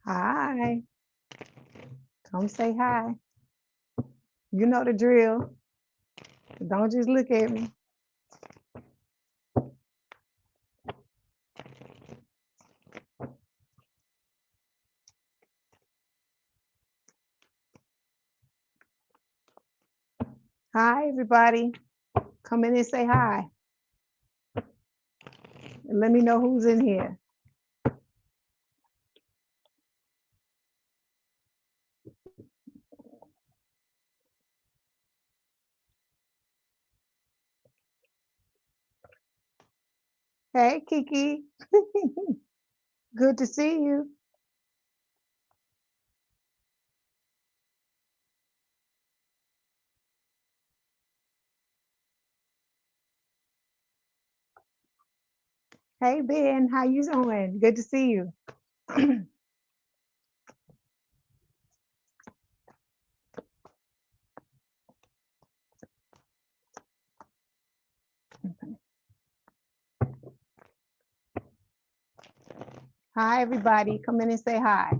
Hi. Come say hi. You know the drill. Don't just look at me. Hi, everybody. Come in and say hi. And let me know who's in here. Hey, Kiki. Good to see you. Hey, Ben. How you doing? Good to see you. Hi, everybody. Come in and say hi.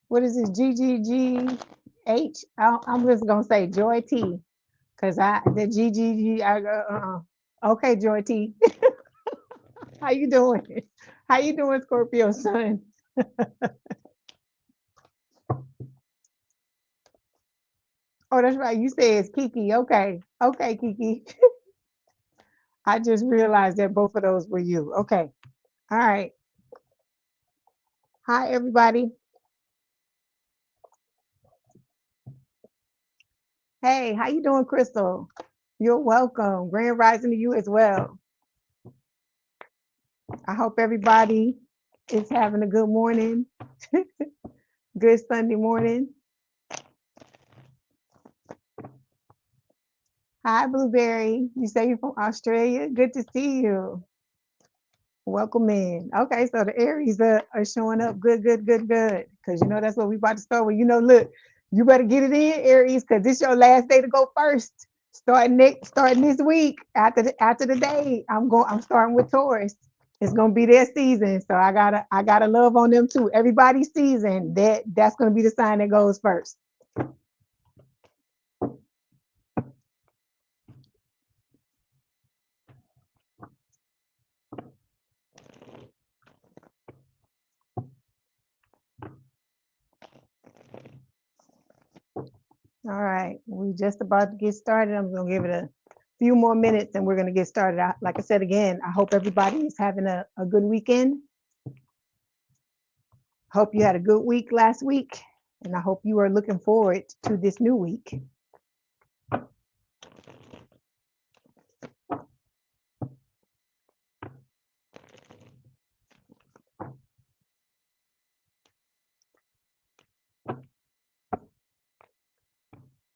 What is this? GGGH? I'm just going to say Joy T. Because the GGG, okay, Joy T. How you doing? How you doing, Scorpio son? Oh, that's right. You said it's Kiki. Okay. Okay, Kiki. I just realized that both of those were you. Okay. All right. Hi, everybody. Hey, how you doing, Crystal? You're welcome. Grand rising to you as well. I hope everybody is having a good morning. Good Sunday morning. Hi, Blueberry. You say you're from Australia? Good to see you. Welcome in. Okay, so the Aries are showing up. Good, good, good, good. Because you know that's what we about to start with. You know, look, you better get it in, Aries, because this your last day to go first. Starting this week after the day. I'm starting with Taurus. It's gonna be their season. So I gotta love on them too. Everybody's season. That's gonna be the sign that goes first. All right, we just about to get started. I'm gonna give it a few more minutes and we're gonna get started. Like I said again, I hope everybody is having a good weekend. Hope you had a good week last week, and I hope you are looking forward to this new week.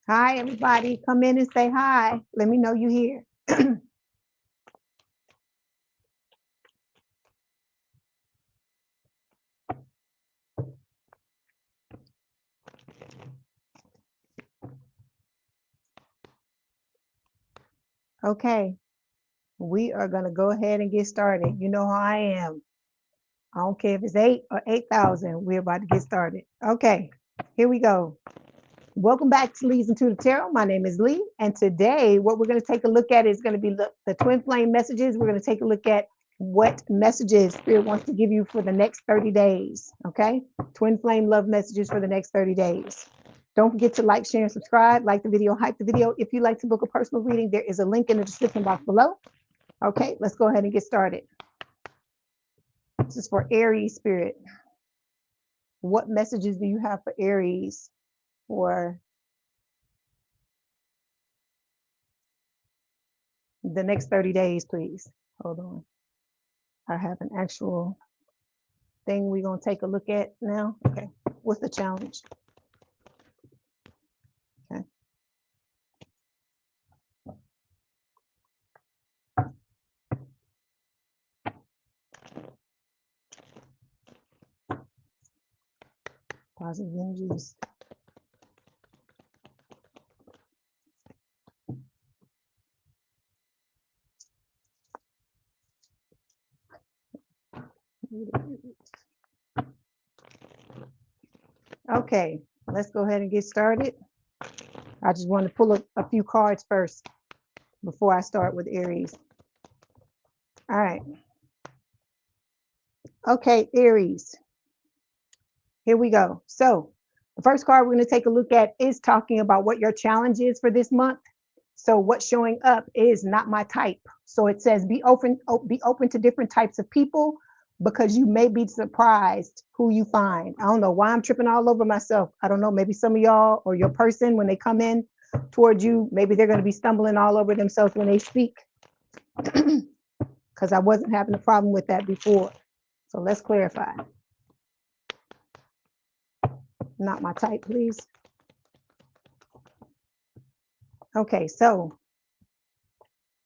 Hi, everybody. Come in and say hi. Let me know you here. Okay, we are going to go ahead and get started. You know how I am. I don't care if it's 8 or 8,000. We're about to get started. Okay, here we go. Welcome back to Lee's Into the Tarot. My name is Leigh, and today what we're going to take a look at is going to be the twin flame messages. We're going to take a look at what messages Spirit wants to give you for the next 30 days. Okay, twin flame love messages for the next 30 days. Don't forget to like, share, and subscribe. Like the video, hype the video. If you'd like to book a personal reading, there is a link in the description box below. Okay, let's go ahead and get started. This is for Aries Spirit. What messages do you have for Aries for the next 30 days, please? Hold on. I have an actual thing we're going to take a look at now. Okay. What's the challenge? Okay. Positive energies. Okay, let's go ahead and get started. I just want to pull up a few cards first before I start with Aries. All right. Okay, Aries. Here we go. So the first card we're going to take a look at is talking about what your challenge is for this month. So what's showing up is not my type. So it says be open to different types of people because you may be surprised who you find. I don't know why I'm tripping all over myself. I don't know, maybe some of y'all or your person, when they come in towards you, maybe they're going to be stumbling all over themselves when they speak, because I wasn't having a problem with that before. So let's clarify. Not my type, please. Okay, so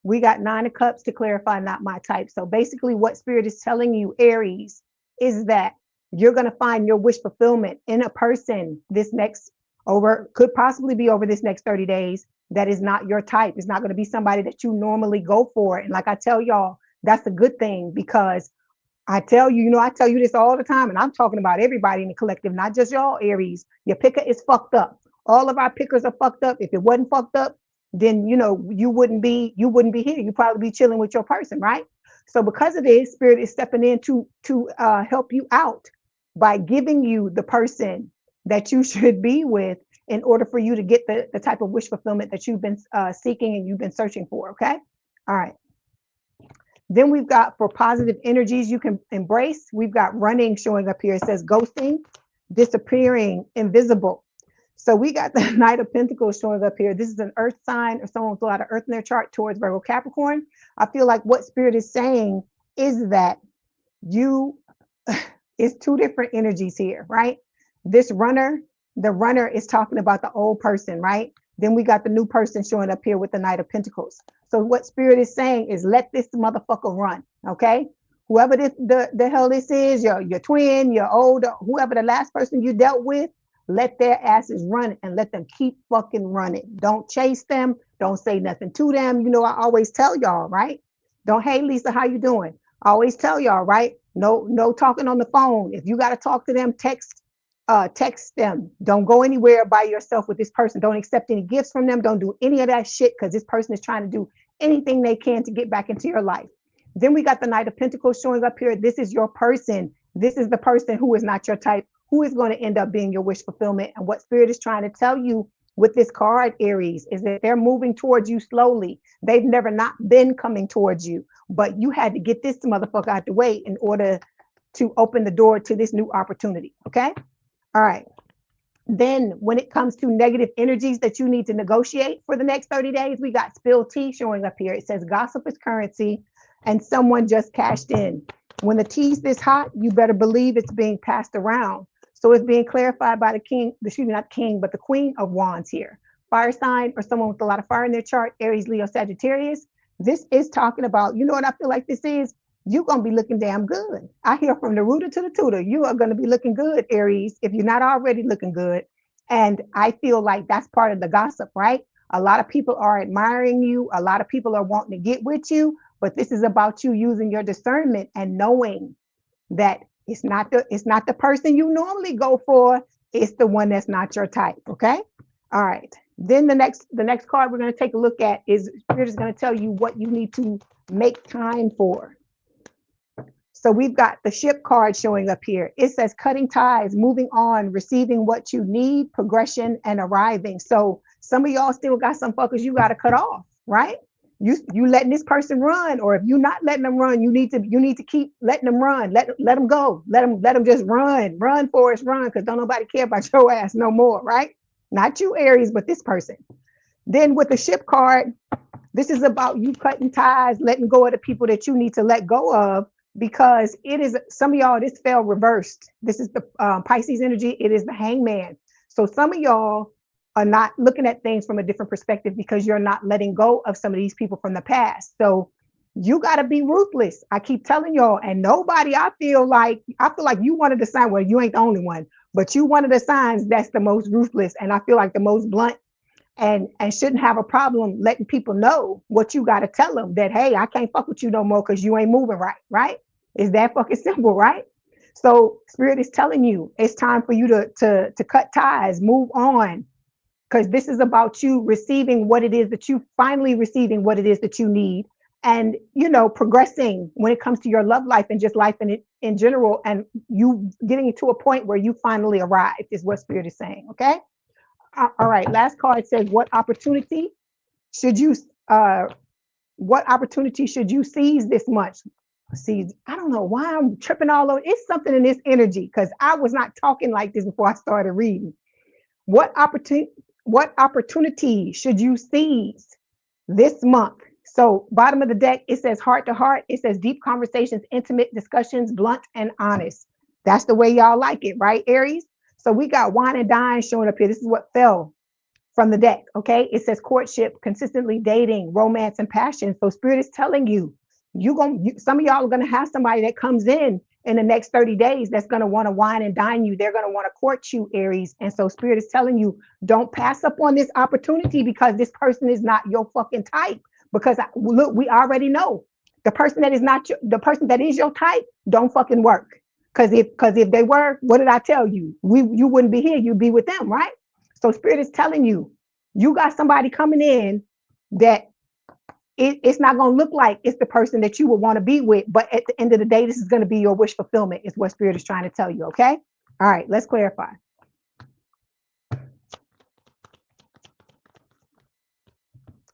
we got 9 of Cups to clarify, not my type. So basically what Spirit is telling you, Aries, is that you're going to find your wish fulfillment in a person this next could possibly be over this next 30 days. That is not your type. It's not going to be somebody that you normally go for. And like I tell y'all, that's a good thing, because I tell you, I tell you this all the time, and I'm talking about everybody in the collective, not just y'all, Aries. Your picker is fucked up. All of our pickers are fucked up. If it wasn't fucked up, then you wouldn't be here. You'd probably be chilling with your person, right? So because of this, Spirit is stepping in to help you out by giving you the person that you should be with in order for you to get the type of wish fulfillment that you've been seeking and you've been searching for. Okay. All right. Then we've got, for positive energies you can embrace, we've got running showing up here. It says ghosting, disappearing, invisible. So we got the Knight of Pentacles showing up here. This is an earth sign or someone with a lot of earth in their chart towards Virgo Capricorn. I feel like what Spirit is saying is that it's 2 different energies here, right? The runner is talking about the old person, right? Then we got the new person showing up here with the Knight of Pentacles. So what Spirit is saying is let this motherfucker run, okay? Whoever the hell this is, your twin, your old, whoever the last person you dealt with, let their asses run and let them keep fucking running. Don't chase them. Don't say nothing to them. I always tell y'all, right? Don't, hey, Lisa, how you doing? I always tell y'all, right? No talking on the phone. If you got to talk to them, text them. Don't go anywhere by yourself with this person. Don't accept any gifts from them. Don't do any of that shit, because this person is trying to do anything they can to get back into your life. Then we got the Knight of Pentacles showing up here. This is your person. This is the person who is not your type, who is going to end up being your wish fulfillment. And what Spirit is trying to tell you with this card, Aries, is that they're moving towards you slowly. They've never not been coming towards you, but you had to get this motherfucker out the way in order to open the door to this new opportunity. Okay. All right. Then when it comes to negative energies that you need to negotiate for the next 30 days, we got spilled tea showing up here. It says gossip is currency and someone just cashed in. When the tea's this hot, you better believe it's being passed around. So it's being clarified by the king, not king, but the Queen of Wands here. Fire sign or someone with a lot of fire in their chart, Aries, Leo, Sagittarius. This is talking about, what I feel like this is? You're going to be looking damn good. I hear from the rooter to the tutor, you are going to be looking good, Aries, if you're not already looking good. And I feel like that's part of the gossip, right? A lot of people are admiring you. A lot of people are wanting to get with you, but this is about you using your discernment and knowing that it's not the person you normally go for. It's the one that's not your type. Okay. All right. Then the next card we're going to take a look at is Spirit is going to tell you what you need to make time for. So we've got the Ship card showing up here. It says cutting ties, moving on, receiving what you need, progression, and arriving. So some of y'all still got some fuckers you got to cut off, right? You letting this person run, or if you're not letting them run, you need to keep letting them run. Let them go. Let them just run, Forrest, run, because don't nobody care about your ass no more, right? Not you, Aries, but this person. Then with the Ship card, this is about you cutting ties, letting go of the people that you need to let go of, because it is, some of y'all, this fell reversed. This is the Pisces energy. It is the Hangman. So some of y'all are not looking at things from a different perspective because you're not letting go of some of these people from the past. So you got to be ruthless. I keep telling y'all, and nobody, I feel like you one of the signs, well, you ain't the only one, but you one of the signs that's the most ruthless. And I feel like the most blunt, and shouldn't have a problem letting people know what you got to tell them, that, hey, I can't fuck with you no more because you ain't moving right. Is that fucking simple, right? So Spirit is telling you it's time for you to cut ties, move on, because this is about you receiving what it is that you finally receiving what it is that you need, and progressing when it comes to your love life and just life in general, and you getting to a point where you finally arrived is what Spirit is saying. Okay. All right. Last card says, should you uh what opportunity should you seize this month? See, I don't know why I'm tripping all over. It's something in this energy because I was not talking like this before I started reading. What opportunity should you seize this month? So bottom of the deck, it says heart to heart. It says deep conversations, intimate discussions, blunt and honest. That's the way y'all like it, right, Aries? So we got wine and dine showing up here. This is what fell from the deck. Okay. It says courtship, consistently dating, romance, and passion. So Spirit is telling you, some of y'all are going to have somebody that comes in the next 30 days that's going to want to wine and dine you. They're going to want to court you, Aries. And so Spirit is telling you, don't pass up on this opportunity because this person is not your fucking type. Because look, we already know the person that is not the person that is your type don't fucking work. Because if they were, what did I tell you? You wouldn't be here. You'd be with them, right? So Spirit is telling you, you got somebody coming in that it's not going to look like it's the person that you would want to be with. But at the end of the day, this is going to be your wish fulfillment is what Spirit is trying to tell you. Okay. All right. Let's clarify.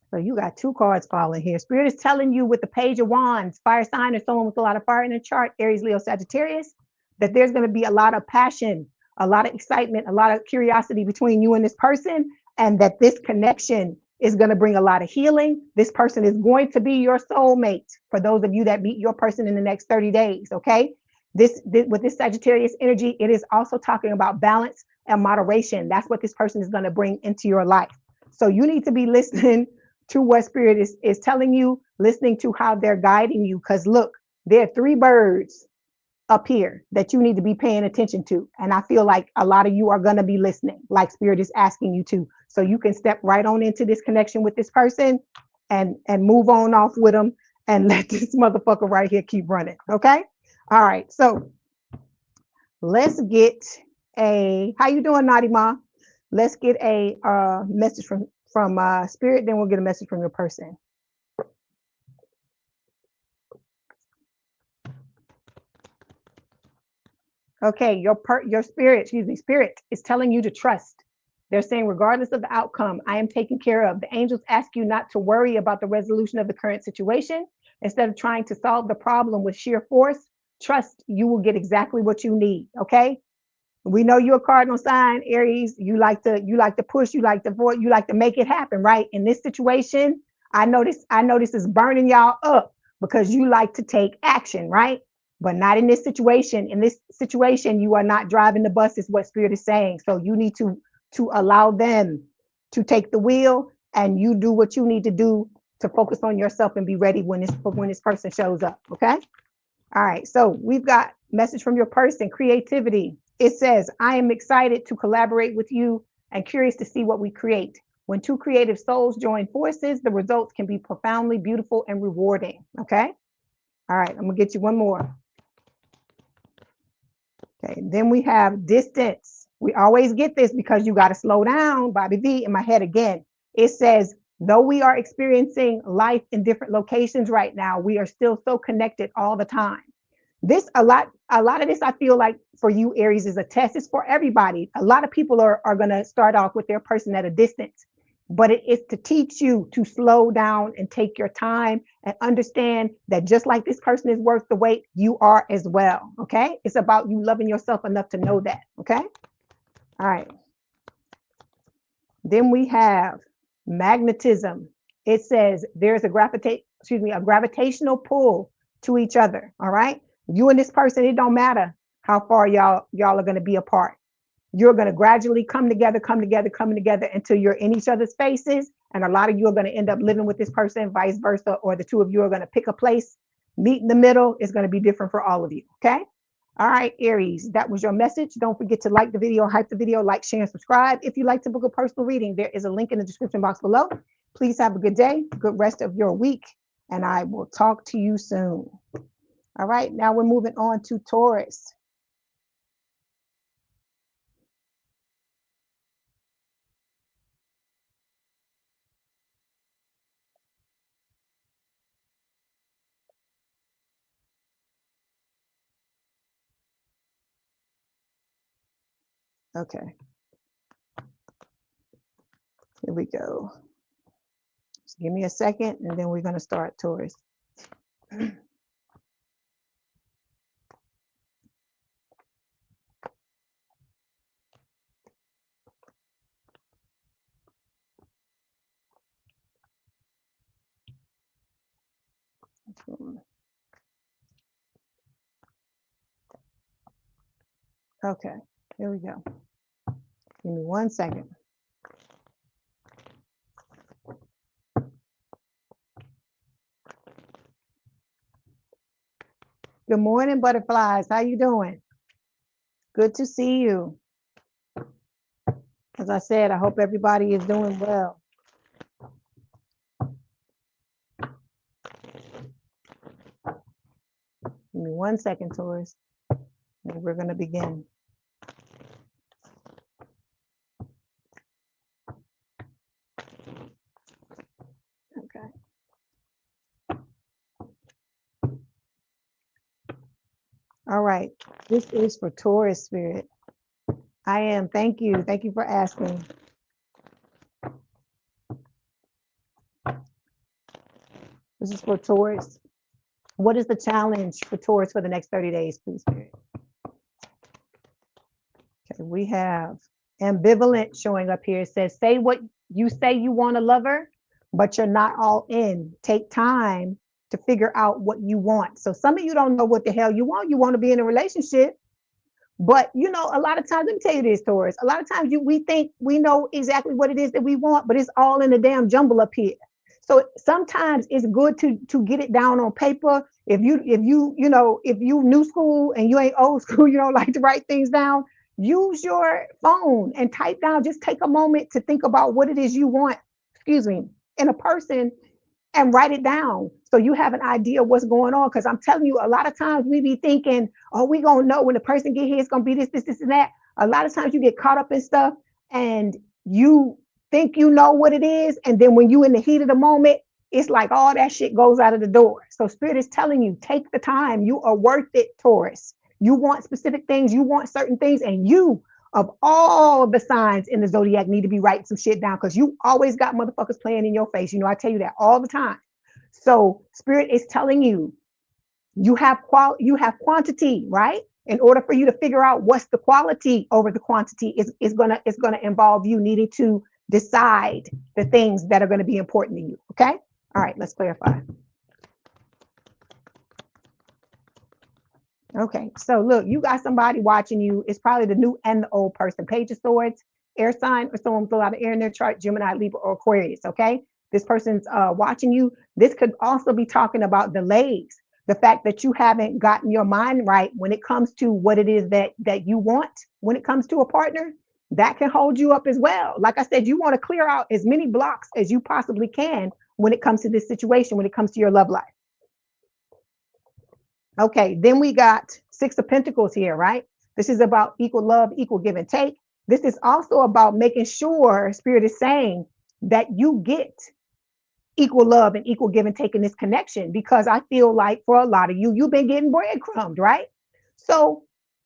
So you got two cards falling here. Spirit is telling you with the Page of Wands, fire sign or someone with a lot of fire in the chart, Aries, Leo, Sagittarius, that there's going to be a lot of passion, a lot of excitement, a lot of curiosity between you and this person, and that this connection is going to bring a lot of healing. This person is going to be your soulmate for those of you that meet your person in the next 30 days. Okay. This with this Sagittarius energy, it is also talking about balance and moderation. That's what this person is going to bring into your life. So you need to be listening to what Spirit is telling you, listening to how they're guiding you. Because look, there are three birds up here that you need to be paying attention to. And I feel like a lot of you are going to be listening, like Spirit is asking you to. So you can step right on into this connection with this person and move on off with them and let this motherfucker right here keep running. Okay. All right. So let's get how you doing, Naughty Ma? Let's get a message from Spirit, then we'll get a message from your person. Okay, your spirit is telling you to trust. They're saying, regardless of the outcome, I am taken care of. The angels ask you not to worry about the resolution of the current situation. Instead of trying to solve the problem with sheer force, trust you will get exactly what you need. Okay. We know you're a cardinal sign, Aries. You like to push, you like to avoid, you like to make it happen, right? In this situation, I know this is burning y'all up because you like to take action, right? But not in this situation. In this situation, you are not driving the bus, is what Spirit is saying. So you need to allow them to take the wheel, and you do what you need to do to focus on yourself and be ready when this person shows up. Okay. All right. So we've got message from your person, creativity. It says, I am excited to collaborate with you and curious to see what we create. When two creative souls join forces, the results can be profoundly beautiful and rewarding. Okay. All right. I'm going to get you one more. Okay. Then we have distance. We always get this because you got to slow down, Bobby V, in my head again. It says, though we are experiencing life in different locations right now, we are still so connected all the time. A lot of this, I feel like for you, Aries, is a test. It's for everybody. A lot of people are going to start off with their person at a distance, but it is to teach you to slow down and take your time and understand that just like this person is worth the wait, you are as well. Okay. It's about you loving yourself enough to know that. Okay. All right. Then we have magnetism. It says there's a gravitational pull to each other. All right. You and this person, it don't matter how far y'all are going to be apart. You're going to gradually come together until you're in each other's faces. And a lot of you are going to end up living with this person, vice versa, or the two of you are going to pick a place, meet in the middle. It's going to be different for all of you. Okay. All right, Aries, that was your message. Don't forget to like the video, hype the video, like, share, and subscribe. If you'd like to book a personal reading, there is a link in the description box below. Please have a good day, good rest of your week, and I will talk to you soon. All right, now we're moving on to Taurus. Okay. Here we go. Just give me a second and then we're going to start, Taurus. Okay, here we go. Give me 1 second. Good morning, butterflies. How you doing? Good to see you. As I said, I hope everybody is doing well. Give me 1 second, Taurus. And we're going to begin. Okay. All right. This is for Taurus spirit. I am. Thank you. Thank you for asking. This is for Taurus. What is the challenge for Taurus for the next 30 days, please, Spirit? Okay, we have ambivalent showing up here. It says, say what you say you want a lover, but you're not all in. Take time to figure out what you want. So some of you don't know what the hell you want. You want to be in a relationship. But, you know, a lot of times, let me tell you this, Taurus, a lot of times we think we know exactly what it is that we want, but it's all in the damn jumble up here. So sometimes it's good to get it down on paper. If you new school and you ain't old school, you don't like to write things down, use your phone and type down, just take a moment to think about what it is you want, in a person, and write it down so you have an idea of what's going on. Because I'm telling you, a lot of times we be thinking, oh, we gonna know when the person get here, it's gonna be this, and that. A lot of times you get caught up in stuff and you think you know what it is, and then when you in the heat of the moment, it's like all that shit goes out of the door. So Spirit is telling you, take the time. You are worth it, Taurus. You want specific things, you want certain things, and you, of all of the signs in the zodiac, need to be writing some shit down, because you always got motherfuckers playing in your face. You know, I tell you that all the time. So Spirit is telling you, you have quantity, right? In order for you to figure out what's the quality over the quantity, is gonna involve you needing to decide the things that are going to be important to you. Okay. All right, let's clarify. Okay, so look, you got somebody watching you. It's probably the new and the old person. Page of Swords, air sign, or someone with a lot of air in their chart, Gemini, Libra, or Aquarius. Okay, this person's watching you. This could also be talking about delays, the fact that you haven't gotten your mind right when it comes to what it is that you want. When it comes to a partner, that can hold you up as well. Like I said, you want to clear out as many blocks as you possibly can when it comes to this situation, when it comes to your love life. Okay, then we got Six of Pentacles here, right? This is about equal love, equal give and take. This is also about making sure, Spirit is saying, that you get equal love and equal give and take in this connection, because I feel like for a lot of you, you've been getting breadcrumbed, right? So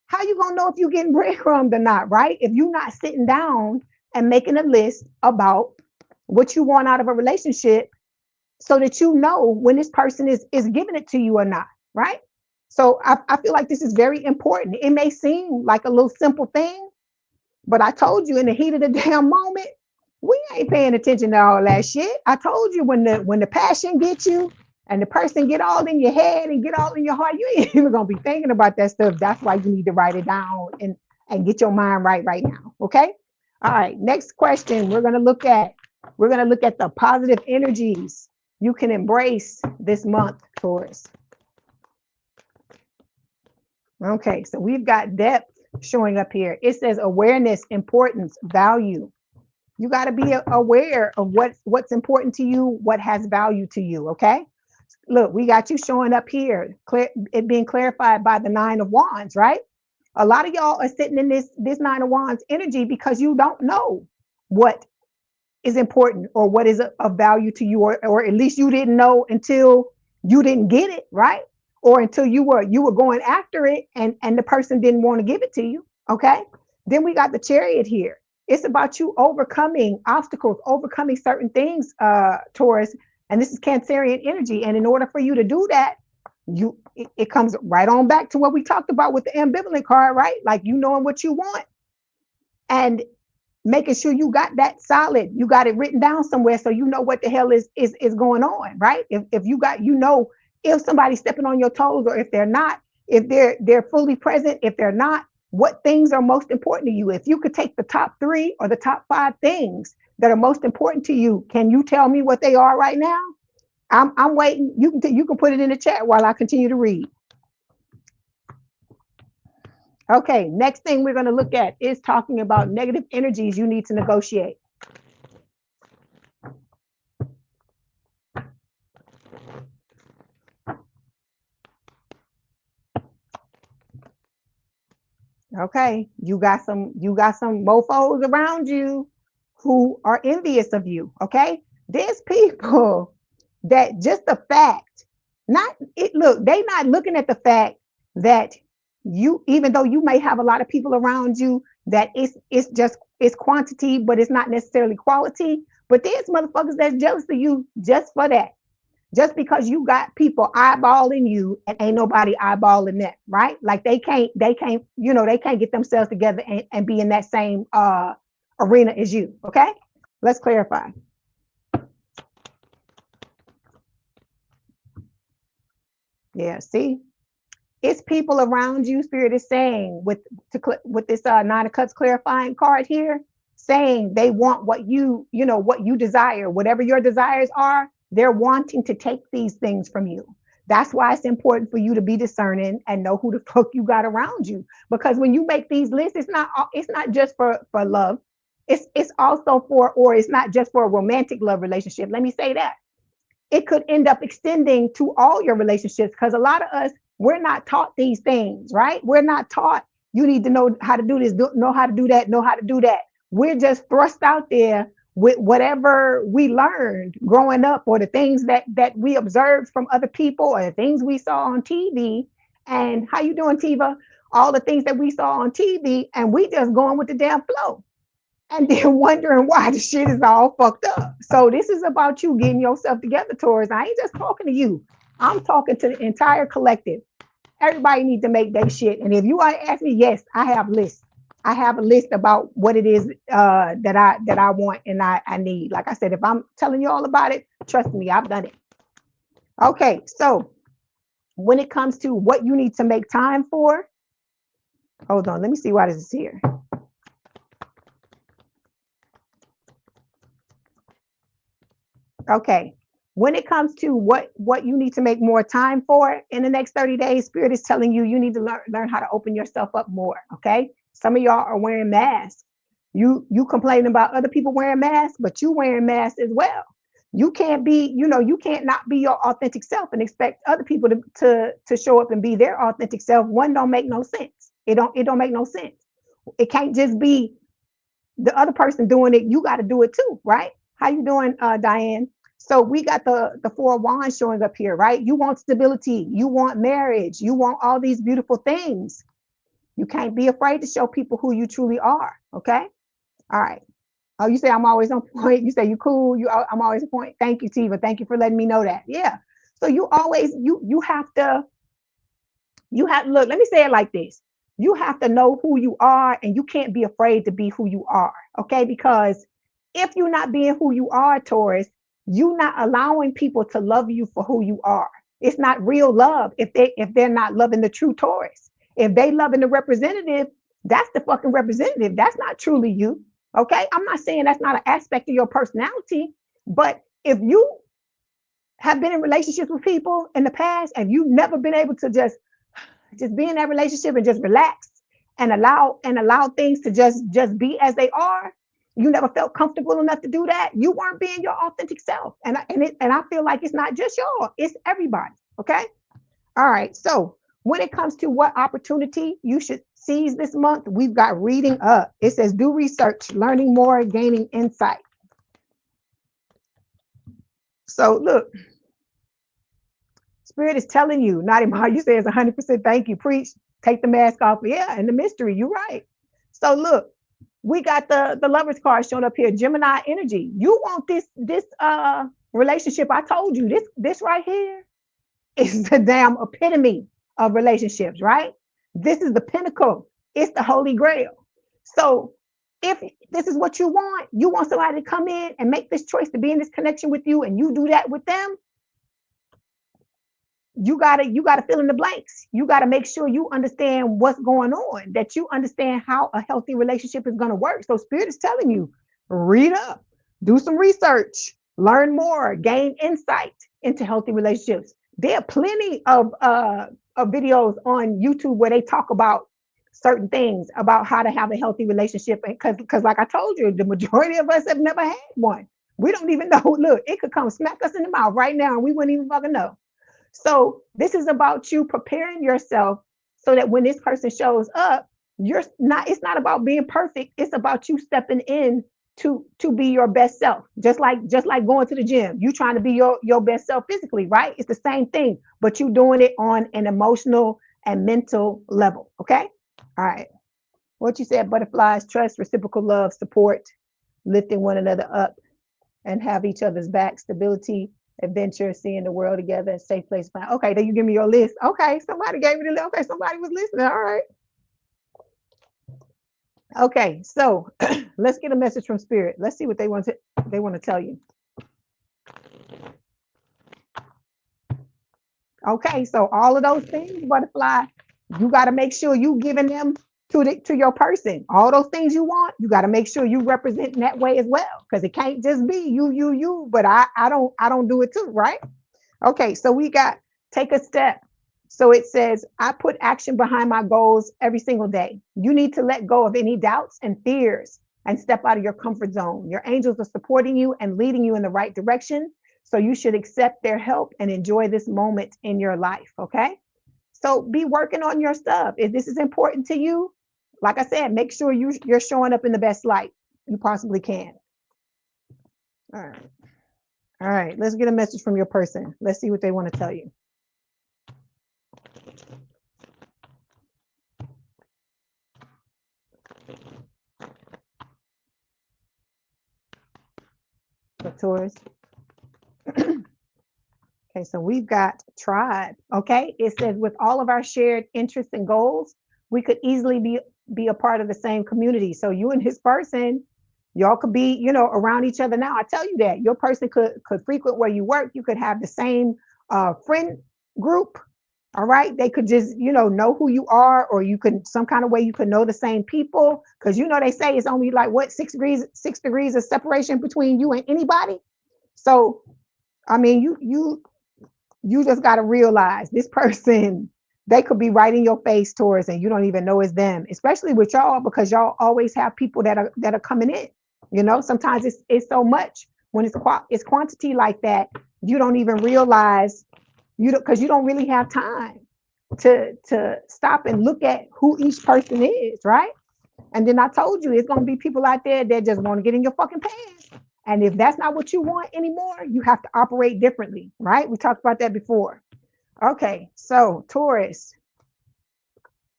how you gonna know if you're getting breadcrumbed or not, right? If you're not sitting down and making a list about what you want out of a relationship, so that you know when this person is giving it to you or not, right? So I feel like this is very important. It may seem like a little simple thing, but I told you, in the heat of the damn moment, we ain't paying attention to all that shit. I told you, when the passion gets you and the person get all in your head and get all in your heart, you ain't even gonna be thinking about that stuff. That's why you need to write it down and get your mind right now. Okay. All right. Next question. We're gonna look at the positive energies you can embrace this month, Taurus. Okay, so we've got depth showing up here. It says awareness, importance, value. You got to be aware of what's important to you, what has value to you. Okay, look, we got you showing up here, it being clarified by the Nine of Wands, right? A lot of y'all are sitting in this Nine of Wands energy because you don't know what is important or what is of value to you, or at least you didn't know until you didn't get it, right? Or until you were going after it and the person didn't want to give it to you. Okay, Then we got the Chariot here. It's about you overcoming obstacles, overcoming certain things, Taurus. And this is Cancerian energy. And in order for you to do that, it comes right on back to what we talked about with the ambivalent card, right? Like you knowing what you want and making sure you got that solid, you got it written down somewhere so you know what the hell is going on, right? If you got, if somebody's stepping on your toes or if they're not, if they're fully present, if they're not, what things are most important to you. If you could take the top 3 or the top 5 things that are most important to you, can you tell me what they are right now? I'm waiting. You can put it in the chat while I continue to read. Okay, next thing we're going to look at is talking about negative energies you need to negotiate. Okay, you got some mofos around you who are envious of you. Okay, there's people that just the fact, they not looking at the fact that you, even though you may have a lot of people around you, that it's quantity, but it's not necessarily quality. But there's motherfuckers that's jealous of you just for that. Just because you got people eyeballing you and ain't nobody eyeballing them, right? Like they can't get themselves together and be in that same arena as you. Okay, let's clarify. Yeah, see, it's people around you. Spirit is saying with this 9 of Cups clarifying card here, saying they want what you desire, whatever your desires are. They're wanting to take these things from you. That's why it's important for you to be discerning and know who the fuck you got around you. Because when you make these lists, it's not just for love. It's also for, or it's not just for a romantic love relationship. Let me say that. It could end up extending to all your relationships, because a lot of us, we're not taught these things, right? We're not taught you need to know how to do this, know how to do that, know how to do that. We're just thrust out there with whatever we learned growing up, or the things that we observed from other people, or the things we saw on TV. And how you doing, Tiva? All the things that we saw on TV, and we just going with the damn flow. And then wondering why the shit is all fucked up. So this is about you getting yourself together, Taurus. I ain't just talking to you. I'm talking to the entire collective. Everybody needs to make their shit. And if you want to ask me, yes, I have lists. I have a list about what it is that I want and I need. Like I said, if I'm telling you all about it, trust me, I've done it. Okay, so when it comes to what you need to make time for, hold on, let me see why this is here. Okay, when it comes to what you need to make more time for in the next 30 days, Spirit is telling you need to learn how to open yourself up more. Okay, some of y'all are wearing masks. You complaining about other people wearing masks, but you wearing masks as well. You can't be, you can't not be your authentic self and expect other people to show up and be their authentic self. One don't make no sense. It don't make no sense. It can't just be the other person doing it. You got to do it too, right? How you doing, Diane? So we got the 4 of Wands showing up here, right? You want stability, you want marriage, you want all these beautiful things. You can't be afraid to show people who you truly are. Okay, all right. Oh, you say I'm always on point. You say you cool. I'm always on point. Thank you, Tiva. Thank you for letting me know that. Yeah. So you always you have to look. Let me say it like this. You have to know who you are, and you can't be afraid to be who you are. Okay, because if you're not being who you are, Taurus, you're not allowing people to love you for who you are. It's not real love if they're not loving the true Taurus. If they loving the representative, that's the fucking representative. That's not truly you. Okay, I'm not saying that's not an aspect of your personality, but if you have been in relationships with people in the past and you've never been able to just be in that relationship and just relax and allow things to just be as they are, you never felt comfortable enough to do that, you weren't being your authentic self. And I feel like it's not just y'all, it's everybody. Okay, all right. So when it comes to what opportunity you should seize this month, we've got reading up. It says do research, learning more, gaining insight. So look, Spirit is telling you, not even how you say it's 100% thank you, preach, take the mask off. Yeah, and the mystery, you're right. So look, we got the lovers card showing up here. Gemini energy. You want this relationship. I told you this right here is the damn epitome of relationships, right? This is the pinnacle. It's the holy grail. So if this is what you want somebody to come in and make this choice to be in this connection with you, and you do that with them, you gotta fill in the blanks. You gotta make sure you understand what's going on, that you understand how a healthy relationship is gonna work. So Spirit is telling you, read up, do some research, learn more, gain insight into healthy relationships. There are plenty of videos on YouTube where they talk about certain things about how to have a healthy relationship. Because like I told you, the majority of us have never had one. We don't even know. Look, it could come smack us in the mouth right now and we wouldn't even fucking know. So this is about you preparing yourself so that when this person shows up, it's not about being perfect. It's about you stepping in to be your best self. Just like going to the gym, you trying to be your best self physically, right? It's the same thing, but you doing it on an emotional and mental level. Okay. All right. What you said, butterflies, trust, reciprocal love, support, lifting one another up and have each other's back, stability, adventure, seeing the world together, safe place. Okay, then you give me your list. Okay, somebody gave me the list. Okay, somebody was listening. All right. Okay, so let's get a message from Spirit. Let's see what they want to tell you. Okay, so all of those things, butterfly, you got to make sure you giving them to your person. All those things you want, you got to make sure you represent in that way as well, because it can't just be you, but I don't do it too, right? Okay, so we got take a step. So it says, I put action behind my goals every single day. You need to let go of any doubts and fears and step out of your comfort zone. Your angels are supporting you and leading you in the right direction. So you should accept their help and enjoy this moment in your life. Okay. So be working on your stuff. If this is important to you, like I said, make sure you're showing up in the best light you possibly can. All right. All right. Let's get a message from your person. Let's see what they want to tell you. The Taurus. Okay, so we've got tribe. Okay, it says with all of our shared interests and goals, we could easily be a part of the same community. So you and his person, y'all could be, around each other now. I tell you that your person could frequent where you work. You could have the same friend group. All right, they could just know who you are, or you could some kind of way you could know the same people, because they say it's only like what 6 degrees of separation between you and anybody. So I mean, you just got to realize this person, they could be right in your face, Taurus, and you don't even know it's them, especially with y'all, because y'all always have people that are coming in. Sometimes it's so much when it's quantity like that, you don't even realize, because you don't really have time to stop and look at who each person is, right? And then I told you, it's going to be people out there that just want to get in your fucking pants. And if that's not what you want anymore, you have to operate differently, right? We talked about that before. Okay, so Taurus,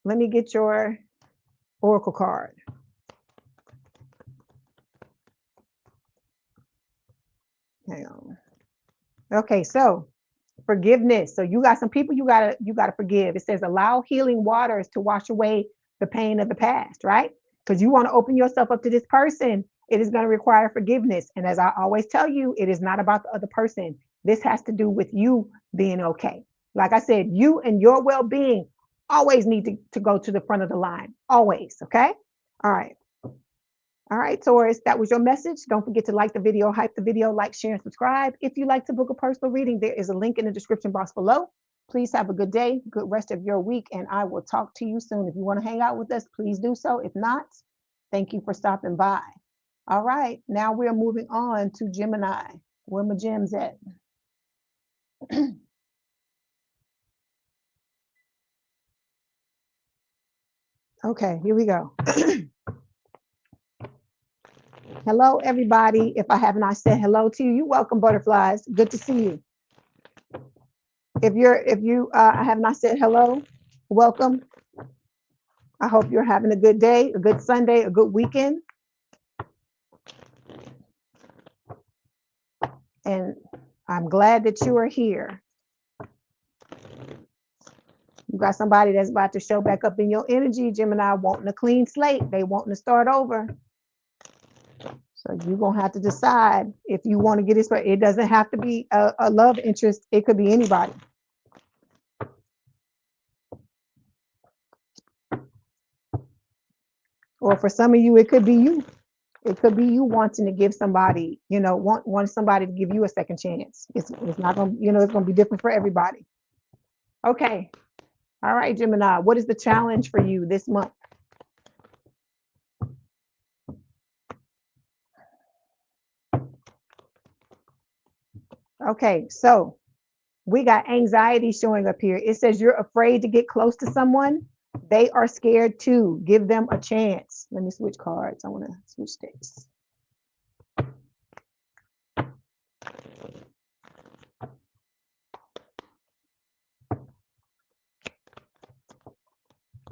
let me get your oracle card. Hang on. Okay, so forgiveness. So you got some people you gotta forgive. It says allow healing waters to wash away the pain of the past, right? Because you want to open yourself up to this person. It is going to require forgiveness. And as I always tell you, it is not about the other person. This has to do with you being okay. Like I said, you and your well-being always need to go to the front of the line. Always. Okay. All right. All right, Taurus, that was your message. Don't forget to like the video, hype the video, like, share, and subscribe. If you'd like to book a personal reading, there is a link in the description box below. Please have a good day, good rest of your week, and I will talk to you soon. If you want to hang out with us, please do so. If not, thank you for stopping by. All right, now we're moving on to Gemini. Where my gems at? Okay, here we go. Hello, everybody. If I have not said hello to you, you're welcome, butterflies. Good to see you. If you have not said hello, welcome. I hope you're having a good day, a good Sunday, a good weekend. And I'm glad that you are here. You got somebody that's about to show back up in your energy, Gemini, wanting a clean slate. They wanting to start over. So you're going to have to decide if you want to get this. It doesn't have to be a love interest. It could be anybody. Or for some of you, it could be you. It could be you wanting to give somebody, want somebody to give you a second chance. It's not going to, it's going to be different for everybody. Okay. All right, Gemini, what is the challenge for you this month? Okay, so we got anxiety showing up here. It says you're afraid to get close to someone. They are scared too. Give them a chance. Let me switch cards. I want to switch decks.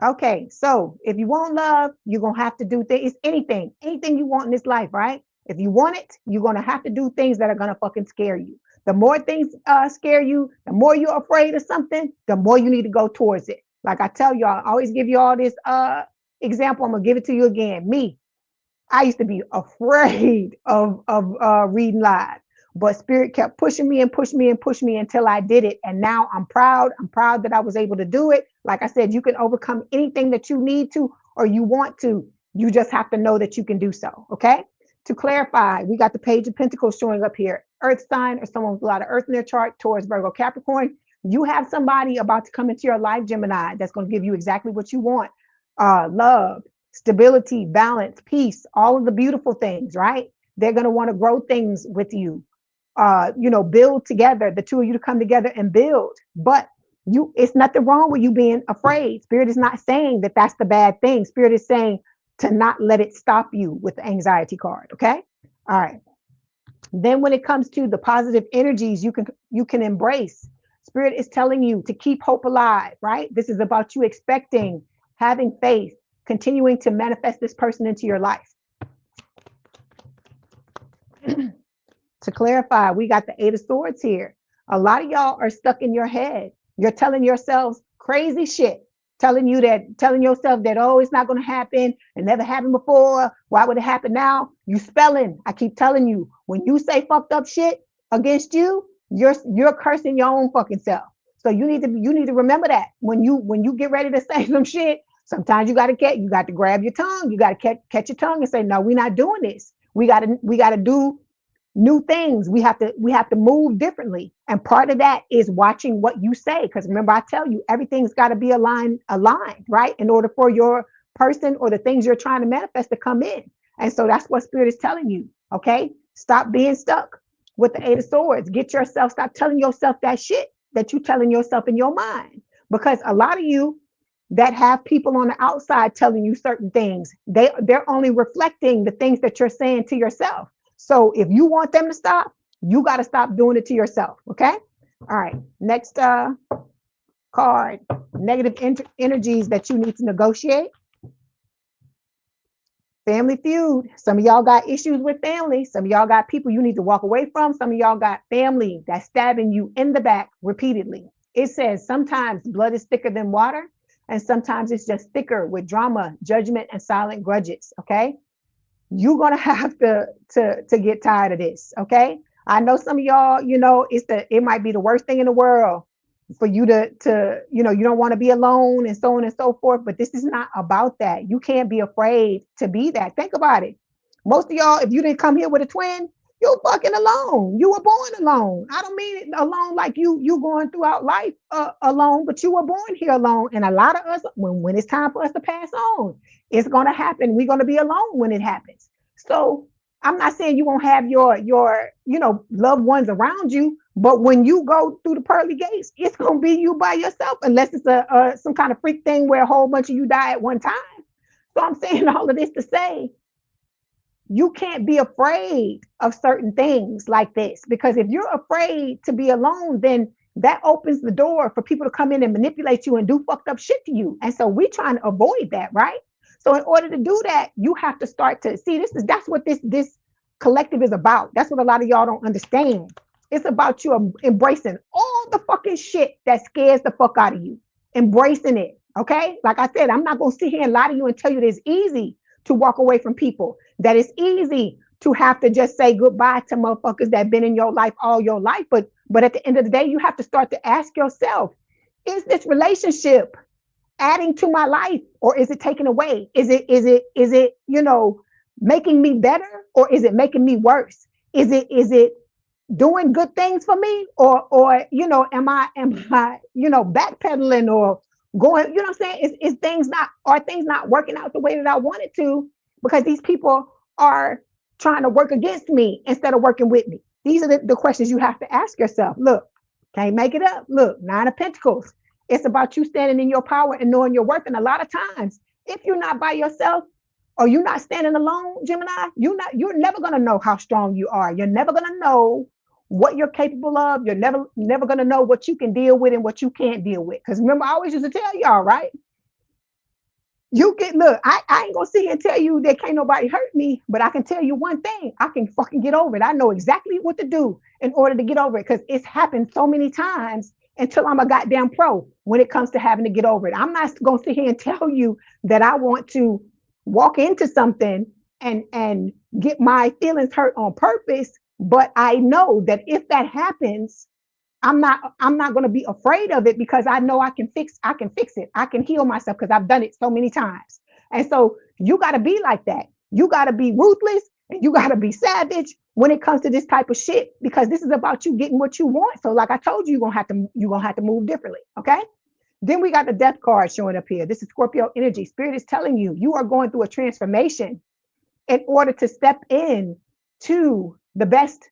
Okay, so if you want love, you're going to have to do things, anything you want in this life, right? If you want it, you're going to have to do things that are going to fucking scare you. The more things scare you, the more you're afraid of something, the more you need to go towards it. Like I tell y'all, I always give you all this example. I'm going to give it to you again. Me, I used to be afraid of reading live, but Spirit kept pushing me and pushing me and pushing me until I did it. And now I'm proud. I'm proud that I was able to do it. Like I said, you can overcome anything that you need to or you want to. You just have to know that you can do so. Okay. To clarify, we got the Page of Pentacles showing up here. Earth sign or someone with a lot of earth in their chart, Taurus, Virgo, Capricorn. You have somebody about to come into your life, Gemini, that's going to give you exactly what you want. Love, stability, balance, peace, all of the beautiful things, right? They're going to want to grow things with you, build together, the two of you to come together and build. But it's nothing wrong with you being afraid. Spirit is not saying that that's the bad thing. Spirit is saying to not let it stop you with the anxiety card. Okay. All right. Then when it comes to the positive energies you can embrace, Spirit is telling you to keep hope alive, right? This is about you expecting, having faith, continuing to manifest this person into your life. To clarify, we got the Eight of Swords here. A lot of y'all are stuck in your head. You're telling yourselves crazy shit, telling yourself that, oh, it's not going to happen. It never happened before. Why would it happen now? You spelling. I keep telling you, when you say fucked up shit against you, you're cursing your own fucking self. So you need to remember that when you get ready to say some shit. Sometimes you got to grab your tongue. You got to catch your tongue and say, no, we're not doing this. We got to do new things. We have to move differently. And part of that is watching what you say. Because remember, I tell you, everything's got to be aligned, right? In order for your person or the things you're trying to manifest to come in. And so that's what Spirit is telling you. Okay. Stop being stuck with the Eight of Swords. Stop telling yourself that shit that you're telling yourself in your mind. Because a lot of you that have people on the outside telling you certain things, they're only reflecting the things that you're saying to yourself. So if you want them to stop, you got to stop doing it to yourself. Okay. All right. Next card, negative energies that you need to negotiate. Family feud. Some of y'all got issues with family. Some of y'all got people you need to walk away from. Some of y'all got family that's stabbing you in the back repeatedly. It says sometimes blood is thicker than water, and sometimes it's just thicker with drama, judgment, and silent grudges. Okay. You're going to have to get tired of this. Okay. I know some of y'all, it might be the worst thing in the world for you to you don't want to be alone and so on and so forth. But this is not about that. You can't be afraid to be that. Think about it. Most of y'all, if you didn't come here with a twin, you're fucking alone. You were born alone. I don't mean it alone like you going throughout life alone, but you were born here alone. And a lot of us, when it's time for us to pass on, it's going to happen. We're going to be alone when it happens. So I'm not saying you won't have your loved ones around you, but when you go through the pearly gates, it's going to be you by yourself, unless it's some kind of freak thing where a whole bunch of you die at one time. So I'm saying all of this to say, you can't be afraid of certain things like this, because if you're afraid to be alone, then that opens the door for people to come in and manipulate you and do fucked up shit to you. And so we're trying to avoid that, right? So in order to do that, you have to start to see that's what this collective is about. That's what a lot of y'all don't understand. It's about you embracing all the fucking shit that scares the fuck out of you, embracing it. Okay. Like I said, I'm not going to sit here and lie to you and tell you that it's easy to walk away from people, that it's easy to have to just say goodbye to motherfuckers that have been in your life all your life. But at the end of the day, you have to start to ask yourself, is this relationship adding to my life or is it taking away? Is it, making me better or is it making me worse? Is it doing good things for me or am I backpedaling or going, you know what I'm saying? Are things not working out the way that I wanted to because these people are trying to work against me instead of working with me? These are the questions you have to ask yourself. Look, can't make it up. Look, 9 of Pentacles. It's about you standing in your power and knowing your worth. And a lot of times, if you're not by yourself or you're not standing alone, Gemini, you're never gonna know how strong you are. You're never gonna know what you're capable of. You're never gonna know what you can deal with and what you can't deal with. Because remember, I always used to tell y'all, right? I ain't gonna sit here and tell you that can't nobody hurt me, but I can tell you one thing, I can fucking get over it. I know exactly what to do in order to get over it because it's happened so many times until I'm a goddamn pro when it comes to having to get over it. I'm not gonna sit here and tell you that I want to walk into something and get my feelings hurt on purpose, but I know that if that happens, I'm not going to be afraid of it because I know I can fix it. I can heal myself because I've done it so many times. And so you got to be like that. You got to be ruthless and you got to be savage when it comes to this type of shit because this is about you getting what you want. So like I told you, you're going to have to move differently, okay? Then we got the death card showing up here. This is Scorpio energy. Spirit is telling you you are going through a transformation in order to step in to the best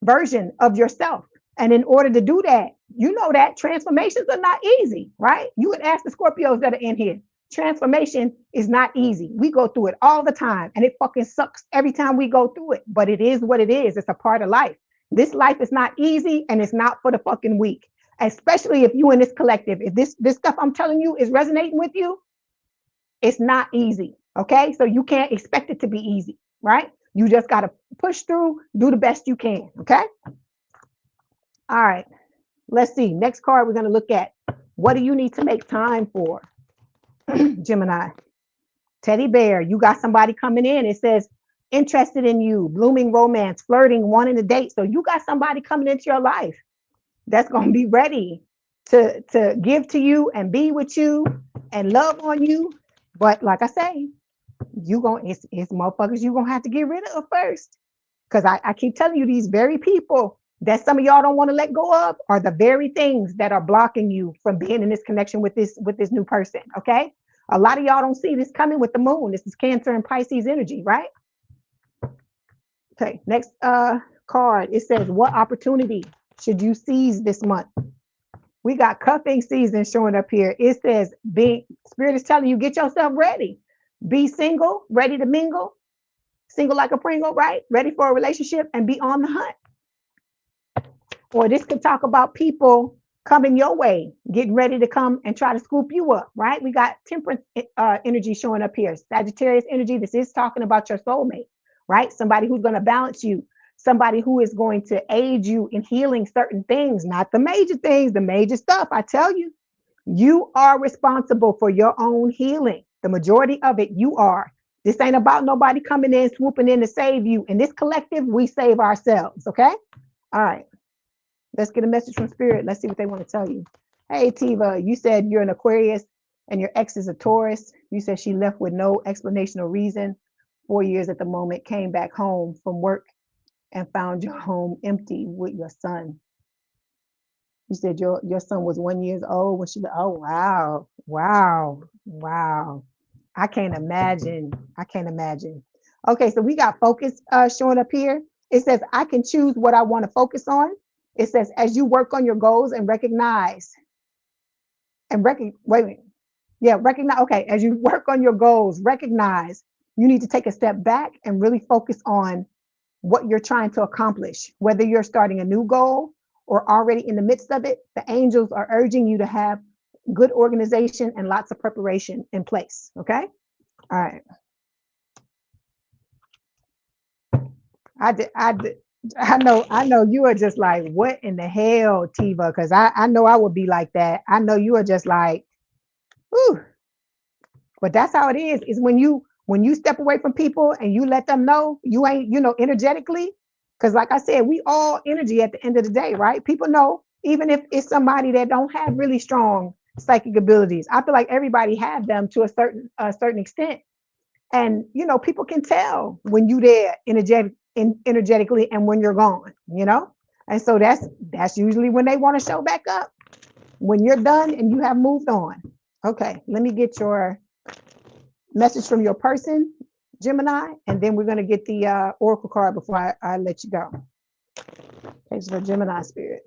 version of yourself. And in order to do that, you know that transformations are not easy, right? You would ask the Scorpios that are in here. Transformation is not easy. We go through it all the time and it fucking sucks every time we go through it, but it is what it is. It's a part of life. This life is not easy and it's not for the fucking weak, especially if you in this collective. If this stuff I'm telling you is resonating with you, it's not easy, okay? So you can't expect it to be easy, right? You just got to push through, do the best you can, okay? All right, let's see. Next card we're going to look at. What do you need to make time for? Gemini. Teddy bear, you got somebody coming in. It says interested in you, blooming romance, flirting, wanting a date. So you got somebody coming into your life that's going to be ready to give to you and be with you and love on you. But like I say, it's motherfuckers you're going to have to get rid of first. Because I keep telling you, these very people that some of y'all don't want to let go of are the very things that are blocking you from being in this connection with this new person, okay? A lot of y'all don't see this coming with the moon. This is Cancer and Pisces energy, right? Okay, next card. It says, what opportunity should you seize this month? We got cuffing season showing up here. It says, Spirit is telling you, get yourself ready. Be single, ready to mingle. Single like a Pringle, right? Ready for a relationship and be on the hunt. Or this could talk about people coming your way, getting ready to come and try to scoop you up, right? We got Temperance energy showing up here. Sagittarius energy, this is talking about your soulmate, right? Somebody who's going to balance you, somebody who is going to aid you in healing certain things, not the major things, the major stuff. I tell you, you are responsible for your own healing. The majority of it, you are. This ain't about nobody coming in, swooping in to save you. In this collective, we save ourselves, okay? All right. Let's get a message from Spirit. Let's see what they want to tell you. Hey, Tiva, you said you're an Aquarius and your ex is a Taurus. You said she left with no explanation or reason. 4 years at the moment, came back home from work and found your home empty with your son. You said your son was 1 year old when she, oh, wow. Wow. Wow. I can't imagine. I can't imagine. Okay, so we got focus showing up here. It says, I can choose what I want to focus on. It says, as you work on your goals and recognize, recognize, okay, as you work on your goals, recognize you need to take a step back and really focus on what you're trying to accomplish, whether you're starting a new goal or already in the midst of it, the angels are urging you to have good organization and lots of preparation in place. Okay. All right. I know you are just like, what in the hell, Tiva? Because I know I would be like that. I know you are just like, whew. But that's how it is when you step away from people and you let them know you ain't, energetically. Because like I said, we all energy at the end of the day, right? People know, even if it's somebody that don't have really strong psychic abilities. I feel like everybody have them to a certain extent. And people can tell when you there energetically and when you're gone. And so that's usually when they want to show back up, when you're done and you have moved on. Okay, let me get your message from your person, Gemini, and then we're going to get the oracle card before I let you go. Thanks for Gemini spirit.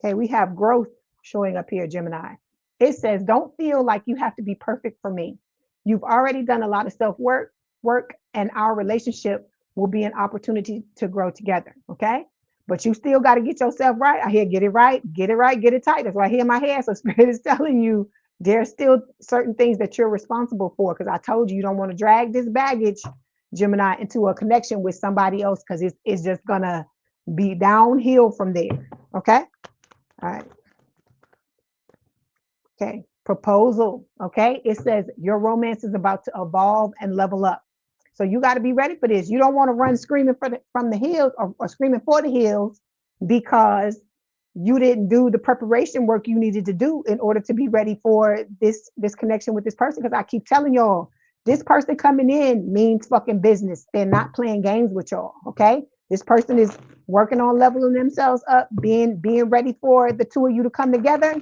Okay, we have growth showing up here, Gemini. It says, don't feel like you have to be perfect for me. You've already done a lot of self-work, and our relationship will be an opportunity to grow together, okay? But you still got to get yourself right. I hear get it right, get it tight. That's what I hear in my head. So Spirit is telling you there's still certain things that you're responsible for, because I told you don't want to drag this baggage, Gemini, into a connection with somebody else, because it's just going to be downhill from there, okay? All right. Okay, proposal. Okay, it says your romance is about to evolve and level up. So you got to be ready for this. You don't want to run screaming from the hills or screaming for the hills because you didn't do the preparation work you needed to do in order to be ready for this connection with this person. Because I keep telling y'all, this person coming in means fucking business. They're not playing games with y'all. Okay, this person is working on leveling themselves up, being ready for the two of you to come together.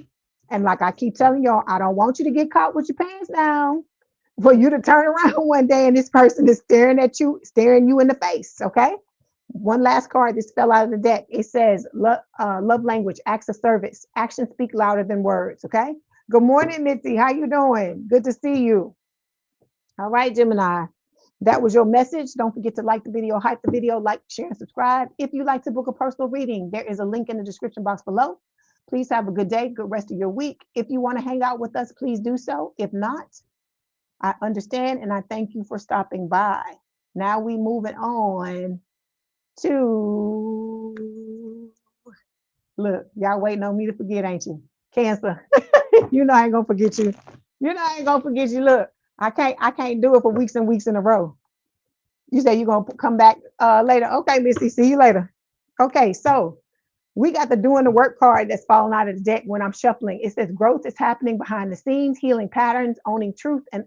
And like I keep telling y'all, I don't want you to get caught with your pants down for you to turn around one day and this person is staring you in the face. Okay. One last card. This fell out of the deck. It says love language, acts of service. Actions speak louder than words. Okay. Good morning, Mitzi. How you doing? Good to see you. All right, Gemini. That was your message. Don't forget to like the video, hype the video, like, share, and subscribe. If you'd like to book a personal reading, there is a link in the description box below. Please have a good day, good rest of your week. If you want to hang out with us, please do so. If not, I understand and I thank you for stopping by. Now we moving on to, look, y'all waiting on me to forget, ain't you? Cancer. You know I ain't gonna forget you. You know I ain't gonna forget you. Look, I can't do it for weeks and weeks in a row. You say you're gonna come back later. Okay, Missy, see you later. Okay, so we got the doing the work card that's falling out of the deck when I'm shuffling. It says growth is happening behind the scenes, healing patterns, owning truth, and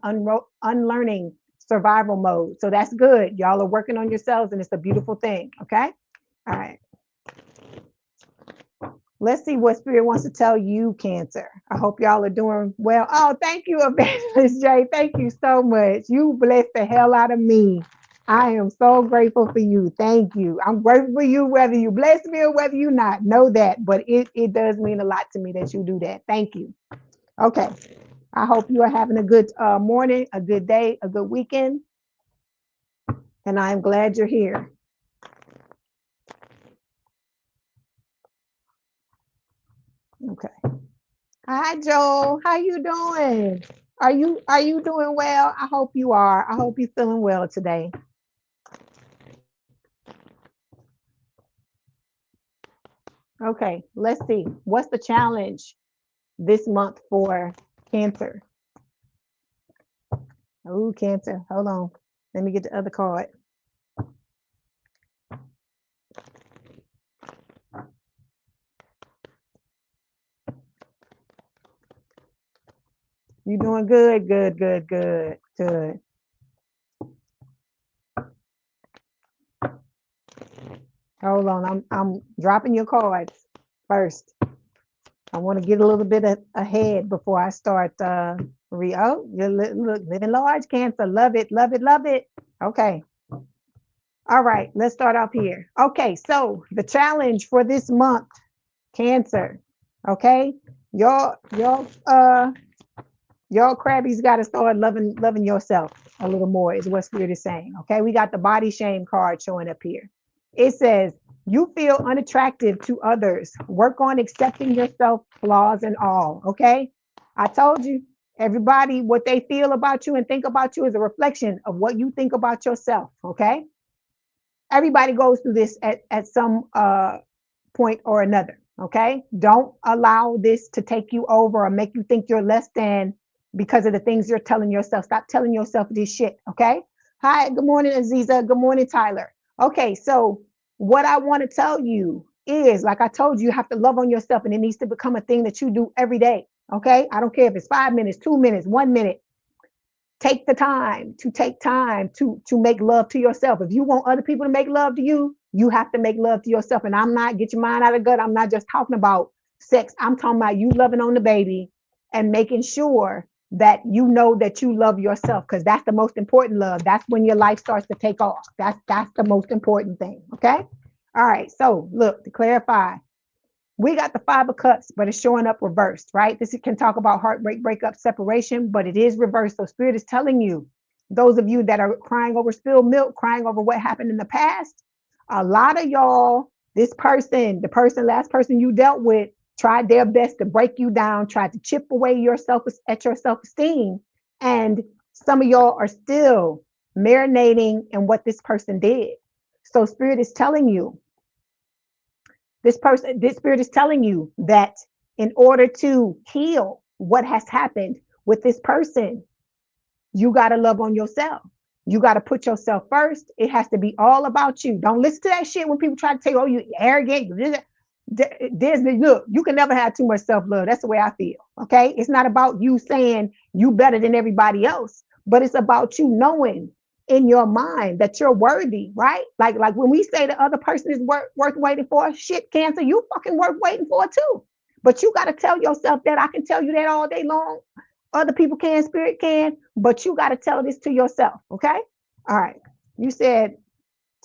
unlearning survival mode. So that's good. Y'all are working on yourselves and it's a beautiful thing. Okay. All right. Let's see what Spirit wants to tell you, Cancer. I hope y'all are doing well. Oh, thank you, Evangelist Jay. Thank you so much. You blessed the hell out of me. I am so grateful for you. Thank you. I'm grateful for you, whether you bless me or whether you not. Know that. But it does mean a lot to me that you do that. Thank you. Okay. I hope you are having a good morning, a good day, a good weekend. And I'm glad you're here. Okay. Hi, Joel. How you doing? Are you doing well? I hope you are. I hope you're feeling well today. Okay, let's see. What's the challenge this month for Cancer? Oh, Cancer. Hold on. Let me get the other card. You doing good, good, good, good, good. Hold on. I'm dropping your cards first. I want to get a little bit ahead before I start you're living large, Cancer. Love it, love it, love it. Okay. All right, let's start off here. Okay, so the challenge for this month, Cancer. Okay, your Y'all crabbies got to start loving yourself a little more, is what Spirit is saying. Okay, we got the body shame card showing up here. It says, you feel unattractive to others. Work on accepting yourself, flaws and all. Okay, I told you, everybody, what they feel about you and think about you is a reflection of what you think about yourself. Okay, everybody goes through this at some point or another. Okay, don't allow this to take you over or make you think you're less than because of the things you're telling yourself. Stop telling yourself this shit. Okay, hi, good morning, Aziza. Good morning, Tyler. Okay, so what I want to tell you is, like I told you, you have to love on yourself, and it needs to become a thing that you do every day. Okay, I don't care if it's 5 minutes, 2 minutes, 1 minute. Take the time to make love to yourself. If you want other people to make love to you, you have to make love to yourself. And I'm not, get your mind out of the gut, I'm not just talking about sex. I'm talking about you loving on the baby and making sure that you know that you love yourself, because that's the most important love. That's when your life starts to take off. That's the most important thing. Okay. All right. So look, to clarify, we got the 5 of Cups, but it's showing up reversed, right? This can talk about heartbreak, breakup, separation, but it is reversed. So Spirit is telling you, those of you that are crying over spilled milk, crying over what happened in the past, a lot of y'all, this person, last person you dealt with, tried their best to break you down, tried to chip away your self-esteem. And some of y'all are still marinating in what this person did. So Spirit is telling you, this Spirit is telling you that in order to heal what has happened with this person, you got to love on yourself. You got to put yourself first. It has to be all about you. Don't listen to that shit when people try to tell you, oh, you arrogant. Look, you can never have too much self-love. That's the way I feel. Okay. It's not about you saying you better than everybody else, but it's about you knowing in your mind that you're worthy, right? Like when we say the other person is worth waiting for, shit, Cancer, you fucking worth waiting for too. But you got to tell yourself that. I can tell you that all day long. Other people can, Spirit can, but you got to tell this to yourself. Okay. All right. You said,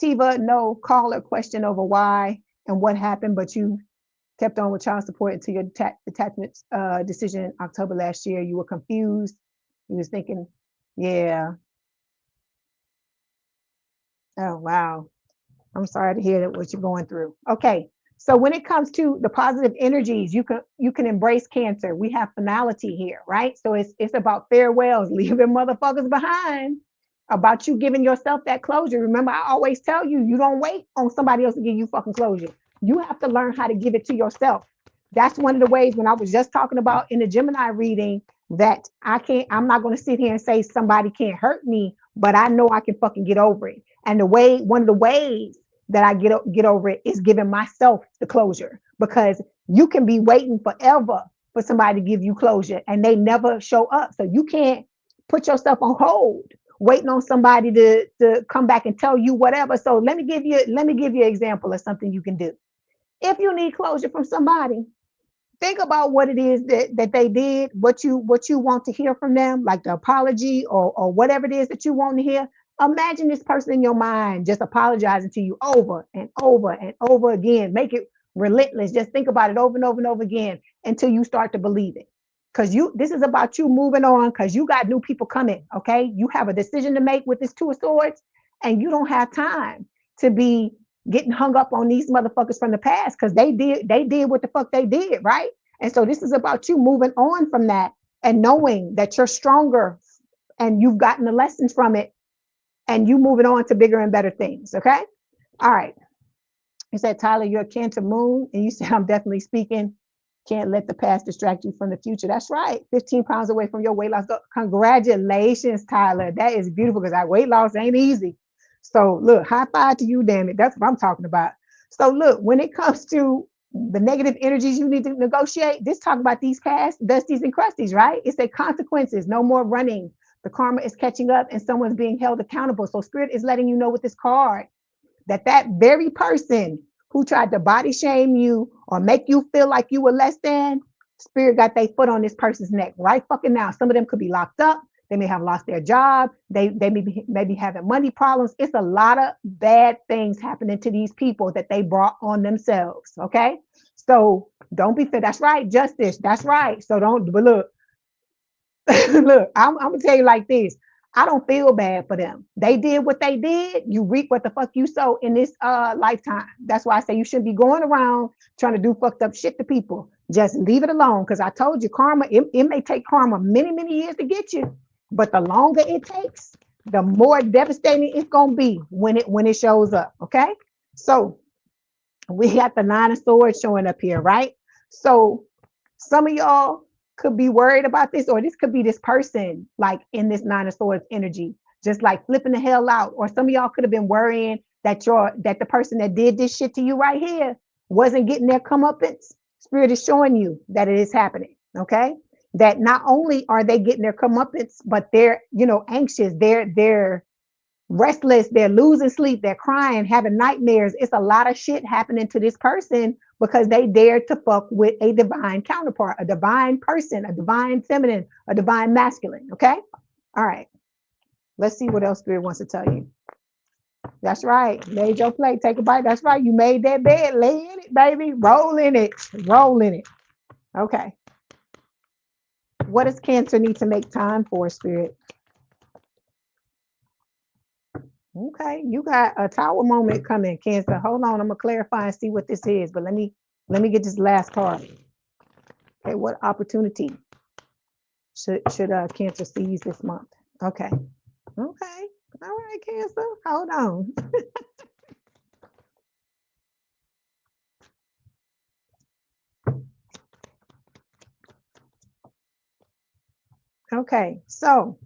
Tiva, no call or question over why and what happened, but you kept on with child support until your attachment decision in October last year. You were confused. You was thinking, yeah. Oh, wow. I'm sorry to hear that what you're going through. Okay. So when it comes to the positive energies, you can embrace Cancer. We have finality here, right? So it's about farewells, leaving motherfuckers behind, about you giving yourself that closure. Remember, I always tell you, you don't wait on somebody else to give you fucking closure. You have to learn how to give it to yourself. That's one of the ways, when I was just talking about in the Gemini reading, that I'm not going to sit here and say somebody can't hurt me, but I know I can fucking get over it. And one of the ways that I get over it is giving myself the closure, because you can be waiting forever for somebody to give you closure and they never show up. So you can't put yourself on hold waiting on somebody to come back and tell you whatever. So let me give you an example of something you can do. If you need closure from somebody, think about what it is that they did, what you want to hear from them, like the apology or whatever it is that you want to hear. Imagine this person in your mind just apologizing to you over and over and over again. Make it relentless. Just think about it over and over and over again until you start to believe it. Because this is about you moving on, because you got new people coming. Okay. You have a decision to make with this 2 of Swords, and you don't have time to be getting hung up on these motherfuckers from the past, because they did what the fuck they did, right? And so this is about you moving on from that and knowing that you're stronger and you've gotten the lessons from it, and you moving on to bigger and better things. Okay. All right. You said, Tyler, you're a Cancer moon, and you said, I'm definitely speaking. Can't let the past distract you from the future. That's right. 15 pounds away from your weight loss goal. Congratulations, Tyler. That is beautiful, because that weight loss ain't easy. So look, high five to you, damn it. That's what I'm talking about. So look, when it comes to the negative energies you need to negotiate, this talk about these past dusties and crusties, right? It's the consequences, no more running. The karma is catching up and someone's being held accountable. So Spirit is letting you know with this card that very person who tried to body shame you or make you feel like you were less than, Spirit got their foot on this person's neck right fucking now. Some of them could be locked up. They may have lost their job. They may be having money problems. It's a lot of bad things happening to these people that they brought on themselves. Okay. So don't be fit. That's right. Justice. That's right. So but look, Look, I'm gonna tell you like this. I don't feel bad for them. They did what they did. You reap what the fuck you sow in this lifetime. That's why I say you shouldn't be going around trying to do fucked up shit to people. Just leave it alone. Because I told you, karma, it may take karma many, many years to get you, but the longer it takes, the more devastating it's gonna be when it shows up. Okay. So we got the Nine of Swords showing up here, right? So some of y'all could be worried about this, or this could be this person like in this Nine of Swords energy, just like flipping the hell out. Or some of y'all could have been worrying that the person that did this shit to you right here wasn't getting their comeuppance. Spirit is showing you that it is happening. Okay. That not only are they getting their comeuppance, but they're, anxious, they're restless, they're losing sleep, they're crying, having nightmares. It's a lot of shit happening to this person because they dared to fuck with a divine counterpart, a divine person, a divine feminine, a divine masculine. Okay. All right. Let's see what else Spirit wants to tell you. That's right. Made your plate. Take a bite. That's right. You made that bed. Lay in it, baby. Roll in it. Roll in it. Okay. What does Cancer need to make time for, Spirit? Okay, you got a tower moment coming, Cancer. Hold on, I'm gonna clarify and see what this is, but let me get this last card. Okay, what opportunity should Cancer seize this month? Okay, all right, Cancer. Hold on. Okay, so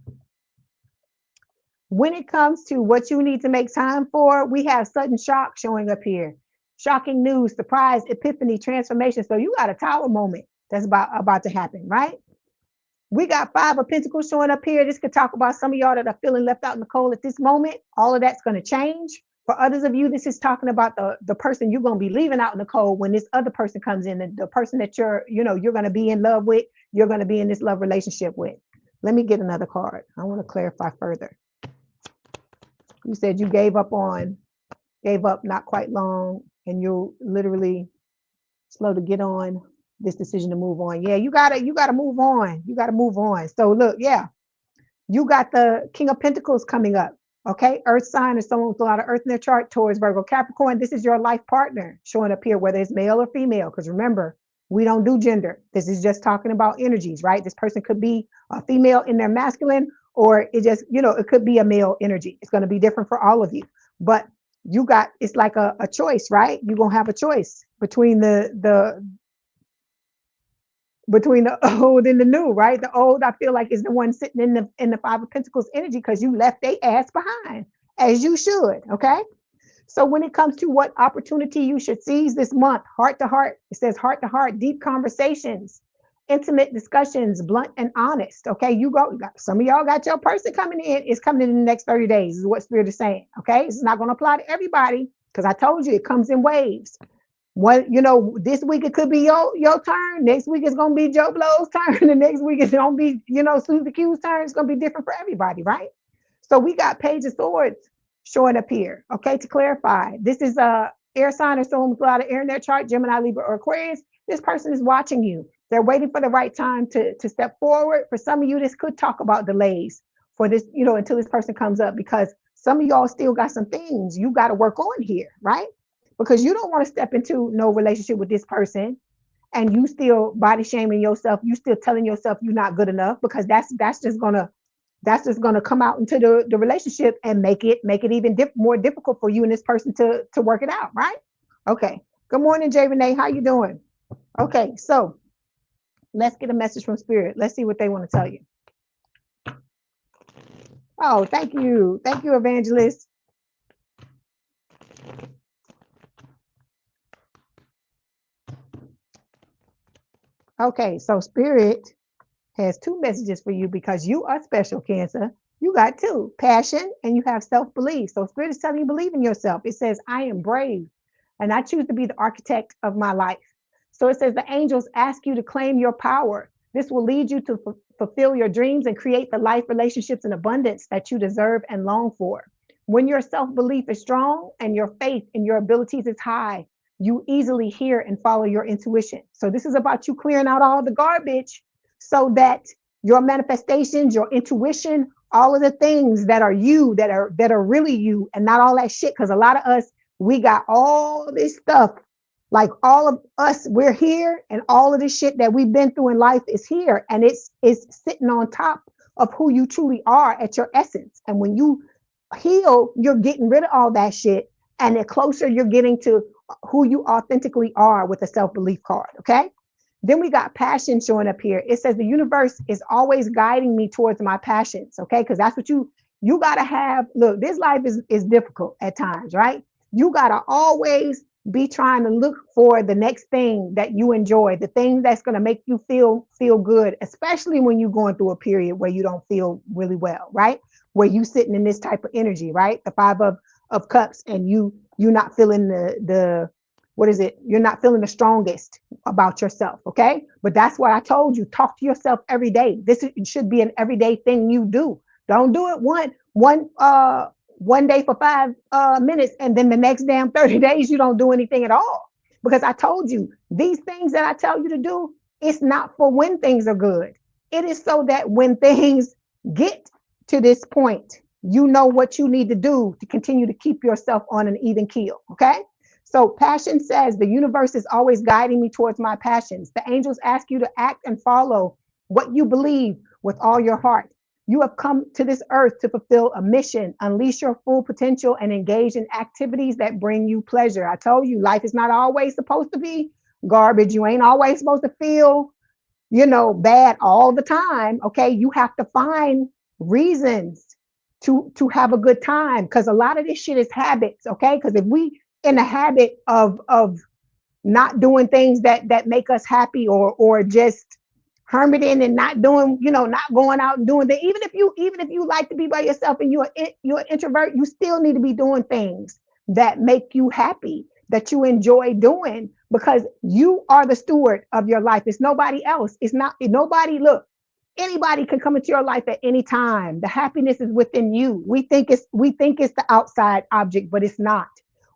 when it comes to what you need to make time for, we have sudden shock showing up here. Shocking news, surprise, epiphany, transformation. So you got a tower moment that's about to happen, right? We got Five of Pentacles showing up here. This could talk about some of y'all that are feeling left out in the cold at this moment. All of that's going to change. For others of you, this is talking about the person you're going to be leaving out in the cold when this other person comes in, and the person that you're going to be in love with, you're going to be in this love relationship with. Let me get another card. I want to clarify further. You said you gave up not quite long, and you're literally slow to get on this decision to move on. Yeah, you gotta move on. You gotta move on. So look, yeah, you got the King of Pentacles coming up. Okay, Earth sign is someone with a lot of Earth in their chart. Taurus, Virgo, Capricorn. This is your life partner showing up here, whether it's male or female. Because remember, we don't do gender. This is just talking about energies, right? This person could be a female in their masculine, or it just, it could be a male energy. It's going to be different for all of you. But it's like a choice, right? You're gonna have a choice between the old and the new, right? The old, I feel like, is the one sitting in the Five of Pentacles energy because you left their ass behind, as you should. Okay. So when it comes to what opportunity you should seize this month, heart to heart, it says heart to heart, deep conversations, intimate discussions, blunt and honest. Okay. Some of y'all got your person coming in. It's coming in the next 30 days, is what Spirit is saying. Okay. It's not going to apply to everybody because I told you it comes in waves. This week it could be your turn. Next week it's gonna be Joe Blow's turn. The next week it's gonna be, Susie Q's turn. It's gonna be different for everybody, right? So we got Page of Swords showing up here. Okay, to clarify, this is a air sign or someone with a lot of air in their chart, Gemini, Libra, or Aquarius. This person is watching you. They're waiting for the right time to step forward. For some of you, this could talk about delays for this, until this person comes up, because some of y'all still got some things you got to work on here, right? Because you don't want to step into no relationship with this person and you still body shaming yourself. You still telling yourself you're not good enough, because that's just gonna come out into the relationship and make it even more difficult for you and this person to work it out, right? Okay. Good morning, Jay Renee. How you doing? Okay, so let's get a message from Spirit. Let's see what they want to tell you. Oh, thank you, Evangelist. Okay, so Spirit has two messages for you because you are special, Cancer. You got two: passion and you have self-belief. So Spirit is telling you, believe in yourself. It says, I am brave and I choose to be the architect of my life. So it says the angels ask you to claim your power. This will lead you to fulfill your dreams and create the life, relationships, and abundance that you deserve and long for. When your self-belief is strong and your faith in your abilities is high, you easily hear and follow your intuition. So this is about you clearing out all the garbage so that your manifestations, your intuition, all of the things that are you, that are really you, and not all that shit. Because a lot of us, we got all this stuff. Like all of us, we're here, and all of this shit that we've been through in life is here, and it's sitting on top of who you truly are at your essence. And when you heal, you're getting rid of all that shit, and the closer you're getting to who you authentically are with a self-belief card. Okay. Then we got passion showing up here. It says the universe is always guiding me towards my passions. Okay. Because that's what you got to have. Look, this life is difficult at times, right? You got to always be trying to look for the next thing that you enjoy, the thing that's going to make you feel good, especially when you're going through a period where you don't feel really well, right? Where you sitting in this type of energy, right? The five of cups, and you're not feeling the what is it? You're not feeling the strongest about yourself. Okay. But that's what I told you. Talk to yourself every day. It should be an everyday thing you do. Don't do it one day for 5 minutes, and then the next damn 30 days you don't do anything at all. Because I told you, these things that I tell you to do, it's not for when things are good. It is so that when things get to this point, you know what you need to do to continue to keep yourself on an even keel. Okay. So passion says the universe is always guiding me towards my passions. The angels ask you to act and follow what you believe with all your heart. You have come to this earth to fulfill a mission, unleash your full potential, and engage in activities that bring you pleasure. I told you, life is not always supposed to be garbage. You ain't always supposed to feel, bad all the time. Okay. You have to find reasons to have a good time, because a lot of this shit is habits. Okay. Because if we in the habit of not doing things that make us happy, or just hermiting and not doing, not going out and doing things. Even if you like to be by yourself and you're an introvert, you still need to be doing things that make you happy, that you enjoy doing, because you are the steward of your life. It's nobody else. It's not nobody. Look, anybody can come into your life at any time. The happiness is within you. We think it's the outside object, but it's not.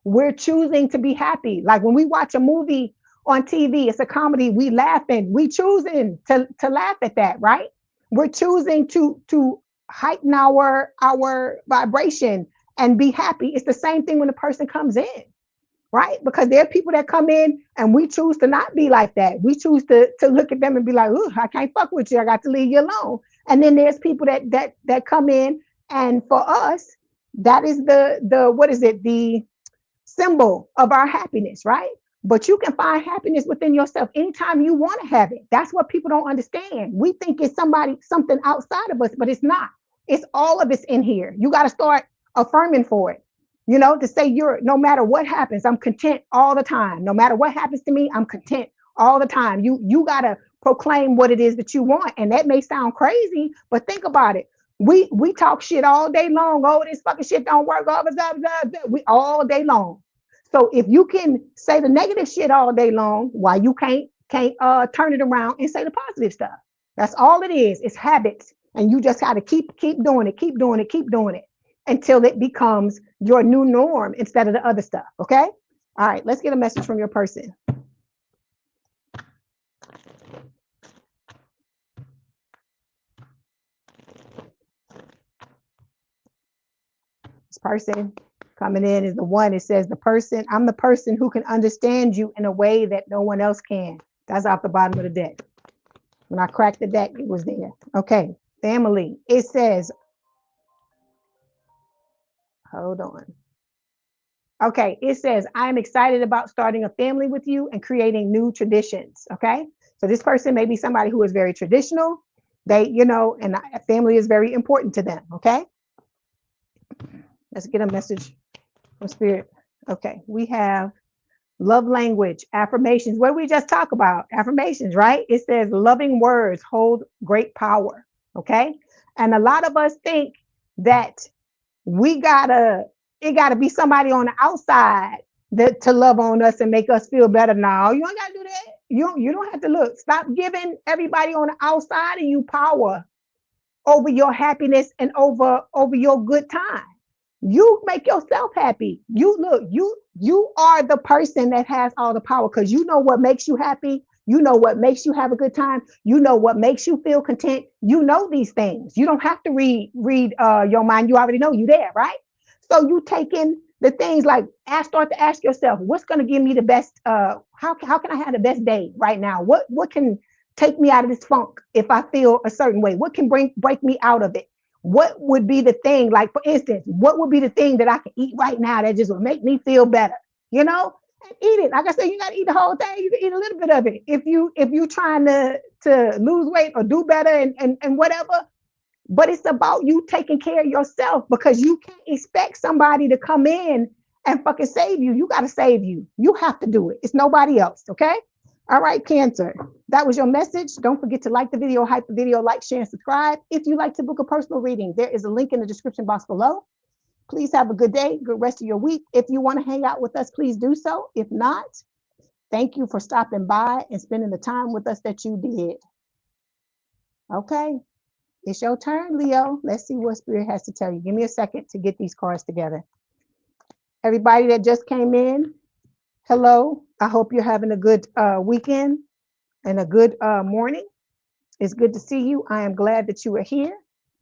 We're choosing to be happy. Like when we watch a movie on TV, it's a comedy, we laughing, we choosing to laugh at that, right? We're choosing to heighten our vibration and be happy. It's the same thing when a person comes in, right? Because there are people that come in and we choose to not be like that. We choose to look at them and be like, ooh, I can't fuck with you. I got to leave you alone. And then there's people that come in, and for us, that is the symbol of our happiness, right? But you can find happiness within yourself anytime you want to have it. That's what people don't understand. We think it's something outside of us, but it's not. It's all of us in here. You got to start affirming for it, to say no matter what happens, I'm content all the time. No matter what happens to me, I'm content all the time. You got to proclaim what it is that you want. And that may sound crazy, but think about it. We talk shit all day long. Oh, this fucking shit don't work. We all day long. So if you can say the negative shit all day long, why you can't turn it around and say the positive stuff? That's all it is. It's habits, and you just got to keep doing it until it becomes your new norm instead of the other stuff. Okay. All right. Let's get a message from your person. This person coming in is the one. It says I'm the person who can understand you in a way that no one else can. That's off the bottom of the deck. When I cracked the deck, it was there. Okay, family. It says, hold on. Okay, it says, I am excited about starting a family with you and creating new traditions. Okay, so this person may be somebody who is very traditional. They, and family is very important to them. Okay, let's get a message from Spirit. Okay, we have love language, affirmations. What did we just talk about? Affirmations, right? It says loving words hold great power. Okay, and a lot of us think that it gotta be somebody on the outside to love on us and make us feel better. No, you don't gotta do that. You don't have to look. Stop giving everybody on the outside of you power over your happiness and over your good time. You make yourself happy. You are the person that has all the power, because you know what makes you happy. You know what makes you have a good time. You know what makes you feel content. You know these things. You don't have to read your mind. You already know you there, right? So you take in the things like start to ask yourself, what's going to give me the best? How can I have the best day right now? What can take me out of this funk if I feel a certain way? What can break me out of it? What would be the thing? Like for instance, what would be the thing that I can eat right now that just would make me feel better? You know, and eat it. Like I said, you got to eat the whole thing. You can eat a little bit of it if you trying to lose weight or do better and whatever. But it's about you taking care of yourself, because you can't expect somebody to come in and fucking save you. You got to save you. You have to do it. It's nobody else. Okay. All right, Cancer. That was your message. Don't forget to like the video, hype the video, like, share, and subscribe. If you like to book a personal reading, there is a link in the description box below. Please have a good day, good rest of your week. If you want to hang out with us, please do so. If not, thank you for stopping by and spending the time with us that you did. Okay. It's your turn, Leo. Let's see what Spirit has to tell you. Give me a second to get these cards together. Everybody that just came in, hello. I hope you're having a good weekend and a good morning. It's good to see you. I am glad that you are here.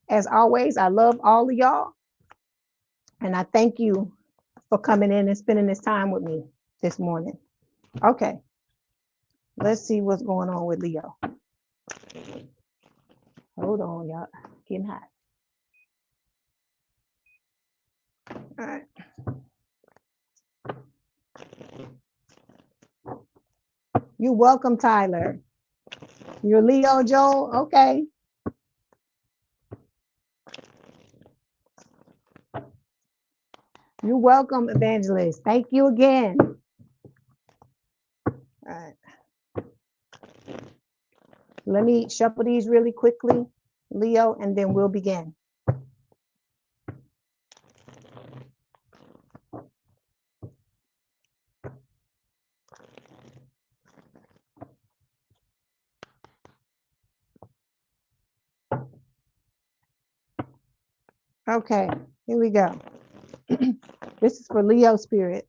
As always, I love all of y'all. And I thank you for coming in and spending this time with me this morning. Okay. Let's see what's going on with Leo. Hold on, y'all. Getting hot. All right. You're welcome, Tyler. You're Leo, Joel. Okay. You're welcome, Evangelist. Thank you again. All right. Let me shuffle these really quickly, Leo, and then we'll begin. Okay, here we go. This is for Leo Spirit.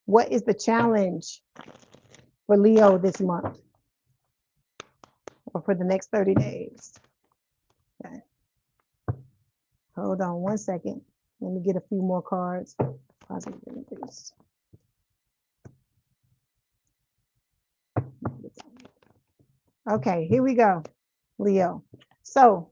What is the challenge for Leo this month or for the next 30 days? Okay. Hold on one second. Let me get a few more cards. Positive energies. Okay, here we go, Leo. So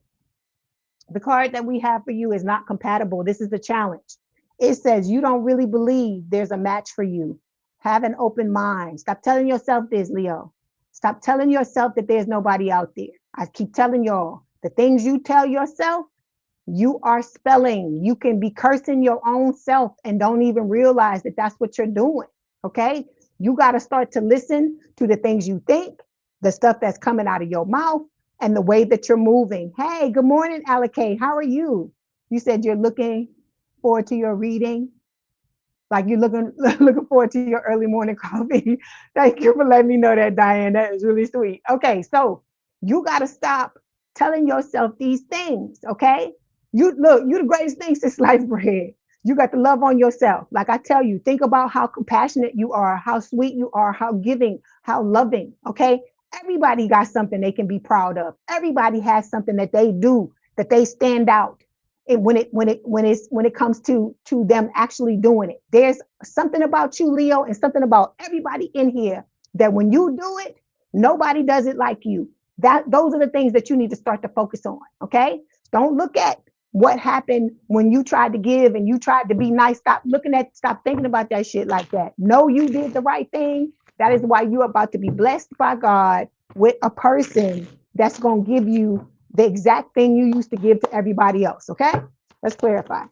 the card that we have for you is not compatible. This is the challenge. It says you don't really believe there's a match for you. Have an open mind. Stop telling yourself this, Leo. Stop telling yourself that there's nobody out there. I keep telling y'all, the things you tell yourself, you are spelling. You can be cursing your own self and don't even realize that that's what you're doing. Okay? You got to start to listen to the things you think, the stuff that's coming out of your mouth, and the way that you're moving. Hey, good morning, Alakay. How are you? You said you're looking forward to your reading. Like you're looking forward to your early morning coffee. Thank you for letting me know that, Diane. That is really sweet. Okay, so you got to stop telling yourself these things, okay? You the greatest thing since sliced bread. You got to love on yourself. Like I tell you, think about how compassionate you are, how sweet you are, how giving, how loving, okay? Everybody got something they can be proud of. Everybody has something that they do, that they stand out. And when it comes to them actually doing it, there's something about you, Leo, and something about everybody in here that when you do it, nobody does it like you. Those are the things that you need to start to focus on. Okay, don't look at what happened when you tried to give and you tried to be nice. Stop thinking about that shit like that. No, you did the right thing. That is why you're about to be blessed by God with a person that's going to give you the exact thing you used to give to everybody else. Okay, let's clarify.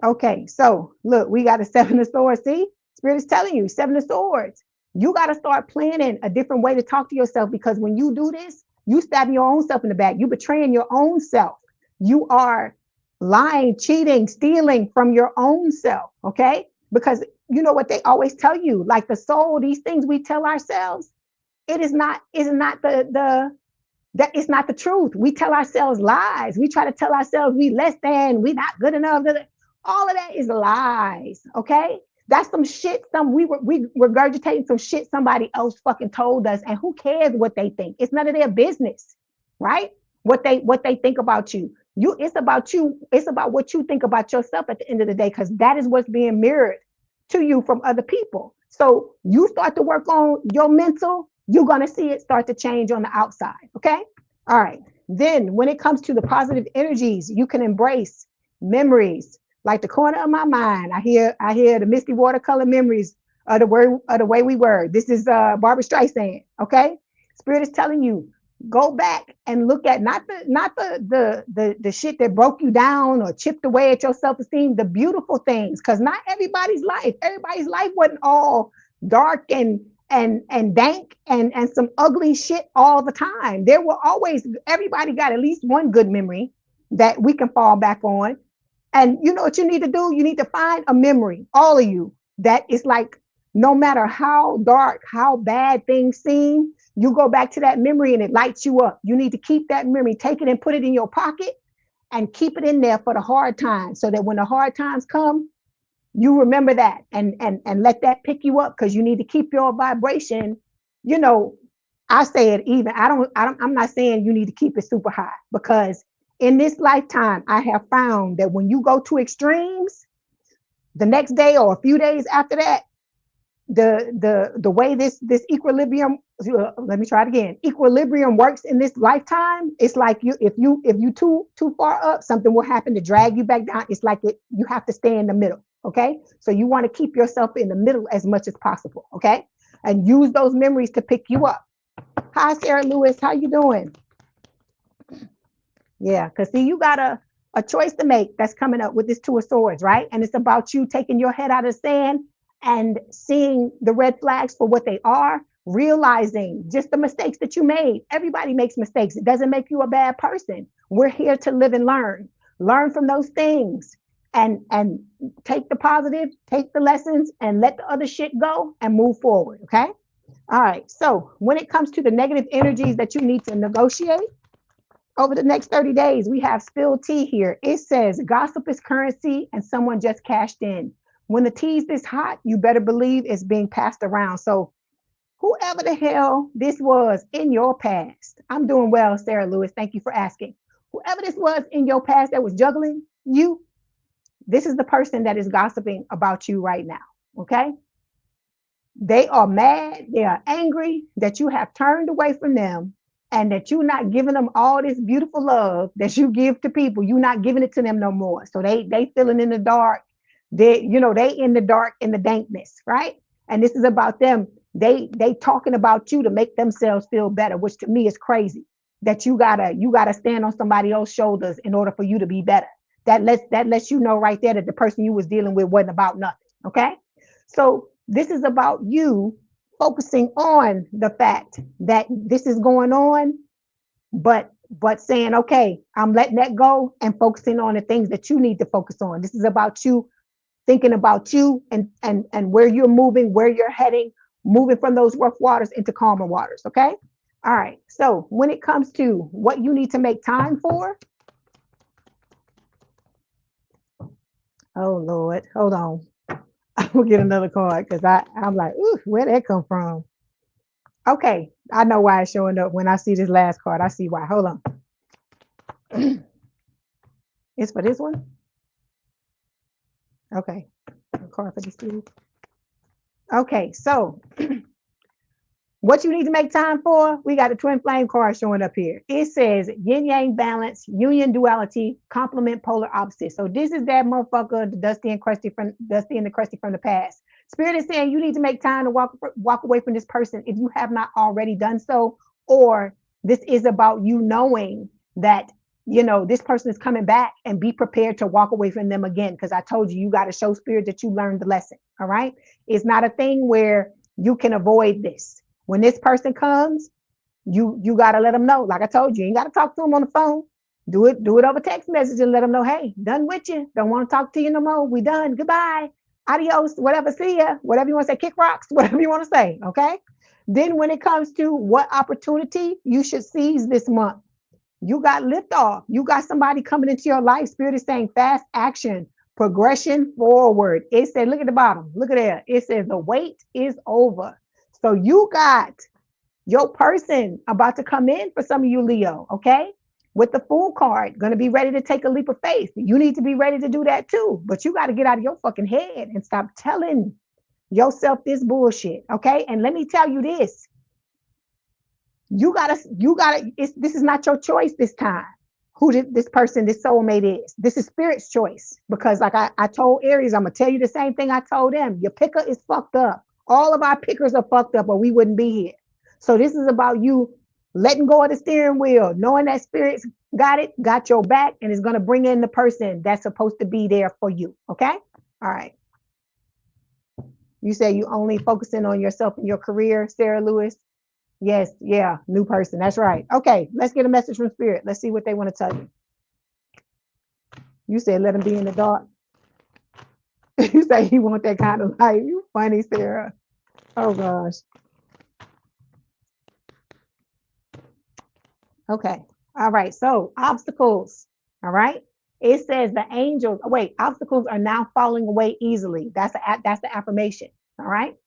Okay, so look, we got a 7 of swords. See, Spirit is telling you 7 of swords. You got to start planning a different way to talk to yourself, because when you do this, you stab your own self in the back. You betraying your own self. You are lying, cheating, stealing from your own self. Okay, because you know what they always tell you, like the soul, these things we tell ourselves, it's not the truth. We tell ourselves lies. We try to tell ourselves we less than, we not good enough. All of that is lies. Okay, That's some shit. We regurgitating some shit somebody else fucking told us, and who cares what they think? It's none of their business, right? What they think about you. It's about you. It's about what you think about yourself at the end of the day, because that is what's being mirrored to you from other people. So you start to work on your mental, you're gonna see it start to change on the outside. Okay. All right. Then when it comes to the positive energies, you can embrace memories like the corner of my mind. I hear the misty watercolor memories of the way we were. This is Barbara Streisand. Okay. Spirit is telling you, go back and look at not the shit that broke you down or chipped away at your self-esteem, the beautiful things. Because not everybody's life wasn't all dark and dank and some ugly shit all the time. There were always, everybody got at least one good memory that we can fall back on. And you know what you need to do? You need to find a memory, all of you, that is like, no matter how dark, how bad things seem, you go back to that memory and it lights you up. You need to keep that memory, take it and put it in your pocket and keep it in there for the hard times, so that when the hard times come, you remember that and let that pick you up, because you need to keep your vibration. You know, I say it even. I'm not saying you need to keep it super high, because in this lifetime, I have found that when you go to extremes, the next day or a few days after that, the way this equilibrium, let me try it again, equilibrium works in this lifetime. It's like if you too far up, something will happen to drag you back down. It's like you have to stay in the middle. Okay, so you want to keep yourself in the middle as much as possible. Okay, and use those memories to pick you up. Hi, Sarah Lewis, how you doing? Yeah, because see, you got a choice to make that's coming up with this Two of Swords, right? And it's about you taking your head out of the sand and seeing the red flags for what they are, realizing just the mistakes that you made. Everybody makes mistakes. It doesn't make you a bad person. We're here to live and learn from those things, and take the positive, take the lessons, and let the other shit go and move forward. Okay. All right. So when it comes to the negative energies that you need to negotiate over the next 30 days, we have spilled tea here. It says gossip is currency and someone just cashed in. When the tea's this hot, you better believe it's being passed around. So whoever the hell this was in your past, I'm doing well, Sarah Lewis. Thank you for asking. Whoever this was in your past that was juggling you, this is the person that is gossiping about you right now. Okay. They are mad. They are angry that you have turned away from them, and that you're not giving them all this beautiful love that you give to people. You're not giving it to them no more. So they feeling in the dark. They in the dark, in the dankness, right? And this is about them. They talking about you to make themselves feel better, which to me is crazy. That you gotta stand on somebody else's shoulders in order for you to be better. That lets you know right there that the person you was dealing with wasn't about nothing. Okay. So this is about you focusing on the fact that this is going on, but saying, okay, I'm letting that go and focusing on the things that you need to focus on. This is about you thinking about you and where you're moving, where you're heading, moving from those rough waters into calmer waters. Okay. All right. So when it comes to what you need to make time for, oh Lord, hold on. We'll get another card, because I'm like, ooh, where'd that come from? Okay, I know why it's showing up when I see this last card. I see why. Hold on. It's for this one? Okay. A card for this too. Okay, so what you need to make time for, we got a twin flame card showing up here. It says yin yang balance, union duality, complement polar opposites. So this is that motherfucker, the Dusty and the Crusty from the past. Spirit is saying you need to make time to walk away from this person if you have not already done so, or this is about you knowing that this person is coming back, and be prepared to walk away from them again. Because I told you, you got to show Spirit that you learned the lesson. All right. It's not a thing where you can avoid this. When this person comes, you got to let them know. Like I told you, you ain't got to talk to them on the phone. Do it over text message and let them know, hey, done with you. Don't want to talk to you no more. We done. Goodbye. Adios. Whatever. See ya. Whatever you want to say. Kick rocks. Whatever you want to say. Okay. Then when it comes to what opportunity you should seize this month, you got liftoff. You got somebody coming into your life. Spirit is saying fast action, progression forward. It said, look at the bottom. Look at there. It says the wait is over. So you got your person about to come in for some of you, Leo, okay? With the Fool card, going to be ready to take a leap of faith. You need to be ready to do that too. But you got to get out of your fucking head and stop telling yourself this bullshit, okay? And let me tell you this. This is not your choice this time. Who this person, this soulmate is. This is spirit's choice. Because like I told Aries, I'm going to tell you the same thing I told them. Your picker is fucked up. All of our pickers are fucked up or we wouldn't be here. So this is about you letting go of the steering wheel, knowing that spirit's got your back, and is going to bring in the person that's supposed to be there for you. Okay? All right. You say you only focusing on yourself and your career, Sarah Lewis? Yes, yeah, new person. That's right. Okay, let's get a message from spirit. Let's see what they want to tell you. You said let them be in the dark. You say you want that kind of life. You funny, Sarah. Oh gosh. Okay. All right. So obstacles. All right. It says the angels. Wait, obstacles are now falling away easily. That's the affirmation. All right.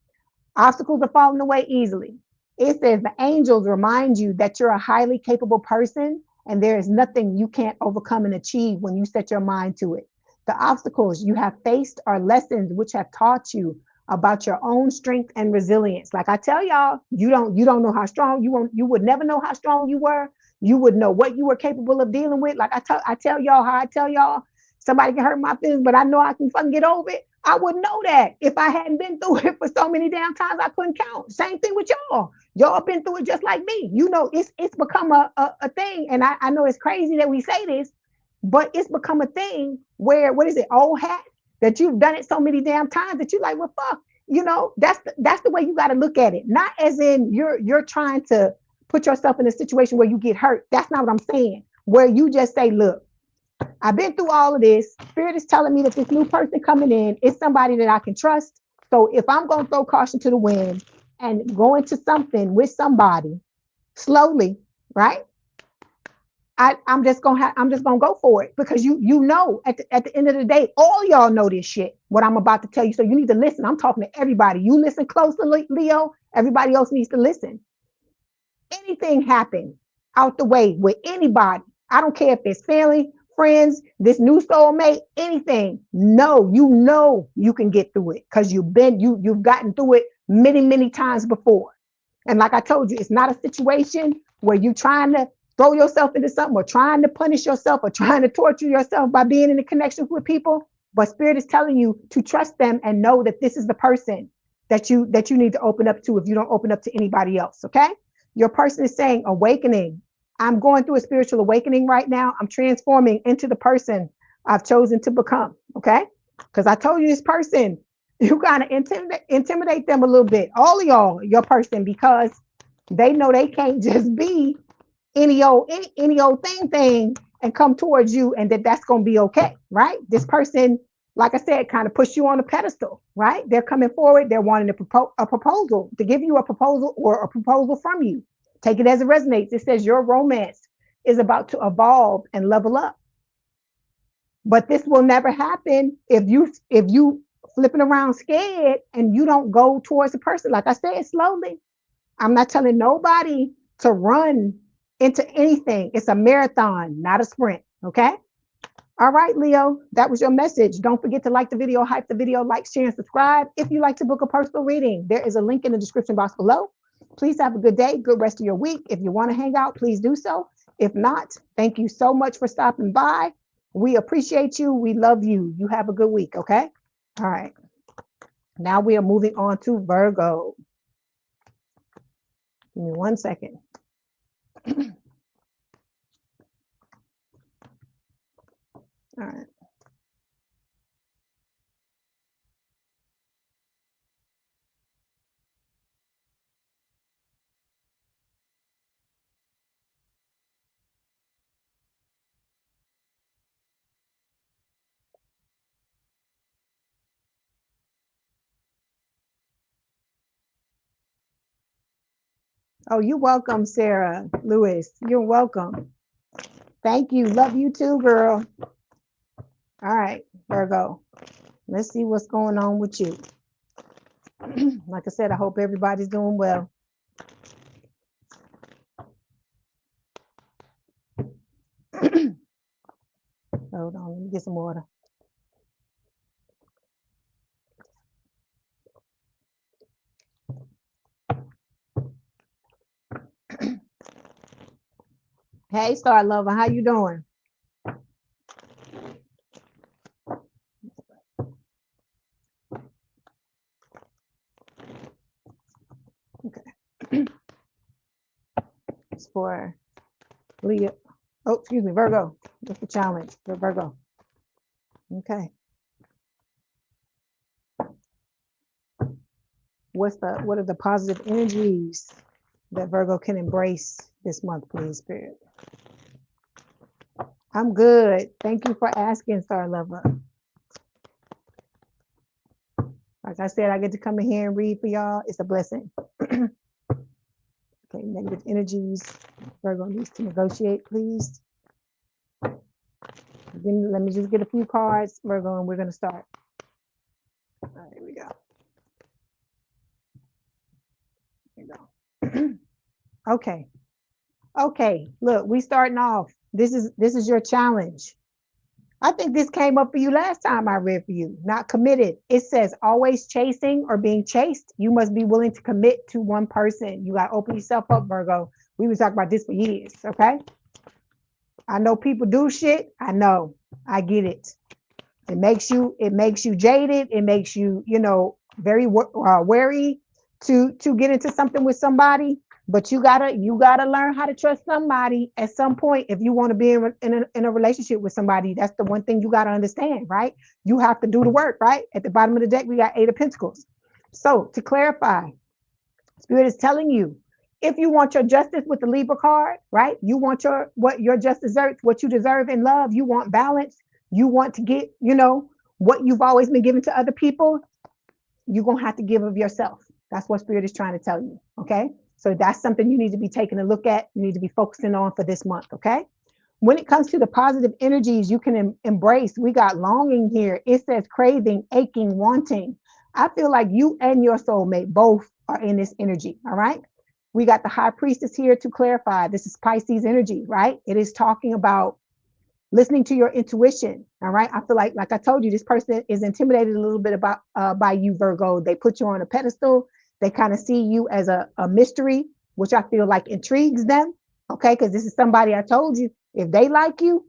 Obstacles are falling away easily. It says the angels remind you that you're a highly capable person and there is nothing you can't overcome and achieve when you set your mind to it. The obstacles you have faced are lessons which have taught you about your own strength and resilience. Like I tell y'all, you don't know how strong you would never know how strong you were. You would know what you were capable of dealing with. Like I tell y'all how I tell y'all somebody can hurt my feelings, but I know I can fucking get over it. I wouldn't know that if I hadn't been through it for so many damn times I couldn't count. Same thing with y'all. Y'all been through it just like me. You know, it's become a thing. And I know it's crazy that we say this, but it's become a thing where, what is it, old hat? That you've done it so many damn times that you're like, well, fuck. You know, that's the way you got to look at it. Not as in you're trying to put yourself in a situation where you get hurt. That's not what I'm saying. Where you just say, look, I've been through all of this. Spirit is telling me that this new person coming in is somebody that I can trust. So if I'm going to throw caution to the wind and go into something with somebody slowly, right? I'm just gonna go for it, because you know at the end of the day, all y'all know this shit, what I'm about to tell you. So you need to listen. I'm talking to everybody. You listen closely, Leo. Everybody else needs to listen. Anything happen out the way with anybody, I don't care if it's family, friends, this new soulmate, anything. No, you can get through it because you've gotten through it many times before. And like I told you, it's not a situation where you're trying to throw yourself into something or trying to punish yourself or trying to torture yourself by being in the connections with people. But spirit is telling you to trust them and know that this is the person that you need to open up to if you don't open up to anybody else. Okay. Your person is saying awakening. I'm going through a spiritual awakening right now. I'm transforming into the person I've chosen to become. Okay. Because I told you this person, you kind of intimidate them a little bit. All of y'all, your person, because they know they can't just be any old thing and come towards you and that's going to be okay. Right. This person, like I said, kind of push you on a pedestal, right? They're coming forward. They're wanting a proposal, to give you a proposal or a proposal from you. Take it as it resonates. It says your romance is about to evolve and level up. But this will never happen if you flipping around scared and you don't go towards the person. Like I said, slowly. I'm not telling nobody to run into anything. It's a marathon, not a sprint. Okay. All right, Leo, that was your message. Don't forget to like the video, hype the video, like, share, and subscribe. If you like to book a personal reading, there is a link in the description box below. Please have a good day, good rest of your week. If you want to hang out, please do so. If not, thank you so much for stopping by. We appreciate you. We love you. You have a good week, okay? All right. Now we are moving on to Virgo. Give me 1 second. All right. Oh, you're welcome, Sarah Lewis. You're welcome. Thank you. Love you too, girl. All right. Virgo. Let's see what's going on with you. Like I said, I hope everybody's doing well. Hold on, let me get some water. Hey, Star Lover, how you doing? Okay. It's for Leah. Oh, excuse me, Virgo. What's the challenge for Virgo? Okay. What are the positive energies that Virgo can embrace this month, please, Spirit? I'm good. Thank you for asking, Star Lover. Like I said, I get to come in here and read for y'all. It's a blessing. Okay, negative energies. Virgo needs to negotiate, please. Then let me just get a few cards, Virgo, and we're going to start. All right, here we go. Here we go. Okay. Okay, look, we starting off. This is your challenge. I think this came up for you last time I read for you. Not committed. It says always chasing or being chased. You must be willing to commit to one person. You got to open yourself up, Virgo. We've been talking about this for years, okay? I know people do shit. I know. I get it. It makes you jaded. It makes you, very wary to get into something with somebody. But you gotta learn how to trust somebody at some point if you want to be in a relationship with somebody. That's the one thing you gotta understand, right? You have to do the work, right? At the bottom of the deck, we got 8 of Pentacles. So to clarify, Spirit is telling you, if you want your justice with the Libra card, right? You want what your just deserves, what you deserve in love. You want balance. You want to get, what you've always been given to other people. You're gonna have to give of yourself. That's what Spirit is trying to tell you. Okay. So that's something you need to be taking a look at. You need to be focusing on for this month. Okay. When it comes to the positive energies you can embrace, we got longing here. It says craving, aching, wanting. I feel like you and your soulmate both are in this energy. All right. We got the High Priestess here to clarify. This is Pisces energy, right? It is talking about listening to your intuition. All right. I feel like I told you, this person is intimidated a little bit by you, Virgo. They put you on a pedestal. They kind of see you as a mystery, which I feel like intrigues them. Okay. Because this is somebody, I told you, if they like you,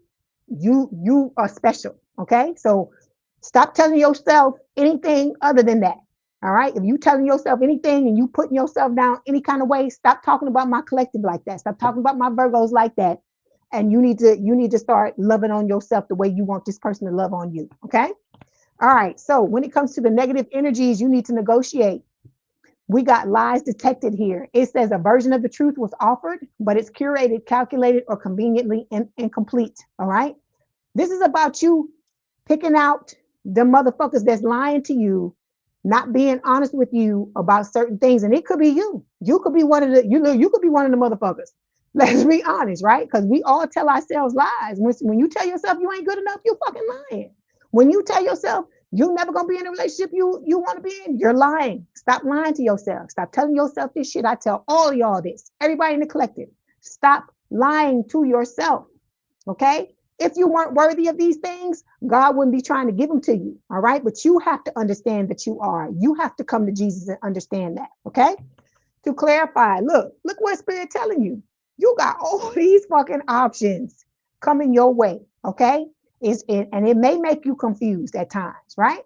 you are special. Okay. So stop telling yourself anything other than that. All right. If you telling yourself anything and you putting yourself down any kind of way, stop talking about my collective like that. Stop talking about my Virgos like that. And you need to start loving on yourself the way you want this person to love on you. Okay. All right. So when it comes to the negative energies, you need to negotiate. We got lies detected here. It says a version of the truth was offered, but it's curated, calculated, or conveniently incomplete. All right. This is about you picking out the motherfuckers that's lying to you, not being honest with you about certain things. And it could be you. You could be one of the, you could be one of the motherfuckers. Let's be honest, right? Because we all tell ourselves lies. When you tell yourself you ain't good enough, you're fucking lying. When you tell yourself you're never gonna be in a relationship you want to be in, you're lying. Stop lying to yourself. Stop telling yourself this shit. I tell all of y'all this. Everybody in the collective, stop lying to yourself. Okay? If you weren't worthy of these things, God wouldn't be trying to give them to you. All right. But you have to understand that you are. You have to come to Jesus and understand that. Okay. To clarify, look what Spirit telling you. You got all these fucking options coming your way. Okay. And it may make you confused at times, right?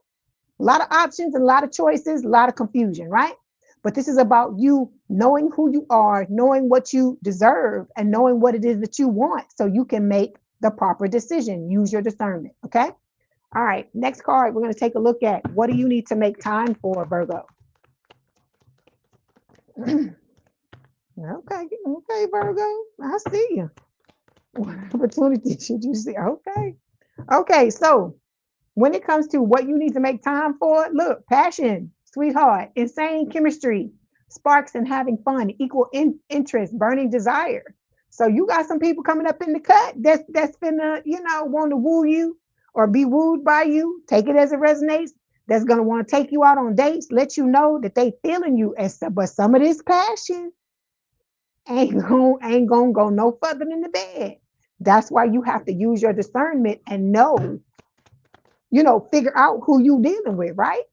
A lot of options, a lot of choices, a lot of confusion, right? But this is about you knowing who you are, knowing what you deserve, and knowing what it is that you want so you can make the proper decision. Use your discernment. Okay. All right. Next card, we're going to take a look at what do you need to make time for, Virgo? Okay, Virgo. I see you. What opportunity should you see? Okay. So when it comes to what you need to make time for, look, passion, sweetheart, insane chemistry, sparks and having fun, equal interest, burning desire. So you got some people coming up in the cut that's finna, want to woo you, or be wooed by you, take it as it resonates, that's going to want to take you out on dates, let you know that they feeling you. But some of this passion ain't gonna go no further than the bed. That's why you have to use your discernment and know, figure out who you dealing with, right?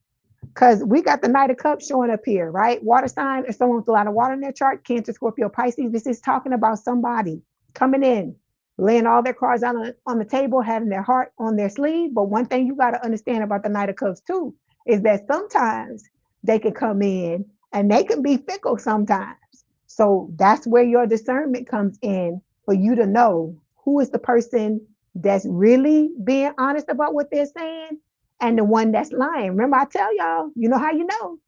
Because we got the Knight of Cups showing up here, right? Water sign, if someone with a lot of water in their chart, Cancer, Scorpio, Pisces, this is talking about somebody coming in, laying all their cards out on the table, having their heart on their sleeve. But one thing you got to understand about the Knight of Cups too is that sometimes they can come in and they can be fickle sometimes. So that's where your discernment comes in for you to know who is the person that's really being honest about what they're saying and the one that's lying. Remember, I tell y'all, you know how you know.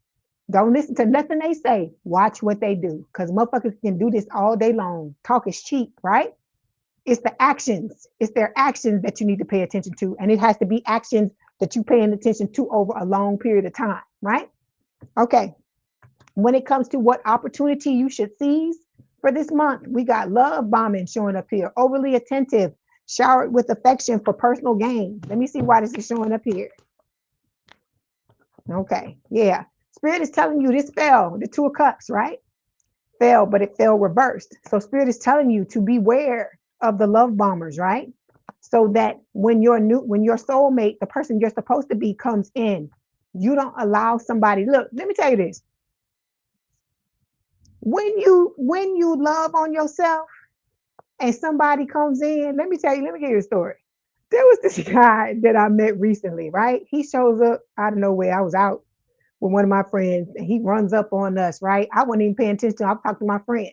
Don't listen to nothing they say. Watch what they do. Because motherfuckers can do this all day long. Talk is cheap, right? It's the actions. It's their actions that you need to pay attention to. And it has to be actions that you're paying attention to over a long period of time, right? Okay. When it comes to what opportunity you should seize for this month, we got love bombing showing up here. Overly attentive, showered with affection for personal gain. Let me see why this is showing up here. Okay, yeah. Spirit is telling you this fell, the Two of Cups, right? Fell, but it fell reversed. So Spirit is telling you to beware of the love bombers, right? So that when your soulmate, the person you're supposed to be, comes in, you don't allow somebody. Look, let me tell you this. When you love on yourself and somebody comes in, let me give you a story. There was this guy that I met recently, right? He shows up out of nowhere. I was out with one of my friends and he runs up on us, right? I wasn't even paying attention. I talked to my friend.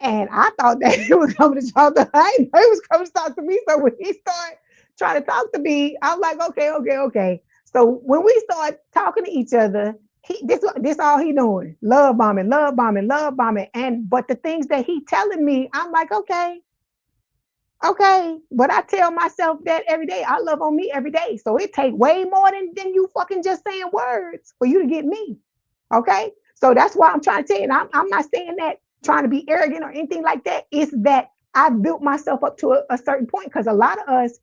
And I thought that he was coming to talk to I didn't know he was coming to talk to me. So when he started trying to talk to me, I was like, okay. So when we start talking to each other, this all he doing. Love bombing. And but the things that he telling me, I'm like, okay. But I tell myself that every day. I love on me every day. So it take way more than you fucking just saying words for you to get me. Okay. So that's why I'm trying to tell you. And I'm not saying that trying to be arrogant or anything like that. It's that I've built myself up to a certain point because a lot of us,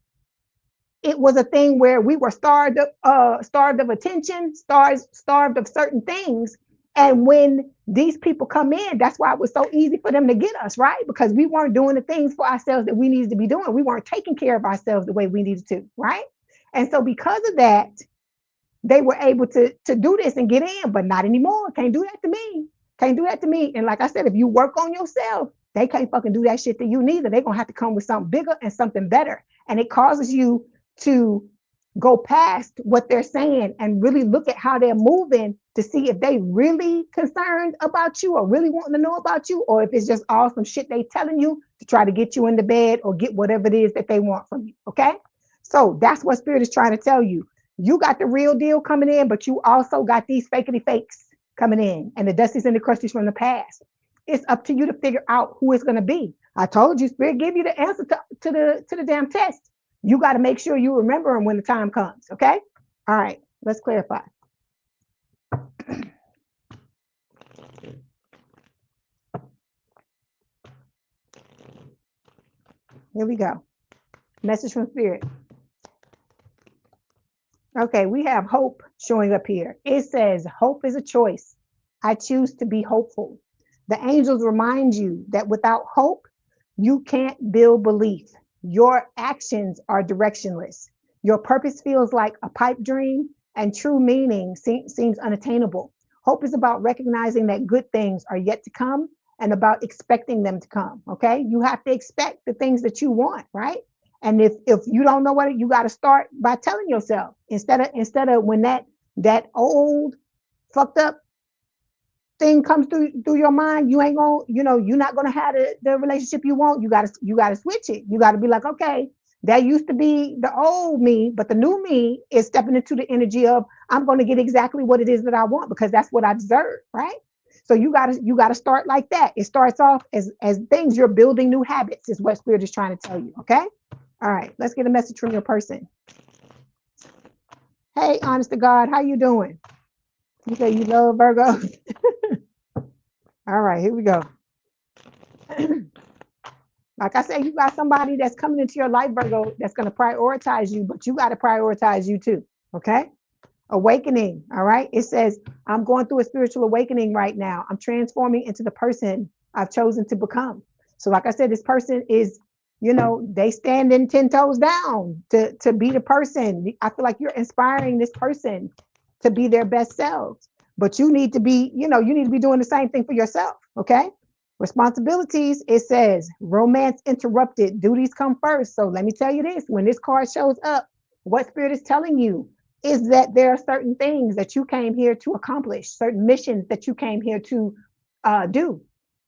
it was a thing where we were starved of attention, starved of certain things. And when these people come in, that's why it was so easy for them to get us, right? Because we weren't doing the things for ourselves that we needed to be doing. We weren't taking care of ourselves the way we needed to, right? And so because of that, they were able to do this and get in, but not anymore. Can't do that to me. Can't do that to me. And like I said, if you work on yourself, they can't fucking do that shit to you neither. They're gonna have to come with something bigger and something better. And it causes you to go past what they're saying and really look at how they're moving to see if they really concerned about you or really wanting to know about you, or if it's just all some shit they telling you to try to get you into bed or get whatever it is that they want from you. Okay. So that's what Spirit is trying to tell you. You got the real deal coming in, but you also got these fakety fakes coming in and the dusties and the crusties from the past. It's up to you to figure out who it's going to be. I told you, Spirit give you the answer to the damn test. You got to make sure you remember them when the time comes. Okay. All right. Let's clarify. Here we go. Message from Spirit. Okay, we have hope showing up here. It says, hope is a choice. I choose to be hopeful. The angels remind you that without hope, you can't build belief. Your actions are directionless. Your purpose feels like a pipe dream, and true meaning seems unattainable. Hope is about recognizing that good things are yet to come and about expecting them to come. Okay, you have to expect the things that you want, right? And if you don't know what, you got to start by telling yourself instead of when that old fucked up thing comes through your mind, you ain't gonna, you're not gonna have the relationship you want. You gotta switch it. You gotta be like, okay, that used to be the old me, but the new me is stepping into the energy of I'm gonna get exactly what it is that I want because that's what I deserve, right? So you gotta start like that. It starts off as things you're building new habits, is what Spirit is trying to tell you. Okay. All right, let's get a message from your person. Hey, honest to God, how you doing? You say you love Virgos? All right, here we go. Like I said, you got somebody that's coming into your life, Virgo, that's going to prioritize you, but you got to prioritize you too. Okay. Awakening. All right. It says, I'm going through a spiritual awakening right now. I'm transforming into the person I've chosen to become. So, like I said, this person is, they standing 10 toes down to be the person. I feel like you're inspiring this person to be their best selves. But you need to be, you need to be doing the same thing for yourself. Okay. Responsibilities, it says romance interrupted, duties come first. So let me tell you this, when this card shows up, what spirit is telling you is that there are certain things that you came here to accomplish, certain missions that you came here to do.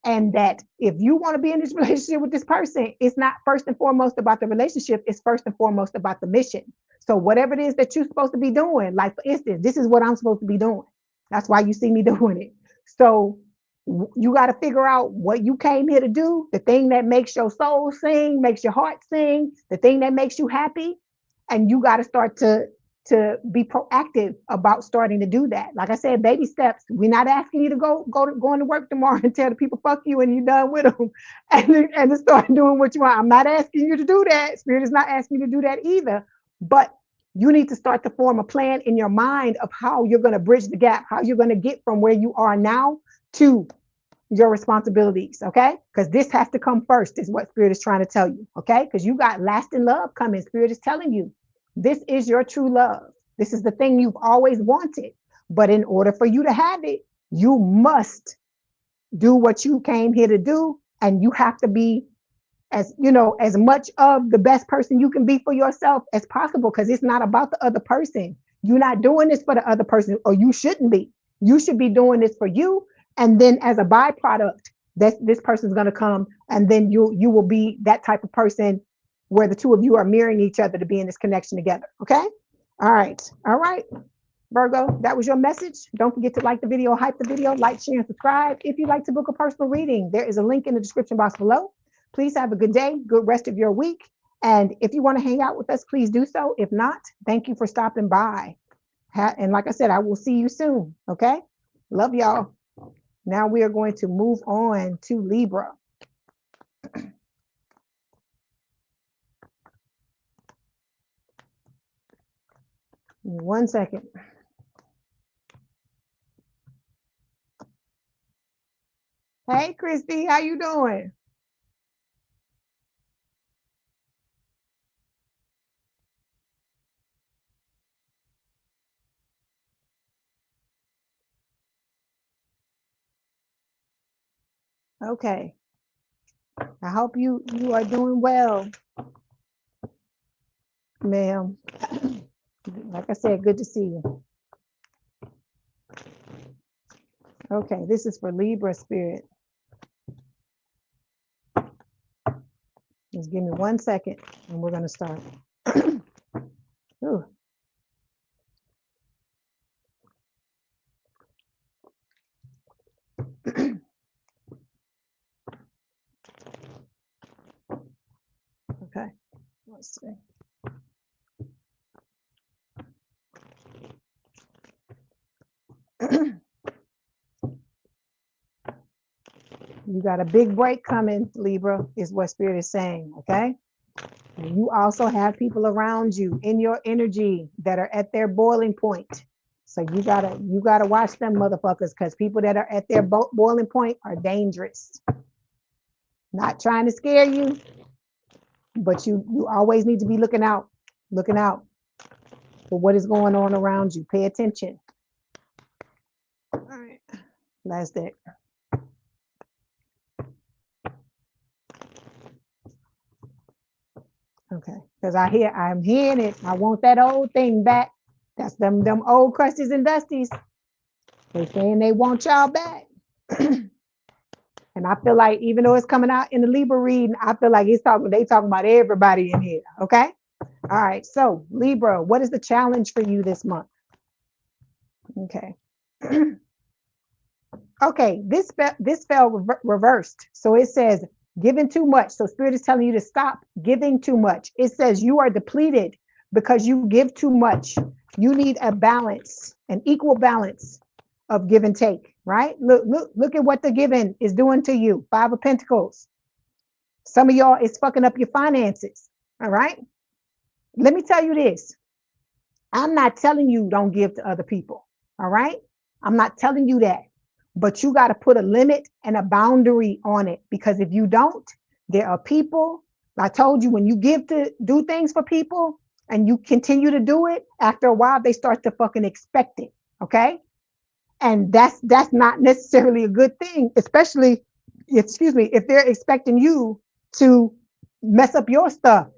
And that if you want to be in this relationship with this person, it's not first and foremost about the relationship, it's first and foremost about the mission. So whatever it is that you're supposed to be doing, like for instance, this is what I'm supposed to be doing. That's why you see me doing it. So you got to figure out what you came here to do, the thing that makes your soul sing, makes your heart sing, the thing that makes you happy. And you got to start to be proactive about starting to do that. Like I said, baby steps. We're not asking you to go into work tomorrow and tell the people fuck you and you're done with them and to start doing what you want. I'm not asking you to do that. Spirit is not asking you to do that either. But you need to start to form a plan in your mind of how you're going to bridge the gap, how you're going to get from where you are now to your responsibilities, okay? Because this has to come first, is what Spirit is trying to tell you, okay? Because you got lasting love coming. Spirit is telling you this is your true love. This is the thing you've always wanted. But in order for you to have it, you must do what you came here to do. And you have to be as much of the best person you can be for yourself as possible, because it's not about the other person. You're not doing this for the other person, or you shouldn't be. You should be doing this for you. And then as a byproduct, this person's going to come, and then you will be that type of person where the two of you are mirroring each other to be in this connection together. Okay. All right, Virgo, that was your message. Don't forget to like the video, hype the video, like, share, and subscribe. If you'd like to book a personal reading, there is a link in the description box below. Please have a good day, good rest of your week. And if you want to hang out with us, please do so. If not, thank you for stopping by. And like I said, I will see you soon. Okay. Love y'all. Now we are going to move on to Libra. 1 second. Hey, Christy, how you doing? Okay. I hope you are doing well, ma'am. Like I said, good to see you. Okay, this is for Libra spirit. Just give me 1 second and we're going to start. Ooh. Okay, let's see. You got a big break coming, Libra, is what Spirit is saying, okay? And you also have people around you in your energy that are at their boiling point. So you gotta watch them motherfuckers, because people that are at their boiling point are dangerous. Not trying to scare you, but you always need to be looking out for what is going on around you. Pay attention. All right, last deck. Okay, because I'm hearing it. I want that old thing back. That's them old crusties and dusties. They saying they want y'all back. And I feel like even though it's coming out in the Libra reading, I feel like they talking about everybody in here. Okay. All right. So Libra, what is the challenge for you this month? Okay. Okay. This fell reversed. So it says giving too much. So Spirit is telling you to stop giving too much. It says you are depleted because you give too much. You need a balance, an equal balance of give and take, right? Look at what the giving is doing to you. 5 of Pentacles. Some of y'all is fucking up your finances. All right. Let me tell you this. I'm not telling you don't give to other people. All right. I'm not telling you that. But you got to put a limit and a boundary on it, because if you don't, there are people. I told you, when you give to do things for people and you continue to do it, after a while, they start to fucking expect it. Okay. And that's not necessarily a good thing, especially, excuse me, if they're expecting you to mess up your stuff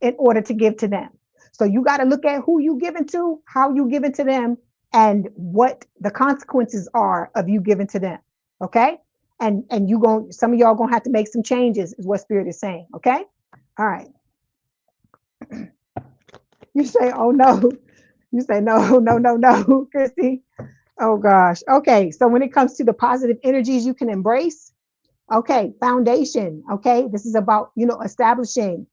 in order to give to them. So you got to look at who you giving to, how you giving to them, and what the consequences are of you giving to them. Okay. And you going, some of y'all gonna have to make some changes, is what Spirit is saying. Okay. All right. You say, oh no. You say, no, no, no, no, Christy. Oh gosh. Okay. So when it comes to the positive energies you can embrace, okay, foundation. Okay. This is about, establishing,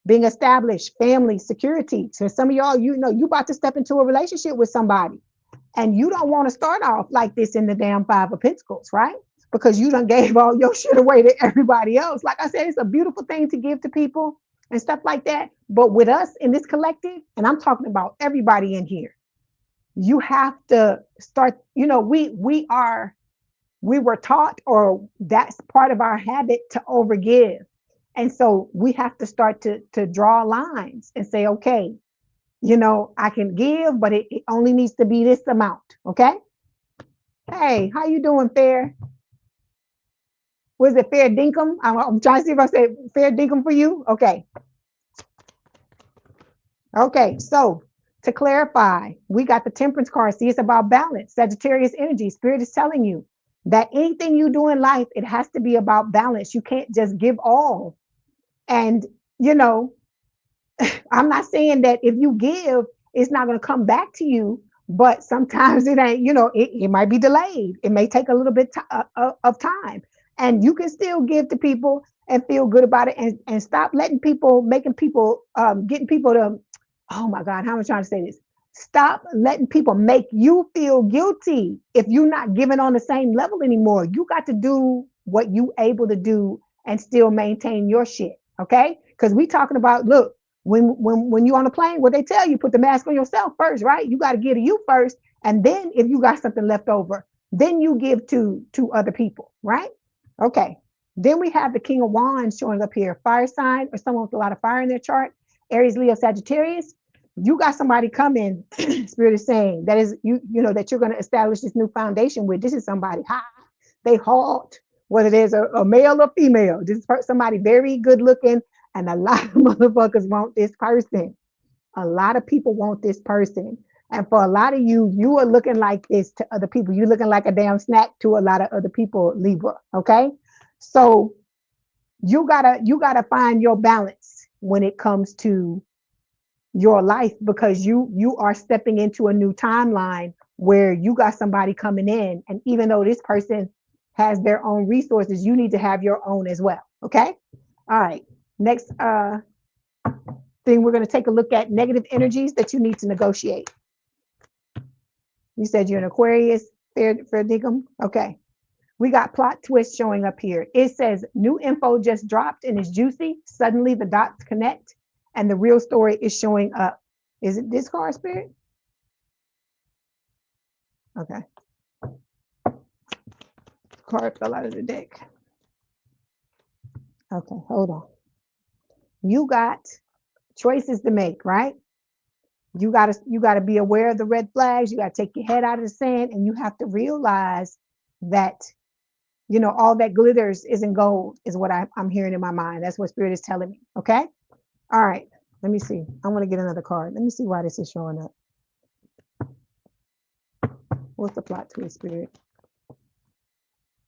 being established, family, security. So some of y'all, you about to step into a relationship with somebody, and you don't want to start off like this in the damn Five of Pentacles, right? Because you done gave all your shit away to everybody else. Like I said, it's a beautiful thing to give to people and stuff like that. But with us in this collective, and I'm talking about everybody in here, you have to start, we were taught, or that's part of our habit, to overgive. And so we have to start to draw lines and say, okay, I can give, but it only needs to be this amount. Okay. Hey, how you doing, Fair? Was it Fair Dinkum? I'm trying to see if I said Fair Dinkum for you. Okay. Okay. So to clarify, we got the Temperance card. See, it's about balance. Sagittarius energy. Spirit is telling you that anything you do in life, it has to be about balance. You can't just give all. And, I'm not saying that if you give, it's not going to come back to you, but sometimes it ain't, it might be delayed. It may take a little bit of time, and you can still give to people and feel good about it, and stop letting people, getting people to, oh my God, how am I trying to say this? Stop letting people make you feel guilty if you're not giving on the same level anymore. You got to do what you able to do and still maintain your shit. Okay. Because we talking about, look, when you on a plane, what they tell you, put the mask on yourself first, right? You got to give to you first. And then if you got something left over, then you give to other people, right? Okay. Then we have the King of Wands showing up here. Fire sign, or someone with a lot of fire in their chart. Aries, Leo, Sagittarius. You got somebody coming, Spirit is saying, that is, that you're going to establish this new foundation with. This is somebody high. They halt, whether there's a male or female. This is somebody very good looking. And a lot of motherfuckers want this person. A lot of people want this person. And for a lot of you, you are looking like this to other people. You're looking like a damn snack to a lot of other people, Libra. Okay. So you gotta find your balance when it comes to your life, because you are stepping into a new timeline where you got somebody coming in. And even though this person has their own resources, you need to have your own as well. Okay. All right. Next thing, we're going to take a look at negative energies that you need to negotiate. You said you're an Aquarius, Fair Dinkum. Okay. We got plot twist showing up here. It says new info just dropped and is juicy. Suddenly the dots connect and the real story is showing up. Is it this card, Spirit? Okay. Card fell out of the deck. Okay, hold on. You got choices to make, right? You gotta be aware of the red flags. You gotta take your head out of the sand, and you have to realize that, all that glitters isn't gold, is what I'm hearing in my mind. That's what Spirit is telling me. Okay. All right. Let me see. I want to get another card. Let me see why this is showing up. What's the plot twist, Spirit?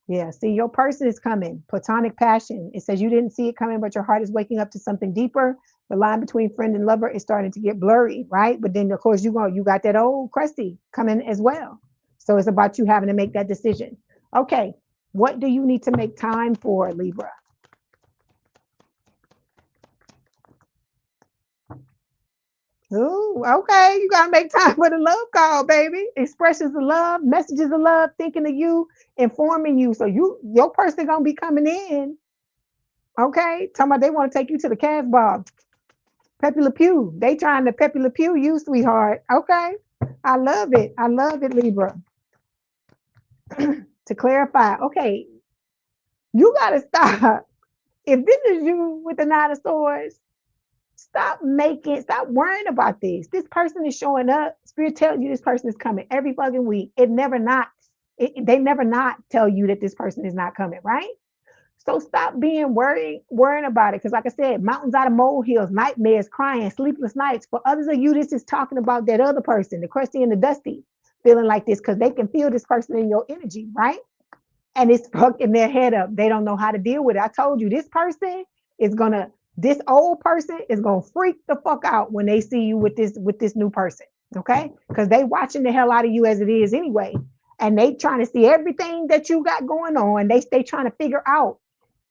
Yeah, see, your person is coming. Platonic passion. It says you didn't see it coming, but your heart is waking up to something deeper. The line between friend and lover is starting to get blurry, right? But then, of course, you got that old crusty coming as well. So it's about you having to make that decision. Okay, what do you need to make time for, Libra? Ooh, okay, you gotta make time for the love call, baby. Expressions of love, messages of love, thinking of you, informing you. So your person gonna be coming in. Okay, talking about they want to take you to the Cash Bar. Pepe Le Pew. They trying to Pepe Le Pew you, sweetheart. Okay. I love it. I love it, Libra. To clarify, okay, you got to stop. If this is you with the Nine of Swords, stop worrying about this. This person is showing up. Spirit tells you this person is coming every fucking week. They never not tell you that this person is not coming, right? So stop being worrying about it. Because like I said, mountains out of molehills, nightmares, crying, sleepless nights. For others of you, this is talking about that other person, the crusty and the dusty, feeling like this because they can feel this person in your energy, right? And it's fucking their head up. They don't know how to deal with it. I told you, this old person is gonna freak the fuck out when they see you with this new person. Okay? Because they watching the hell out of you as it is anyway. And they trying to see everything that you got going on. They trying to figure out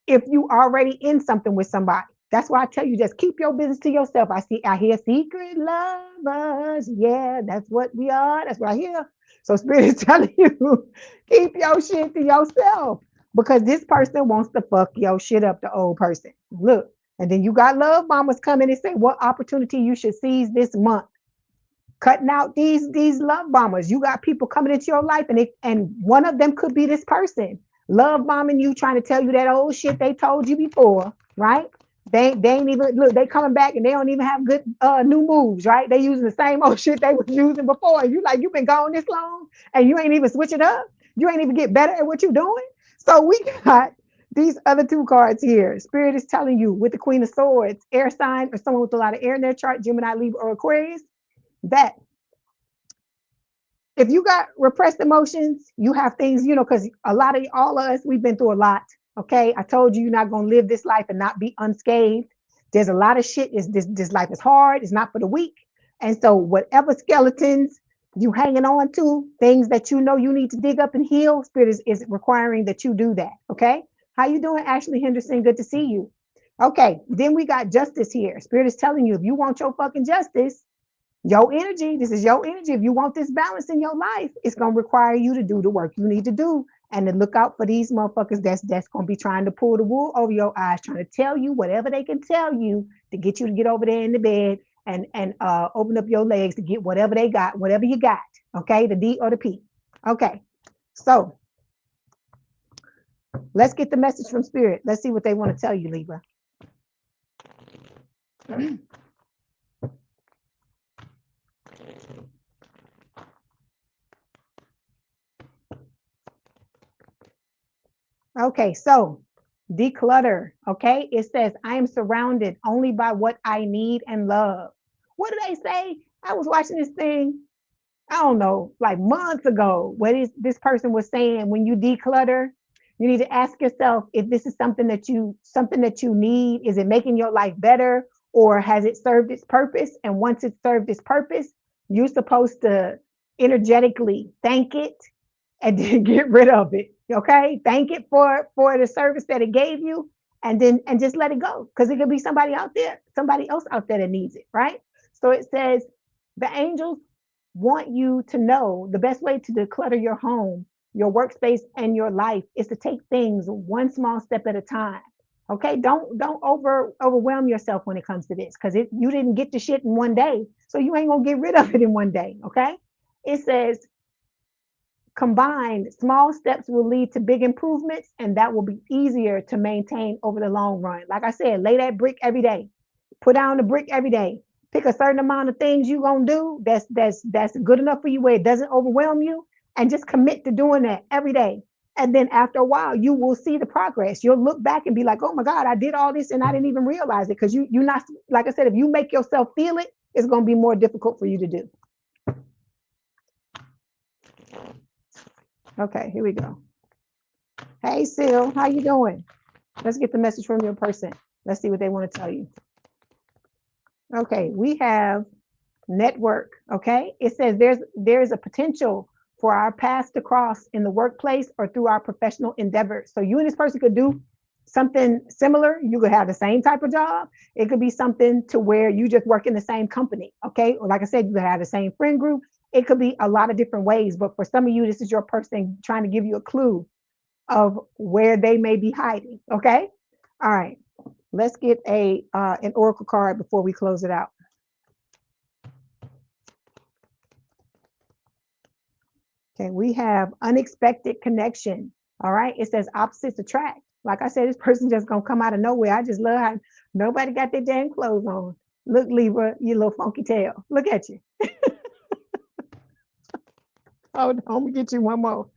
if you already in something with somebody. That's why I tell you, just keep your business to yourself. I hear secret lovers. Yeah, that's what we are. That's what I hear. So Spirit is telling you, keep your shit to yourself because this person wants to fuck your shit up, the old person. Look, and then you got love bombers coming and say what opportunity you should seize this month. Cutting out these love bombers. You got people coming into your life, and one of them could be this person love bombing you, trying to tell you that old shit they told you before, right? They ain't even look. They coming back and they don't even have good new moves, right? They using the same old shit they was using before. You like you been gone this long and you ain't even switch it up. You ain't even get better at what you doing. So we got these other two cards here. Spirit is telling you with the Queen of Swords, air sign or someone with a lot of air in their chart, Gemini, Libra, or Aquarius, that if you got repressed emotions, you have things, because all of us, we've been through a lot. Okay. I told you, you're not going to live this life and not be unscathed. There's a lot of shit. This life is hard. It's not for the weak. And so whatever skeletons you hanging on to, things that you know you need to dig up and heal, Spirit is requiring that you do that. Okay. How you doing, Ashley Henderson? Good to see you. Okay. Then we got justice here. Spirit is telling you, if you want your fucking justice, your energy, this is your energy. If you want this balance in your life, it's going to require you to do the work you need to do and to look out for these motherfuckers that's going to be trying to pull the wool over your eyes, trying to tell you whatever they can tell you to get you to get over there in the bed and open up your legs to get whatever they got, whatever you got. Okay, the D or the P. Okay, so let's get the message from Spirit. Let's see what they want to tell you, Libra. Okay, so declutter. Okay, it says, I am surrounded only by what I need and love. What do they say? I was watching this thing, I don't know, like months ago, what is this person was saying when you declutter, you need to ask yourself if this is something that you need. Is it making your life better or has it served its purpose? And once it's served its purpose, you're supposed to energetically thank it and then get rid of it. Okay, thank it for the service that it gave you, and just let it go because it could be somebody else out there that needs it, right? So it says the angels want you to know the best way to declutter your home, your workspace, and your life is to take things one small step at a time. Okay, don't overwhelm yourself when it comes to this because you didn't get the shit in one day, so you ain't gonna get rid of it in one day. Okay, it says combined, small steps will lead to big improvements, and that will be easier to maintain over the long run. Like I said, lay that brick every day. Put down the brick every day. Pick a certain amount of things you're gonna do that's good enough for you where it doesn't overwhelm you, and just commit to doing that every day. And then after a while, you will see the progress. You'll look back and be like, "Oh my God, I did all this and I didn't even realize it." Because you're not, like I said, if you make yourself feel it, it's gonna be more difficult for you to do. Okay, here we go. Hey, Sil, how you doing? Let's get the message from your person. Let's see what they want to tell you. Okay, we have network. Okay, it says there's a potential for our paths to cross in the workplace or through our professional endeavors. So you and this person could do something similar. You could have the same type of job. It could be something to where you just work in the same company. Okay, or like I said, you could have the same friend group. It could be a lot of different ways, but for some of you, this is your person trying to give you a clue of where they may be hiding. Okay, all right. Let's get a an oracle card before we close it out. Okay, we have unexpected connection. All right, it says opposites attract. Like I said, this person just gonna come out of nowhere. I just love how nobody got their damn clothes on. Look, Libra, you little funky tail. Look at you. Hold on, I'm gonna get you one more.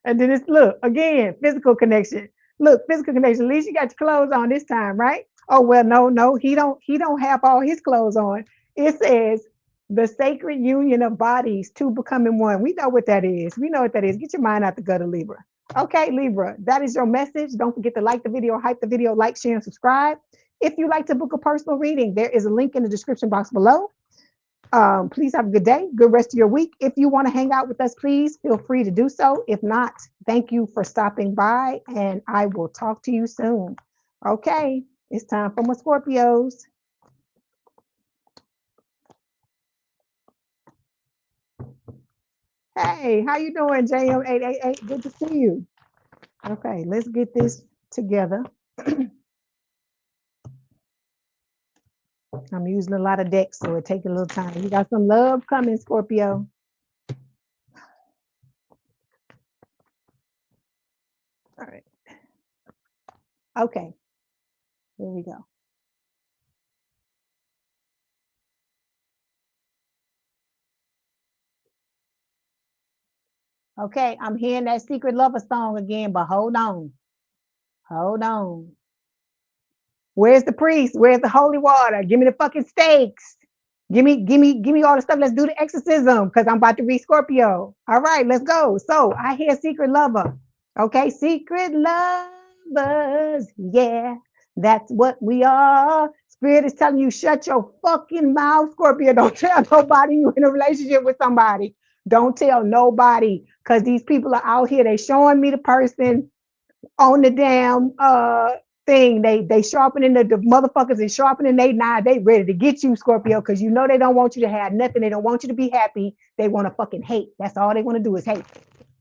And then it's look again, physical connection. Look, physical connection. At least you got your clothes on this time, right? Oh well, no, he don't have all his clothes on. It says the sacred union of bodies, two becoming one. We know what that is. We know what that is. Get your mind out the gutter, Libra. Okay, Libra, that is your message. Don't forget to like the video, hype the video, like, share, and subscribe. If you like to book a personal reading, there is a link in the description box below. Please have a good day, good rest of your week. If you want to hang out with us, please feel free to do so. If not, thank you for stopping by, and I will talk to you soon. Okay, it's time for my Scorpios. Hey, how you doing, JM888? Good to see you. Okay, let's get this together. I'm using a lot of decks, so it takes a little time. You got some love coming, Scorpio. All right. Okay, here we go. Okay, I'm hearing that secret lover song again, but hold on. Hold on. Where's the priest? Where's the holy water? Give me the fucking stakes. Give me all the stuff. Let's do the exorcism because I'm about to read Scorpio. All right, let's go. So I hear secret lover. Okay, secret lovers. Yeah, that's what we are. Spirit is telling you, shut your fucking mouth, Scorpio. Don't tell nobody you're in a relationship with somebody. Don't tell nobody because these people are out here. They showing me the person on the damn thing. They sharpening the motherfuckers and sharpening they knife. They ready to get you, Scorpio, because you know they don't want you to have nothing. They don't want you to be happy. They want to fucking hate. That's all they want to do is hate.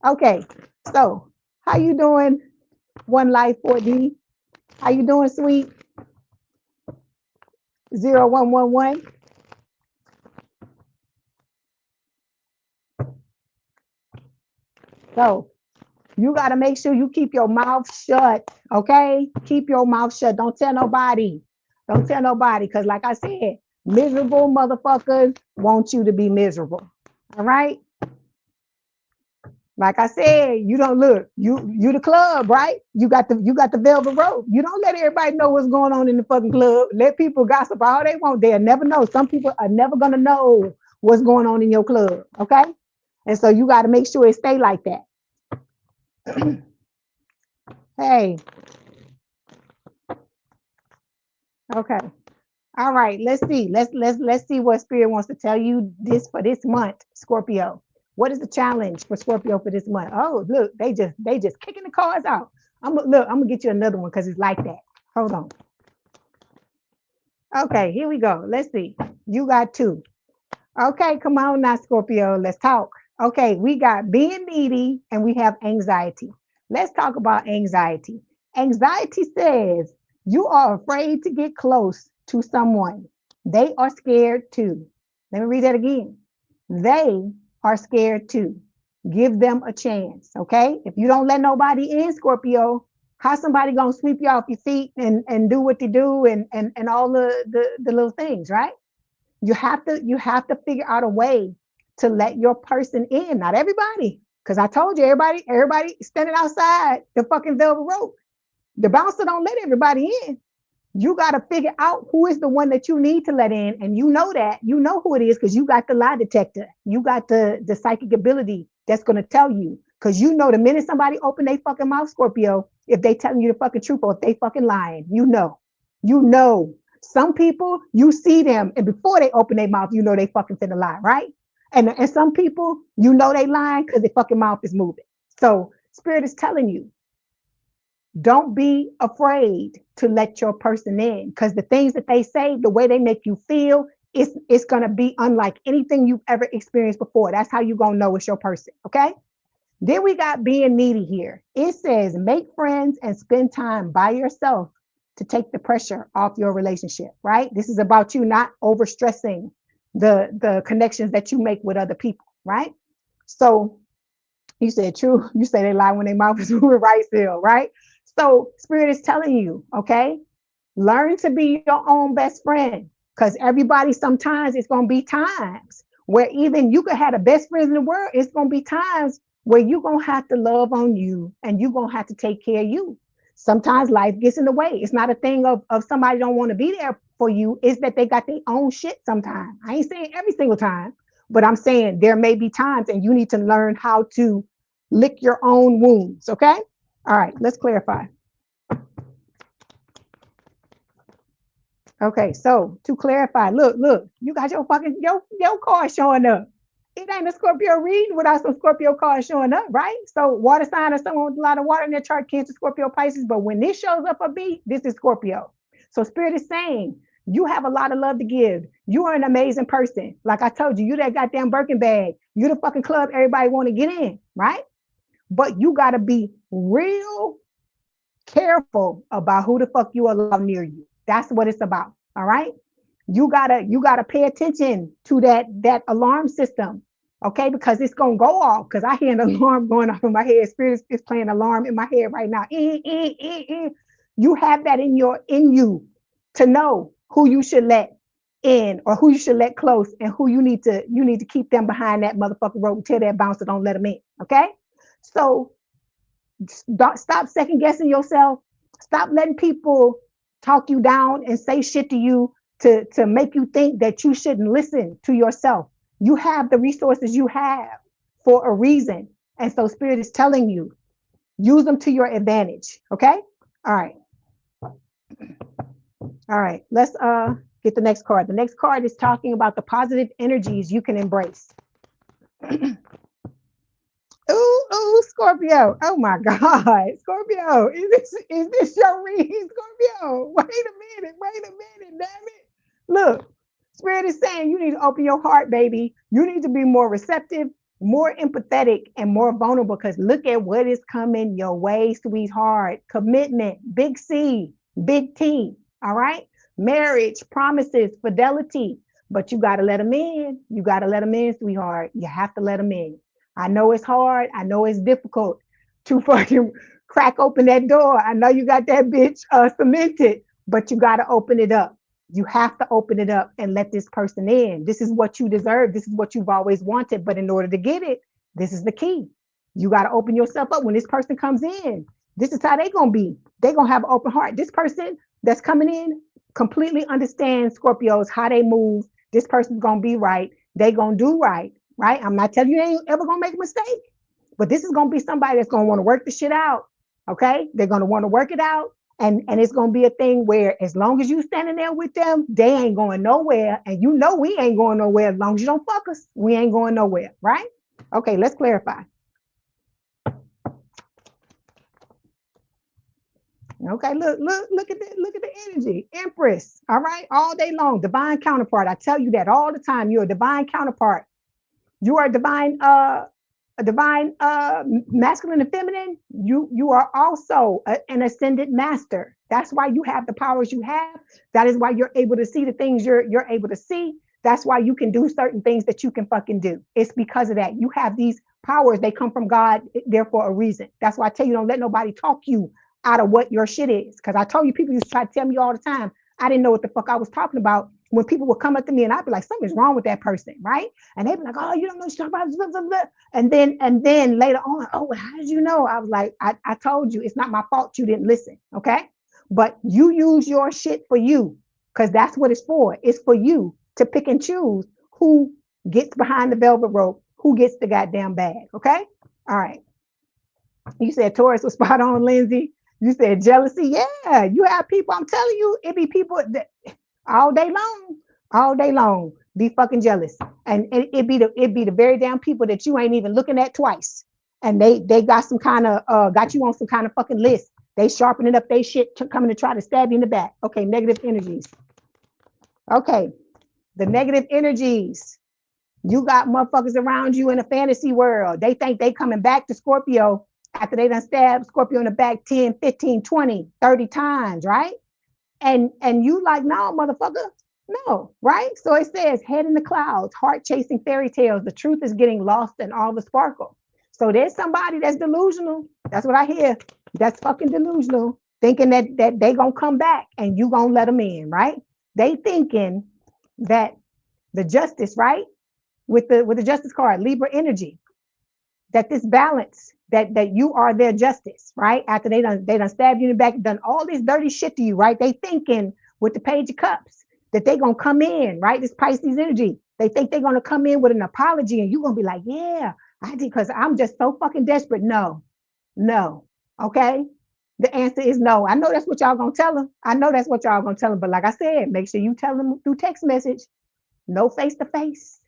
Okay, so how you doing? One Life 4D. How you doing, sweet? 0111. So you got to make sure you keep your mouth shut. Okay, keep your mouth shut. Don't tell nobody. Don't tell nobody, because like I said, miserable motherfuckers want you to be miserable. All right. Like I said, you don't look. You the club, right? You got the velvet rope. You don't let everybody know what's going on in the fucking club. Let people gossip all they want. They'll never know. Some people are never gonna know what's going on in your club. Okay. And so you got to make sure it stay like that. Hey. Okay. All right, let's see. Let's see what Spirit wants to tell you this for this month, Scorpio. What is the challenge for Scorpio for this month? Oh, look, they just kicking the cards out. I'm gonna get you another one because it's like that. Hold on. Okay, here we go. Let's see. You got two. Okay, come on now, Scorpio. Let's talk. Okay, we got being needy and we have anxiety. Let's talk about anxiety. Anxiety says you are afraid to get close to someone. They are scared too. Let me read that again. They are scared too. Give them a chance. Okay. If you don't let nobody in, Scorpio, how somebody gonna sweep you off your feet and do what they do and all the little things, right? You have to figure out a way to let your person in. Not everybody, because I told you everybody standing outside the fucking velvet rope. The bouncer don't let everybody in. You got to figure out who is the one that you need to let in, and you know who it is because you got the lie detector. You got the psychic ability that's going to tell you, because you know the minute somebody open their fucking mouth, Scorpio, if they telling you the fucking truth or if they fucking lying, you know. Some people, you see them, and before they open their mouth, you know they fucking finna lie, right? And some people, you know they lying because their fucking mouth is moving. So Spirit is telling you, don't be afraid to let your person in, because the things that they say, the way they make you feel, it's going to be unlike anything you've ever experienced before. That's how you're going to know it's your person. Okay. Then we got being needy here. It says make friends and spend time by yourself to take the pressure off your relationship, right? This is about you not overstressing the connections that you make with other people, right? So you said true. You say they lie when their mouth is moving right still, right? So spirit is telling you, okay, learn to be your own best friend. Because everybody, sometimes it's going to be times where even you could have the best friends in the world. It's going to be times where you're going to have to love on you and you're going to have to take care of you. Sometimes life gets in the way. It's not a thing of somebody don't want to be there for you. It's that they got their own shit sometimes. I ain't saying every single time, but I'm saying there may be times and you need to learn how to lick your own wounds. Okay. All right. Let's clarify. Okay, so to clarify, look, you got your fucking your card showing up. It ain't a Scorpio reading without some Scorpio cards showing up, right? So water sign or someone with a lot of water in their chart, Cancer, Scorpio, Pisces. But when this shows up a B, this is Scorpio. So spirit is saying you have a lot of love to give. You are an amazing person. Like I told you, you that goddamn Birkin bag. You the fucking club everybody want to get in, right? But you got to be real careful about who the fuck you allow near you. That's what it's about. All right. You gotta pay attention to that alarm system. Okay, because it's gonna go off. Because I hear an alarm going off in my head. Spirit is playing alarm in my head right now. You have that in you to know who you should let in or who you should let close and who you need to keep them behind that motherfucking rope. Tell that bouncer don't let them in. Okay. So stop second guessing yourself. Stop letting people talk you down and say shit to you to make you think that you shouldn't listen to yourself. You have the resources you have for a reason. And so spirit is telling you, use them to your advantage. Okay. All right. All right. Let's get the next card. The next card is talking about the positive energies you can embrace. Ooh, Scorpio. Oh my God. Scorpio. Is this your reading, Scorpio? Wait a minute, damn it. Look, Spirit is saying you need to open your heart, baby. You need to be more receptive, more empathetic, and more vulnerable because look at what is coming your way, sweetheart. Commitment, big C, big T. All right. Marriage, promises, fidelity. But you got to let them in. You got to let them in, sweetheart. You have to let them in. I know it's hard. I know it's difficult to fucking crack open that door. I know you got that bitch cemented, but you got to open it up. You have to open it up and let this person in. This is what you deserve. This is what you've always wanted. But in order to get it, this is the key. You got to open yourself up when this person comes in. This is how they're going to be. They're going to have an open heart. This person that's coming in completely understands Scorpios, how they move. This person's going to be right. They're going to do right. Right? I'm not telling you they ain't ever gonna make a mistake, but this is gonna be somebody that's gonna want to work the shit out. Okay, they're gonna want to work it out, and it's gonna be a thing where as long as you standing there with them, they ain't going nowhere, and you know we ain't going nowhere as long as you don't fuck us. We ain't going nowhere, right? Okay, let's clarify. Okay, look at the energy, Empress. All right, all day long, divine counterpart. I tell you that all the time. You're a divine counterpart. You are a divine masculine and feminine. You are also an ascendant master. That's why you have the powers you have. That is why you're able to see the things you're able to see. That's why you can do certain things that you can fucking do. It's because of that. You have these powers. They come from God. They're for a reason. That's why I tell you, don't let nobody talk you out of what your shit is. Because I told you, people used to try to tell me all the time. I didn't know what the fuck I was talking about. When people would come up to me and I'd be like, something's wrong with that person, right? And they'd be like, oh, you don't know what you're talking about. Blah, blah, blah. And then later on, oh, how did you know? I was like, I told you, it's not my fault you didn't listen, okay? But you use your shit for you, because that's what it's for. It's for you to pick and choose who gets behind the velvet rope, who gets the goddamn bag, okay? All right. You said Taurus was spot on, Lindsay. You said jealousy. Yeah, you have people, I'm telling you, it be people that all day long, be fucking jealous. And it be the very damn people that you ain't even looking at twice. And they got some kind of got you on some kind of fucking list. They sharpening up their shit coming to try to stab you in the back. Okay, negative energies. Okay, the negative energies. You got motherfuckers around you in a fantasy world. They think they coming back to Scorpio after they done stabbed Scorpio in the back 10, 15, 20, 30 times, right? And you like, no, motherfucker, no, right? So it says, head in the clouds, heart chasing fairy tales. The truth is getting lost in all the sparkle. So there's somebody that's delusional. That's what I hear. That's fucking delusional, thinking that they gonna come back and you gonna let them in, right? They thinking that the justice, right? With the justice card, Libra energy, that this balance, that you are their justice, right? After they done stabbed you in the back, done all this dirty shit to you, right? They thinking with the Page of Cups that they gonna come in, right? This Pisces energy. They think they're gonna come in with an apology, and you're gonna be like, yeah, I did, because I'm just so fucking desperate. No, no, okay. The answer is no. I know that's what y'all gonna tell them. I know that's what y'all gonna tell them. But like I said, make sure you tell them through text message. No face to face.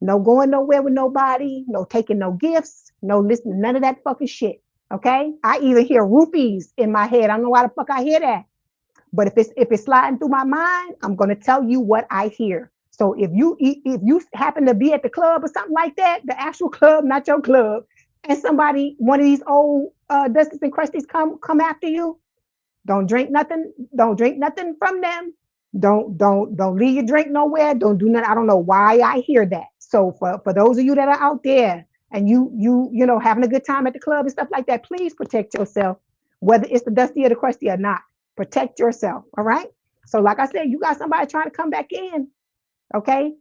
No going nowhere with nobody, no taking no gifts, no listening, none of that fucking shit. Okay. I even hear rupees in my head. I don't know why the fuck I hear that. But if it's sliding through my mind, I'm gonna tell you what I hear. So if you happen to be at the club or something like that, the actual club, not your club, and somebody, one of these old Dusties and Crusties come after you, don't drink nothing. Don't drink nothing from them. Don't leave your drink nowhere. Don't do nothing. I don't know why I hear that. So for those of you that are out there and you know having a good time at the club and stuff like that, please protect yourself, whether it's the Dusty or the Crusty or not. Protect yourself. All right. So like I said, you got somebody trying to come back in, okay,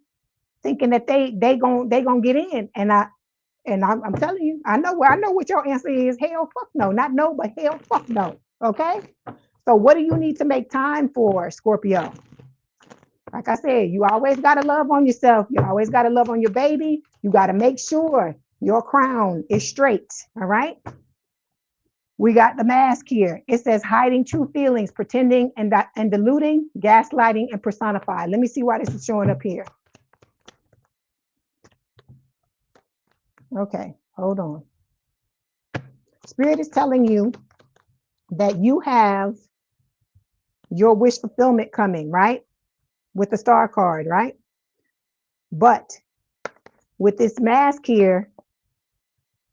thinking that they gonna get in, and I'm telling you, I know what your answer is. Hell, fuck no, not no, but hell, fuck no. Okay. So what do you need to make time for, Scorpio? Like I said, you always got to love on yourself. You always got to love on your baby. You got to make sure your crown is straight. All right. We got the mask here. It says hiding true feelings, pretending and diluting, gaslighting, and personified. Let me see why this is showing up here. Okay, hold on. Spirit is telling you that you have your wish fulfillment coming, right? With the star card, right? But with this mask here,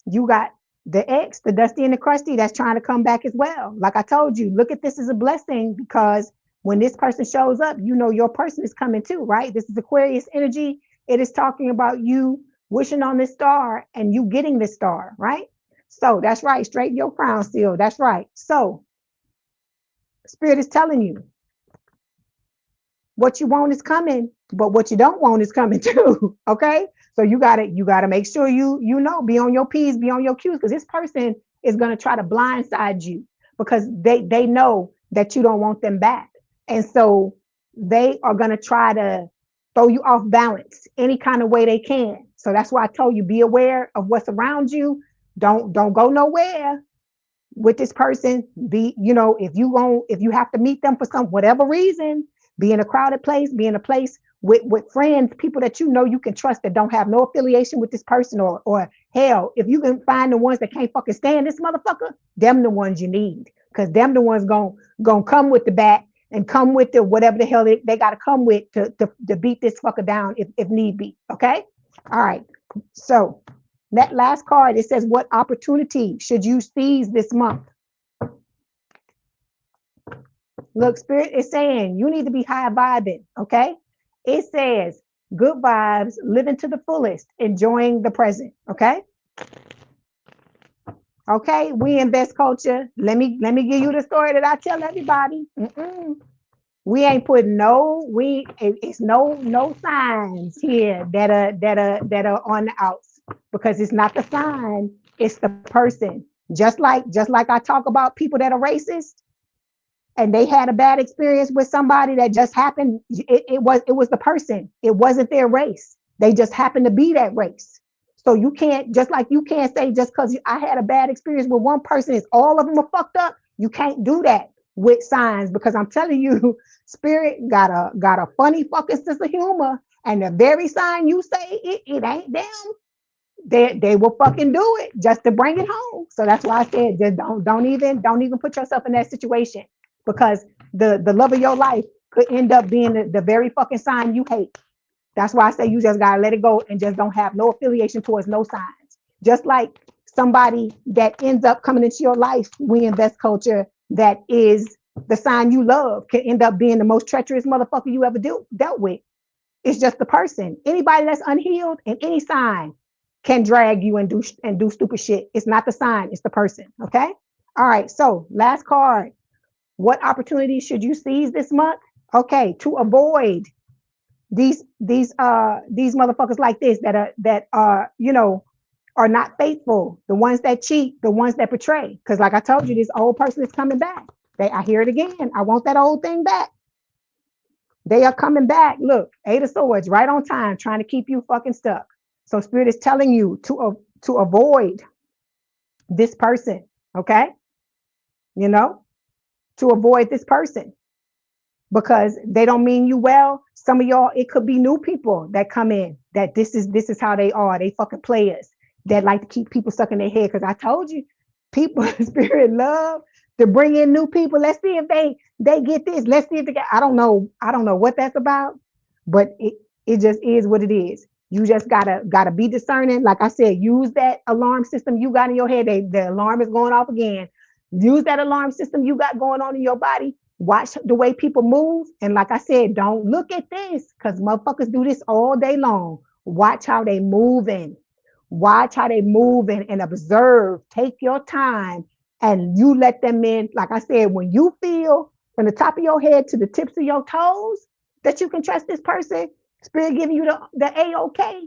you got the ex, the Dusty and the Crusty, that's trying to come back as well. Like I told you, look at this as a blessing, because when this person shows up, you know your person is coming too, right? This is Aquarius energy. It is talking about you wishing on this star and you getting this star, right? So that's right. Straighten your crown still. That's right. So Spirit is telling you what you want is coming, but what you don't want is coming too. Okay. So you gotta make sure you know, be on your P's, be on your Q's, because this person is gonna try to blindside you because they know that you don't want them back. And so they are gonna try to throw you off balance any kind of way they can. So that's why I told you, be aware of what's around you. Don't go nowhere with this person. Be, you know, if you have to meet them for some whatever reason, be in a crowded place, be in a place with friends, people that you know you can trust, that don't have no affiliation with this person, or hell, if you can find the ones that can't fucking stand this motherfucker, them the ones you need, because them the ones gonna come with the bat and come with the whatever the hell they got to come with to beat this fucker down if need be. Okay. All right. So that last card, it says, what opportunity should you seize this month? Look, Spirit is saying you need to be high vibing, okay? It says good vibes, living to the fullest, enjoying the present, okay? Okay, we in best culture. Let me give you the story that I tell everybody. We ain't putting it's no signs here that are on the outs, because it's not the sign, it's the person. Just like I talk about people that are racist and they had a bad experience with somebody that just happened. It was the person. It wasn't their race. They just happened to be that race. So you can't say just because I had a bad experience with one person, is all of them are fucked up. You can't do that with signs, because I'm telling you, Spirit got a funny fucking sense of humor, and the very sign you say it ain't them, they will fucking do it just to bring it home. So that's why I said, just don't even put yourself in that situation, because the love of your life could end up being the very fucking sign you hate. That's why I say you just gotta let it go and just don't have no affiliation towards no signs. Just like somebody that ends up coming into your life, we in best culture, that is The sign you love can end up being the most treacherous motherfucker you ever dealt with. It's just the person. Anybody that's unhealed in any sign can drag you and do stupid shit. It's not the sign, it's the person. Okay. All right. So last card. What opportunities should you seize this month? Okay, to avoid these motherfuckers like this that are are not faithful, the ones that cheat, the ones that betray. Because like I told you, this old person is coming back. I hear it again. I want that old thing back. They are coming back. Look, 8 of Swords, right on time, trying to keep you fucking stuck. So Spirit is telling you to avoid this person, okay? To avoid this person because they don't mean you well. Some of y'all, it could be new people that come in that this is how they are. They fucking players that like to keep people stuck in their head. Because I told you, people Spirit love to bring in new people. Let's see if they get this. Let's see if they get. I don't know what that's about, but it just is what it is. You just gotta be discerning. Like I said, use that alarm system you got in your head. The alarm is going off again. Use that alarm system you got going on in your body. Watch the way people move. And like I said, don't look at this because motherfuckers do this all day long. Watch how they moving. Watch how they moving and observe. Take your time and you let them in. Like I said, when you feel from the top of your head to the tips of your toes that you can trust this person, Spirit giving you the A-OK.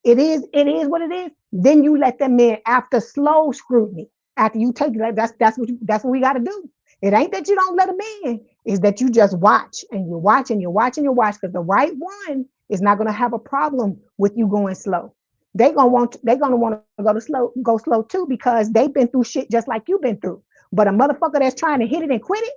It is what it is. Then you let them in after slow scrutiny. After you take that's what we got to do. It ain't that you don't let them in. It's that you just watch and you watch and you watch and you watch because the right one is not going to have a problem with you going slow. They're gonna want to go slow too because they've been through shit just like you've been through. But a motherfucker that's trying to hit it and quit it,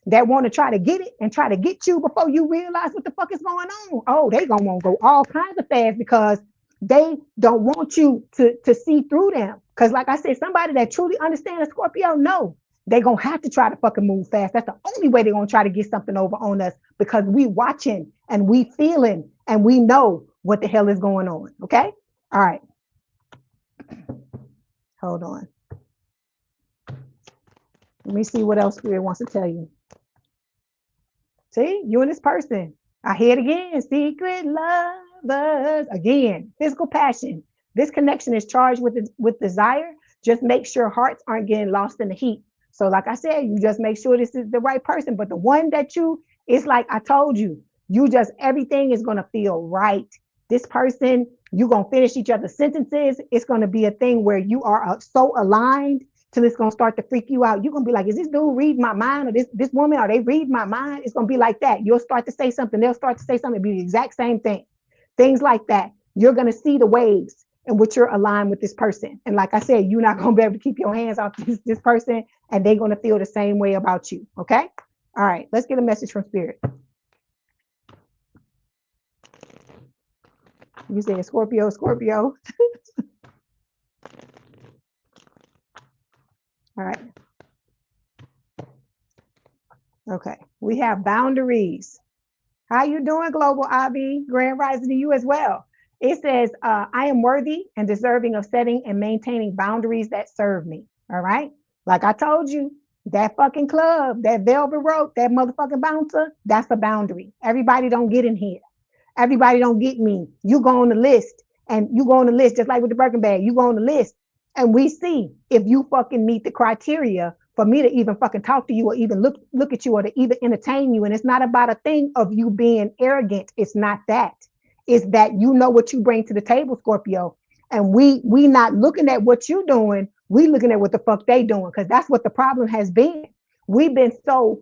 that want to try to get it and try to get you before you realize what the fuck is going on. Oh, they gonna want to go all kinds of fast because they don't want you to see through them. Because like I said, somebody that truly understands a Scorpio, no, they're going to have to try to fucking move fast. That's the only way they're going to try to get something over on us because we watching and we feeling and we know what the hell is going on. Okay. All right. Hold on. Let me see what else Spirit wants to tell you. See, you and this person. I hear it again. Secret lovers. Again, physical passion. This connection is charged with desire. Just make sure hearts aren't getting lost in the heat. So like I said, you just make sure this is the right person. But the one that it's like I told you, everything is going to feel right. This person, you're going to finish each other's sentences. It's going to be a thing where you are so aligned till it's going to start to freak you out. You're going to be like, is this dude reading my mind or this woman, are they reading my mind? It's going to be like that. You'll start to say something. They'll start to say something. It'll be the exact same thing. Things like that. You're going to see the waves in which you're aligned with this person. And like I said, you're not going to be able to keep your hands off this person and they're going to feel the same way about you. Okay. All right. Let's get a message from Spirit. You said Scorpio. All right. Okay. We have boundaries. How you doing, Global Ivy? Grand Rising to you as well. It says, I am worthy and deserving of setting and maintaining boundaries that serve me. All right. Like I told you, that fucking club, that velvet rope, that motherfucking bouncer, that's a boundary. Everybody don't get in here. Everybody don't get me. You go on the list and you go on the list, just like with the Birkin bag, you go on the list and we see if you fucking meet the criteria for me to even fucking talk to you or even look at you or to even entertain you. And it's not about a thing of you being arrogant. It's not that. It's that you know what you bring to the table, Scorpio. And we not looking at what you're doing. We looking at what the fuck they doing. Because that's what the problem has been. We've been so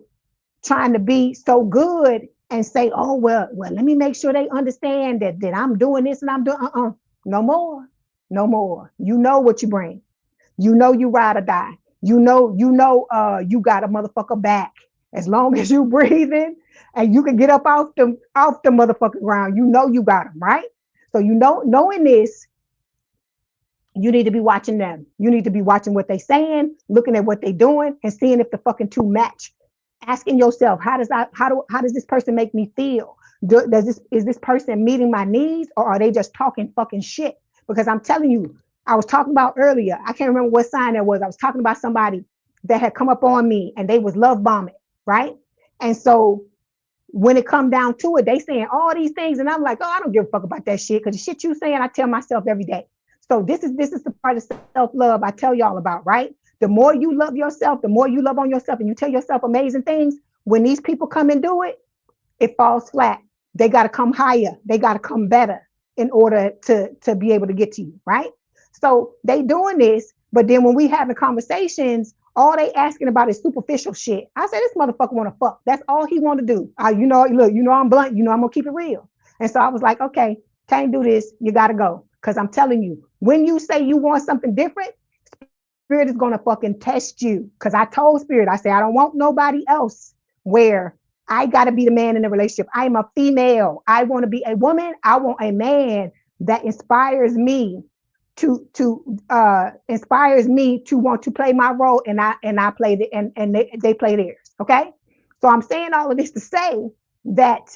trying to be so good and say, oh, well, let me make sure they understand that I'm doing this and I'm doing, no more. You know what you bring. You know you ride or die. You know, you got a motherfucker back. As long as you breathing and you can get up off the motherfucking ground, you know you got them, right? So knowing this, you need to be watching them. You need to be watching what they saying, looking at what they doing, and seeing if the fucking two match. Asking yourself, how does this person make me feel? Is this person meeting my needs, or are they just talking fucking shit? Because I'm telling you, I was talking about earlier, I can't remember what sign that was. I was talking about somebody that had come up on me and they was love bombing. right? And so when it come down to it, they saying all these things, and I'm like, oh, I don't give a fuck about that shit, because the shit you saying, I tell myself every day. So this is the part of self-love I tell y'all about, right? The more you love yourself, the more you love on yourself, and you tell yourself amazing things, when these people come and do it, it falls flat. They got to come higher. They got to come better in order to be able to get to you, right? So they doing this, but then when we having conversations, all they asking about is superficial shit. I said, this motherfucker want to fuck. That's all he want to do. Look, I'm blunt. I'm gonna keep it real. And so I was like, okay, can't do this. You got to go, because I'm telling you, when you say you want something different, Spirit is gonna fucking test you. Because I told Spirit, I said, I don't want nobody else where I got to be the man in the relationship. I'm a female. I want to be a woman. I want a man that inspires me inspires me to want to play my role, and I play the and they play theirs. Okay, so I'm saying all of this to say that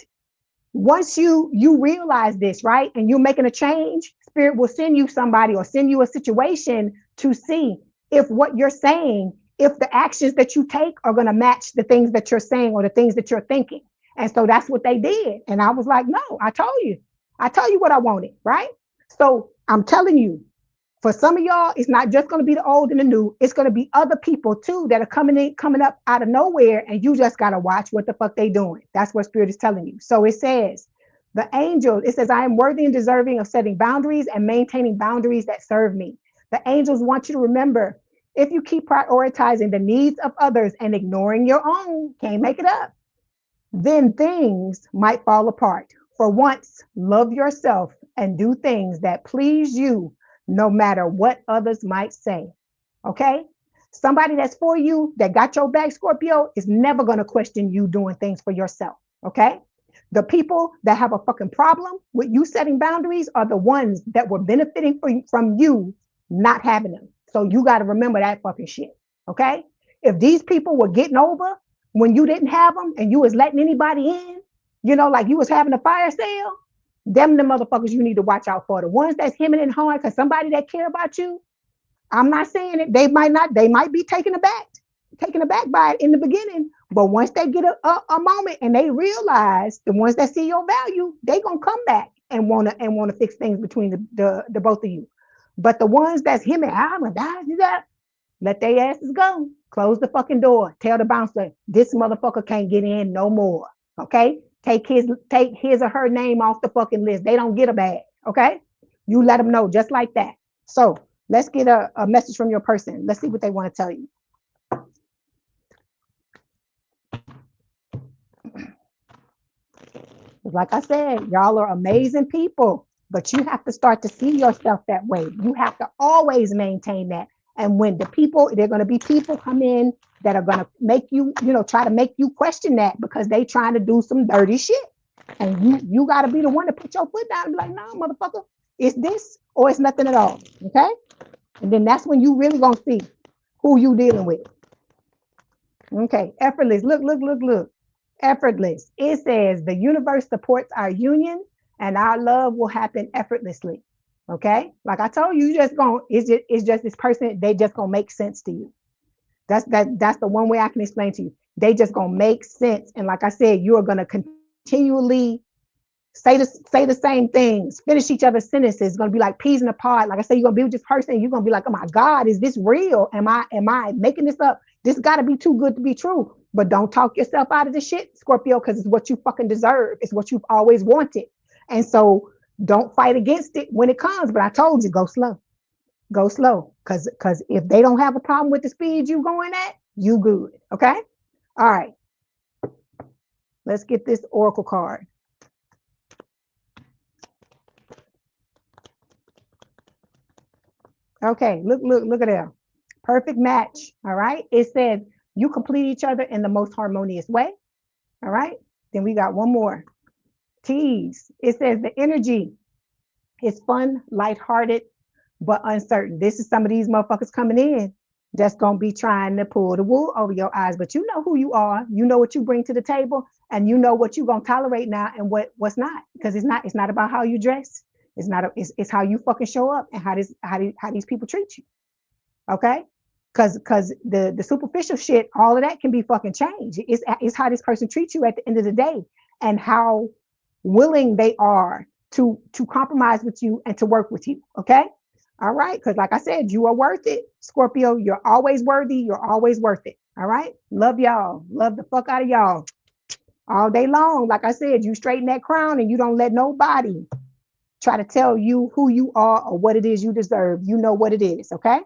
once you realize this, right, and you're making a change, Spirit will send you somebody or send you a situation to see if what you're saying, if the actions that you take are going to match the things that you're saying or the things that you're thinking. And so that's what they did. And I was like, no, I told you what I wanted, right? So I'm telling you, for some of y'all, it's not just going to be the old and the new. It's going to be other people too that are coming up out of nowhere, and you just got to watch what the fuck they doing. That's what Spirit is telling you. So it says, the angels, it says, I am worthy and deserving of setting boundaries and maintaining boundaries that serve me. The angels want you to remember, if you keep prioritizing the needs of others and ignoring your own, can't make it up, then things might fall apart. For once, love yourself and do things that please you, no matter what others might say. Okay? Somebody that's for you, that got your back, Scorpio, is never going to question you doing things for yourself. Okay? The people that have a fucking problem with you setting boundaries are the ones that were benefiting from you not having them. So you got to remember that fucking shit. Okay? If these people were getting over when you didn't have them and you was letting anybody in, like you was having a fire sale, them the motherfuckers you need to watch out for. The ones that's hemming and hawing because somebody that care about you, I'm not saying it. They might be taken aback by it in the beginning. But once they get a moment and they realize, the ones that see your value, they gonna come back and wanna fix things between the both of you. But the ones that's hemming, let their asses go. Close the fucking door. Tell the bouncer, this motherfucker can't get in no more. Okay? Take his or her name off the fucking list. They don't get a bag. Okay? You let them know just like that. So let's get a message from your person. Let's see what they want to tell you. Like I said, y'all are amazing people, but you have to start to see yourself that way. You have to always maintain that. And when they're going to be people come in that are going to make you, try to make you question that, because they trying to do some dirty shit. And you got to be the one to put your foot down and be like, no, motherfucker, it's this or it's nothing at all. Okay? And then that's when you really going to see who you dealing with. Okay, effortless. Look. Effortless. It says the universe supports our union and our love will happen effortlessly. Okay, like I told you, it's just this person, they just gonna make sense to you. That's the one way I can explain to you. They just gonna make sense. And like I said, you are gonna continually say the same things, finish each other's sentences. It's gonna be like peas in a pod. Like I said, you're gonna be with this person, and you're gonna be like, oh my God, is this real? Am I making this up? This gotta be too good to be true. But don't talk yourself out of the shit, Scorpio, because it's what you fucking deserve. It's what you've always wanted. And so don't fight against it when it comes. But I told you, go slow. Go slow. Because if they don't have a problem with the speed you going at, you good. Okay? All right. Let's get this oracle card. Okay, look at that. Perfect match. All right. It said you complete each other in the most harmonious way. All right. Then we got one more. Tease. It says the energy is fun, lighthearted, but uncertain. This is some of these motherfuckers coming in that's gonna be trying to pull the wool over your eyes. But you know who you are. You know what you bring to the table, and you know what you're gonna tolerate now and what's not. Because it's not about how you dress. It's how you fucking show up and how these people treat you. Okay. Because the superficial shit, all of that can be fucking changed. It's how this person treats you at the end of the day, and how willing they are to compromise with you and to work with you. Okay. All right. Because like I said, you are worth it, Scorpio. You're always worthy. You're always worth it. All right. Love y'all. Love the fuck out of y'all all day long. Like I said, you straighten that crown and you don't let nobody try to tell you who you are or what it is you deserve. You know what it is. Okay.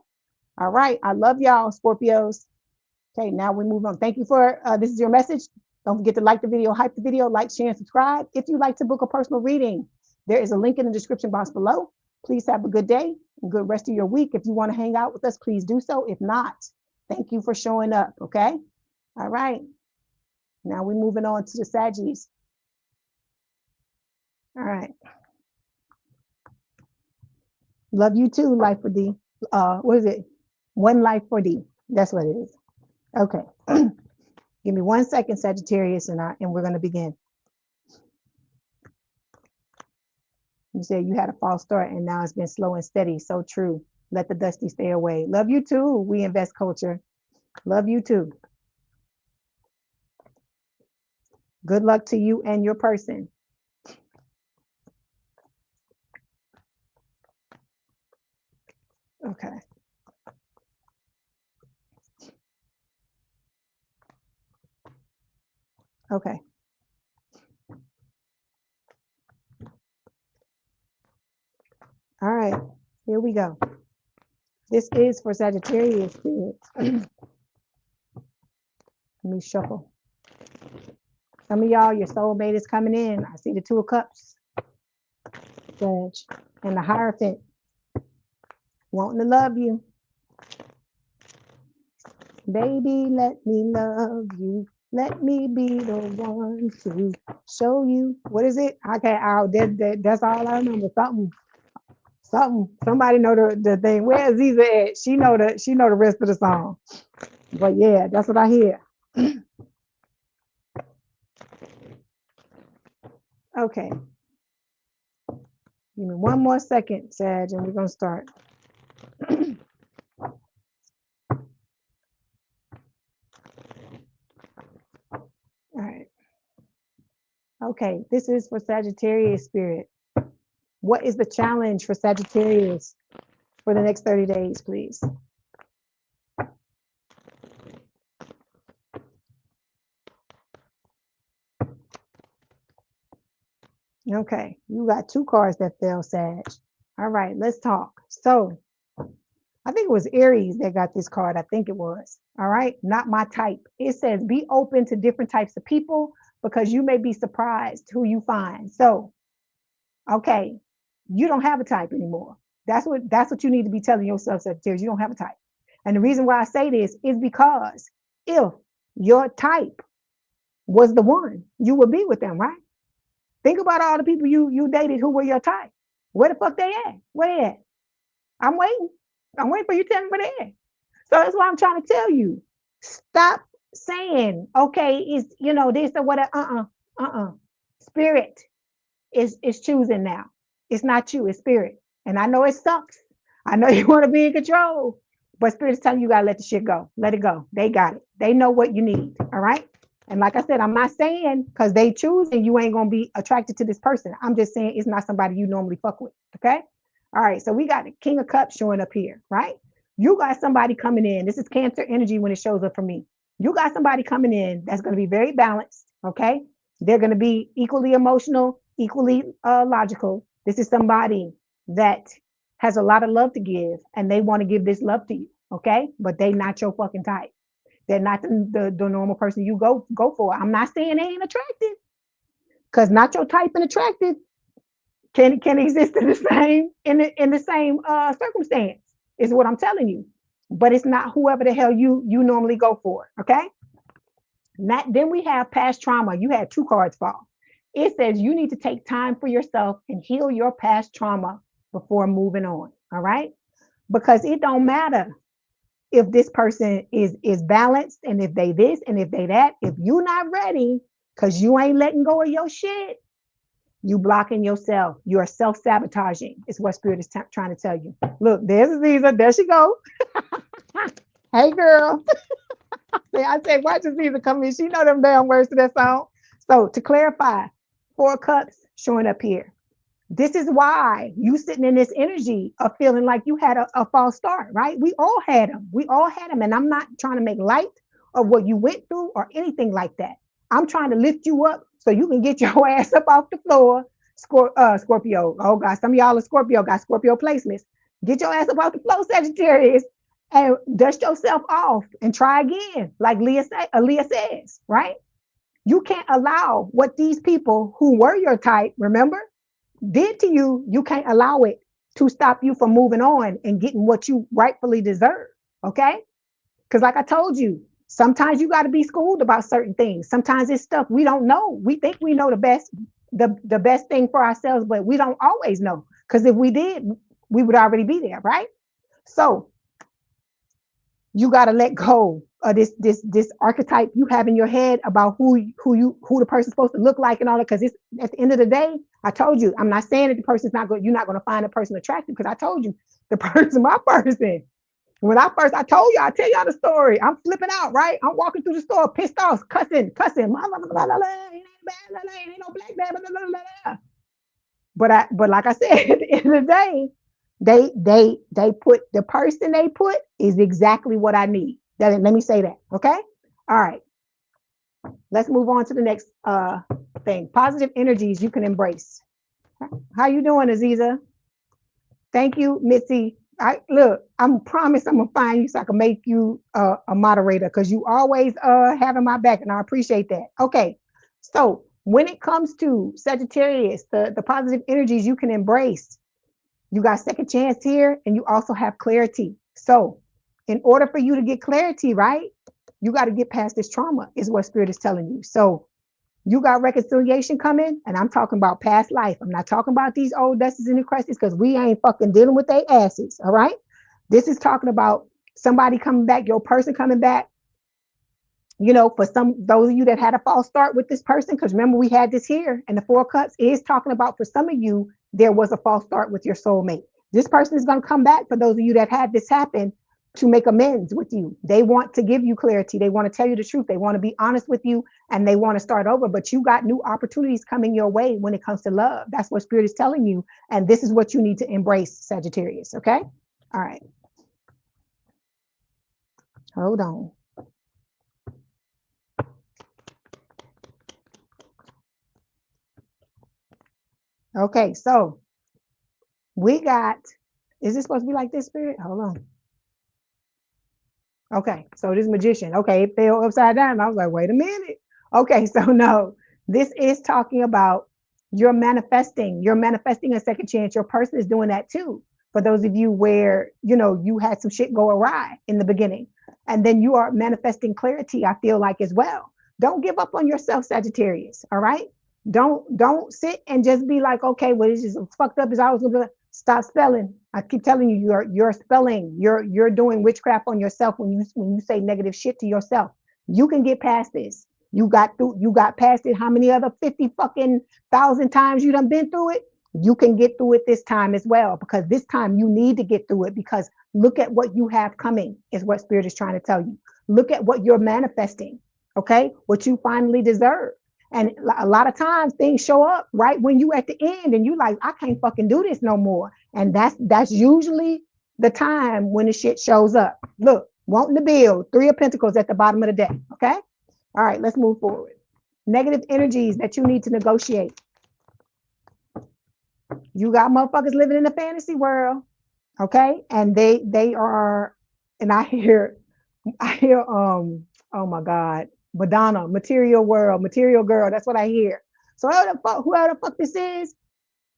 All right. I love y'all, Scorpios. Okay, now we move on. Thank you for this is your message. Don't forget to like the video, hype the video, like, share, and subscribe. If you'd like to book a personal reading, there is a link in the description box below. Please have a good day and good rest of your week. If you want to hang out with us, please do so. If not, thank you for showing up. Okay. All right. Now we're moving on to the Saggies. All right. Love you too, Life for D. What is it? One Life for D. That's what it is. Okay. Give me 1 second, Sagittarius, and we're going to begin. You said you had a false start and now it's been slow and steady. So true. Let the dusty stay away. Love you too. We invest culture. Love you too. Good luck to you and your person. Okay. Okay. All right. Here we go. This is for Sagittarius. Let me shuffle. Some of y'all, your soulmate is coming in. I see the Two of Cups. Sag. And the Hierophant. Wanting to love you. Baby, let me love you. Let me be the one to show you. What is it? Okay, that's all I remember. Something. Somebody know the thing. Where is Ziza at? She know the rest of the song. But yeah, that's what I hear. Okay. Give me 1 more second, Sag, and we're gonna start. All right. Okay, this is for Sagittarius spirit. What is the challenge for Sagittarius for the next 30 days, please? Okay, you got 2 cards that fell, Sag. All right, let's talk. So, I think it was Aries that got this card. I think it was. All right, not my type. It says be open to different types of people because you may be surprised who you find. So, okay, you don't have a type anymore. That's what you need to be telling yourself, Sagittarius. You don't have a type. And the reason why I say this is because if your type was the one, you would be with them, right? Think about all the people you dated who were your type. Where the fuck they at? Where they at? I'm waiting. I'm waiting for you to tell me where they at. So that's why I'm trying to tell you. Stop saying, okay, it's this or whatever. Spirit is choosing now. It's not you, it's spirit. And I know it sucks. I know you want to be in control, but spirit is telling you gotta let the shit go. Let it go. They got it. They know what you need. All right. And like I said, I'm not saying because they choose and you ain't gonna be attracted to this person. I'm just saying it's not somebody you normally fuck with. Okay. All right. So we got the King of Cups showing up here, right? You got somebody coming in. This is Cancer energy when it shows up for me. You got somebody coming in that's going to be very balanced. Okay. They're going to be equally emotional, equally logical. This is somebody that has a lot of love to give and they want to give this love to you. Okay. But they not your fucking type. They're not the normal person you go for. I'm not saying they ain't attractive because not your type and attractive can exist in the same circumstance is what I'm telling you. But it's not whoever the hell you normally go for. Okay. Then we have past trauma. You had 2 cards fall. It says you need to take time for yourself and heal your past trauma before moving on. All right. Because it don't matter if this person is balanced and if they this and if they that. If you're not ready because you ain't letting go of your shit, you blocking yourself. You're self-sabotaging. It's what spirit is trying to tell you. Look, there's Aziza. There she go. Hey, girl. I said, watch this either come in. She know them damn words to that song. So to clarify, 4 cups showing up here. This is why you sitting in this energy of feeling like you had a false start, right? We all had them. We all had them. And I'm not trying to make light of what you went through or anything like that. I'm trying to lift you up so you can get your ass up off the floor. Scorpio. Oh, God. Some of y'all are Scorpio, got Scorpio placements. Get your ass up off the floor, Sagittarius, and dust yourself off and try again, like Leah says, right? You can't allow what these people who were your type, remember, did to you. You can't allow it to stop you from moving on and getting what you rightfully deserve. Okay? Because like I told you, sometimes you got to be schooled about certain things. Sometimes it's stuff we don't know. We think we know the best thing for ourselves, but we don't always know. Because if we did, we would already be there, right? So you got to let go of this archetype you have in your head about who the person's supposed to look like and all that. Because it's at the end of the day, I told you, I'm not saying that the person's not good. You're not going to find a person attractive, because I told you the person, my person. When I tell y'all the story. I'm flipping out, right? I'm walking through the store, pissed off, cussing, ain't no black man, but like I said, at the end of the day, they put the person they put is exactly what I need. Let me say that. Okay. All right. Let's move on to the next thing. Positive energies you can embrace. How you doing, Aziza? Thank you, Missy. I promise I'm gonna find you so I can make you a moderator, because you always having my back, and I appreciate that. Okay. So when it comes to Sagittarius, the positive energies you can embrace, you got second chance here, and you also have clarity. So in order for you to get clarity, right, you got to get past this trauma, is what Spirit is telling you. So you got reconciliation coming, and I'm talking about past life. I'm not talking about these old dusties and the crusties, because we ain't fucking dealing with their asses, all right? This is talking about somebody coming back, your person coming back. You know, for those of you that had a false start with this person, because remember we had this here, and the 4 cups is talking about, for some of you, there was a false start with your soulmate. This person is going to come back, for those of you that had this happen, to make amends with you. They want to give you clarity. They want to tell you the truth. They want to be honest with you, and they want to start over. But you got new opportunities coming your way when it comes to love. That's what Spirit is telling you. And this is what you need to embrace, Sagittarius. Okay. All right. Hold on. Okay. So we got, is this supposed to be like this, Spirit? Hold on. Okay, so this Magician, okay, it fell upside down. I was like, wait a minute. Okay, so no, this is talking about you're manifesting a second chance. Your person is doing that too. For those of you where, you know, you had some shit go awry in the beginning, and then you are manifesting clarity, I feel like, as well. Don't give up on yourself, Sagittarius, all right? Don't sit and just be like, okay, well, it's just fucked up as I was gonna be. Stop spelling. I keep telling you, you're spelling. You're doing witchcraft on yourself when you say negative shit to yourself. You can get past this. You got past it. How many other 50 fucking thousand times you done been through it? You can get through it this time as well, because this time you need to get through it, because look at what you have coming, is what Spirit is trying to tell you. Look at what you're manifesting, okay? What you finally deserve. And a lot of times things show up right when you at the end and you like, I can't fucking do this no more. And that's usually the time when the shit shows up. Look, wanting to build, 3 of Pentacles at the bottom of the deck. Okay. All right, let's move forward. Negative energies that you need to negotiate. You got motherfuckers living in the fantasy world. Okay. And they are, and I hear, oh my God, Madonna, material world, material girl. That's what I hear. So whoever the fuck this is,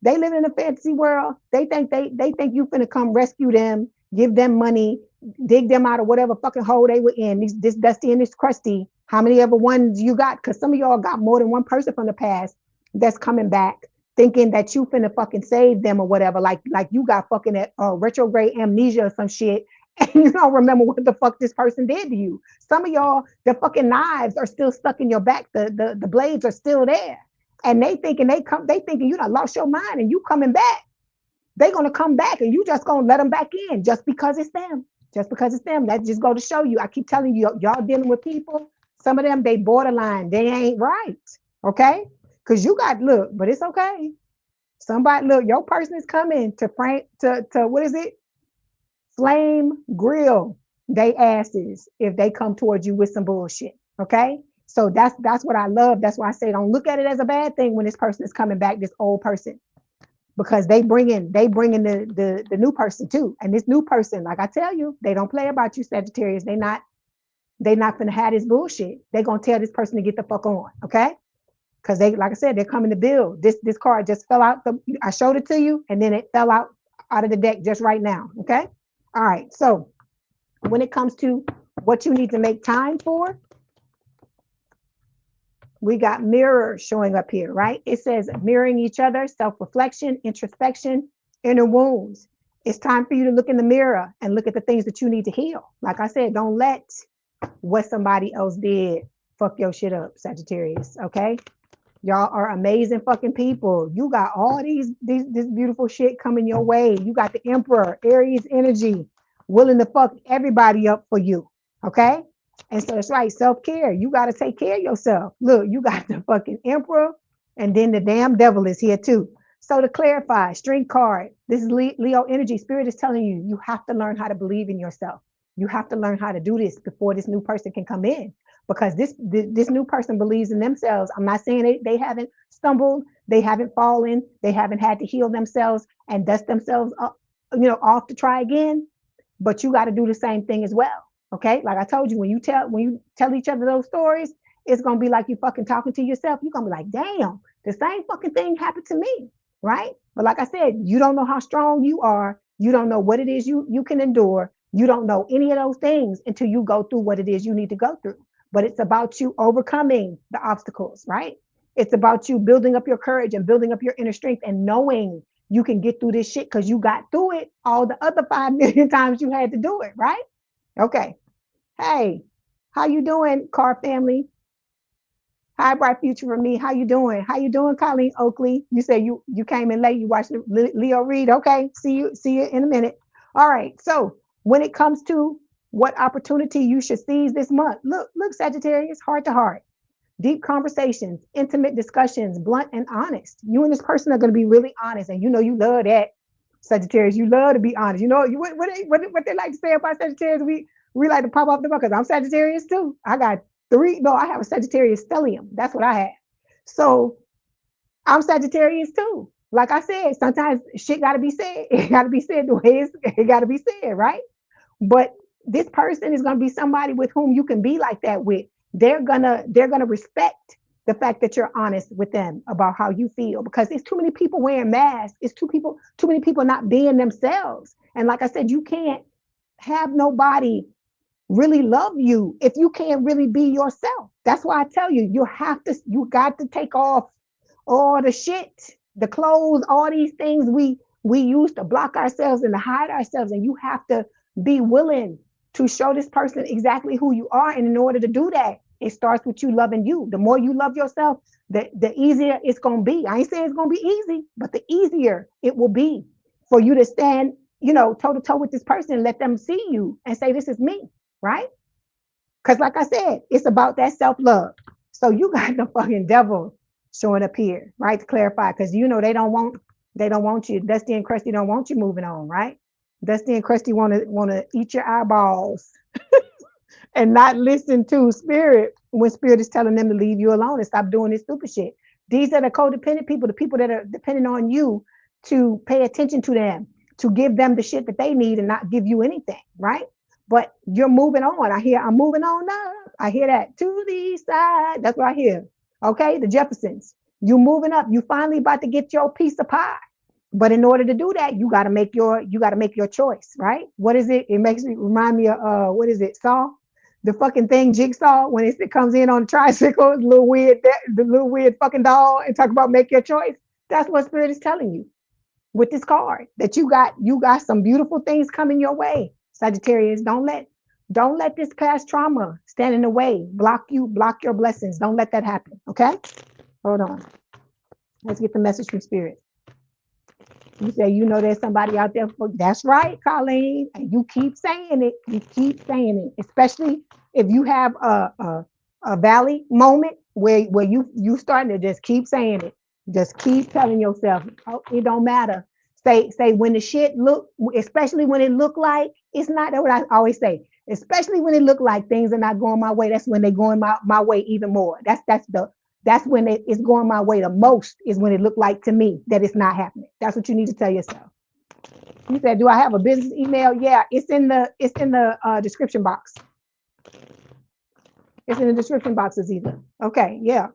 they live in a fantasy world. They think you finna come rescue them, give them money, dig them out of whatever fucking hole they were in. This dusty and this crusty. How many other ones you got? Because some of y'all got more than one person from the past that's coming back, thinking that you finna fucking save them or whatever. Like you got fucking retrograde amnesia or some shit, and you don't remember what the fuck this person did to you. Some of y'all, the fucking knives are still stuck in your back. The blades are still there. And they thinking you done lost your mind and you coming back. They gonna come back and you just gonna let them back in just because it's them. Just because it's them, that just go to show you. I keep telling you, y'all dealing with people. Some of them, they borderline. They ain't right. Okay? Because you got, look, but it's okay. Somebody, look, your person is coming to what is it? Flame grill they asses if they come towards you with some bullshit. Okay? So that's what I love. That's why I say don't look at it as a bad thing when this person is coming back, this old person, because they bring in the new person too. And this new person, like I tell you, they don't play about you, Sagittarius. They not gonna have this bullshit. They gonna tell this person to get the fuck on, okay? Because they, like I said, they're coming to build. This card just fell out. I showed it to you, and then it fell out of the deck just right now. Okay. All right. So when it comes to what you need to make time for, we got mirrors showing up here, right? It says mirroring each other, self-reflection, introspection, inner wounds. It's time for you to look in the mirror and look at the things that you need to heal. Like I said, don't let what somebody else did fuck your shit up, Sagittarius. Okay. Y'all are amazing fucking people. You got all this beautiful shit coming your way. You got the Emperor, Aries energy, willing to fuck everybody up for you. Okay? And so it's right, self-care. You got to take care of yourself. Look, you got the fucking Emperor, and then the damn devil is here too. So to clarify, Strength card, this is Leo energy. Spirit is telling you, you have to learn how to believe in yourself. You have to learn how to do this before this new person can come in, because this new person believes in themselves. I'm not saying they haven't stumbled, they haven't fallen, they haven't had to heal themselves and dust themselves up, off to try again. But you got to do the same thing as well. Okay, like I told you, when you tell each other those stories, it's gonna be like you fucking talking to yourself. You're gonna be like, damn, the same fucking thing happened to me, right? But like I said, you don't know how strong you are. You don't know what it is you can endure. You don't know any of those things until you go through what it is you need to go through. But it's about you overcoming the obstacles, right? It's about you building up your courage and building up your inner strength and knowing you can get through this shit because you got through it all the other 5 million times you had to do it, right? Okay. Hey, how you doing, Car family? Hi, bright future for me. How you doing? How you doing, Colleen Oakley? You say you came in late. You watched Leo read. Okay. See you in a minute. All right. So when it comes to what opportunity you should seize this month, look, Sagittarius, heart to heart, deep conversations, intimate discussions, blunt and honest. You and this person are going to be really honest, and you love that, Sagittarius. You love to be honest. What they like to say about Sagittarius. We like to pop off the bucket. I'm Sagittarius too. I got 3. No, I have a Sagittarius stellium. That's what I have. So I'm Sagittarius too. Like I said, sometimes shit got to be said. It got to be said the way it got to be said, right? But this person is going to be somebody with whom you can be like that with. They're gonna respect the fact that you're honest with them about how you feel, because it's too many people wearing masks. It's too many people not being themselves. And like I said, you can't have nobody really love you if you can't really be yourself. That's why I tell you, you got to take off all the shit, the clothes, all these things we use to block ourselves and to hide ourselves. And you have to be willing to show this person exactly who you are. And in order to do that, it starts with you loving you. The more you love yourself, the easier it's going to be. I ain't saying it's going to be easy, but the easier it will be for you to stand, toe to toe with this person and let them see you and say, this is me, right? Because like I said, it's about that self-love. So you got the fucking devil showing up here, right? To clarify, because they don't want you. Dusty and Crusty don't want you moving on, right? Dusty and Crusty want to eat your eyeballs and not listen to Spirit when Spirit is telling them to leave you alone and stop doing this stupid shit. These are the codependent people, the people that are depending on you to pay attention to them, to give them the shit that they need and not give you anything, right? But you're moving on. I'm moving on up. I hear that to the side. That's what I hear. Okay, the Jeffersons. You moving up. You finally about to get your piece of pie. But in order to do that, you got to make your choice, right? What is it? It makes me remind me of what is it? Saw, the fucking thing, Jigsaw, when it comes in on a tricycle, the little weird fucking doll, and talk about make your choice. That's what Spirit is telling you with this card, that you got some beautiful things coming your way. Sagittarius, don't let this past trauma stand in the way, block your blessings. Don't let that happen. Okay, hold on. Let's get the message from Spirit. You say, you know, there's somebody out there for that's right, Colleen. And you keep saying it. You keep saying it, especially if you have a valley moment where you starting to just keep saying it. Just keep telling yourself, oh, it don't matter. Say when the shit look, especially when it look like it's not what I always say, especially when it look like things are not going my way. That's when they're going my way even more. That's when it's going my way the most, is when it looked like to me that it's not happening. That's what you need to tell yourself. You said, do I have a business email? Yeah, it's in the description box. It's in the description boxes either. Okay, yeah.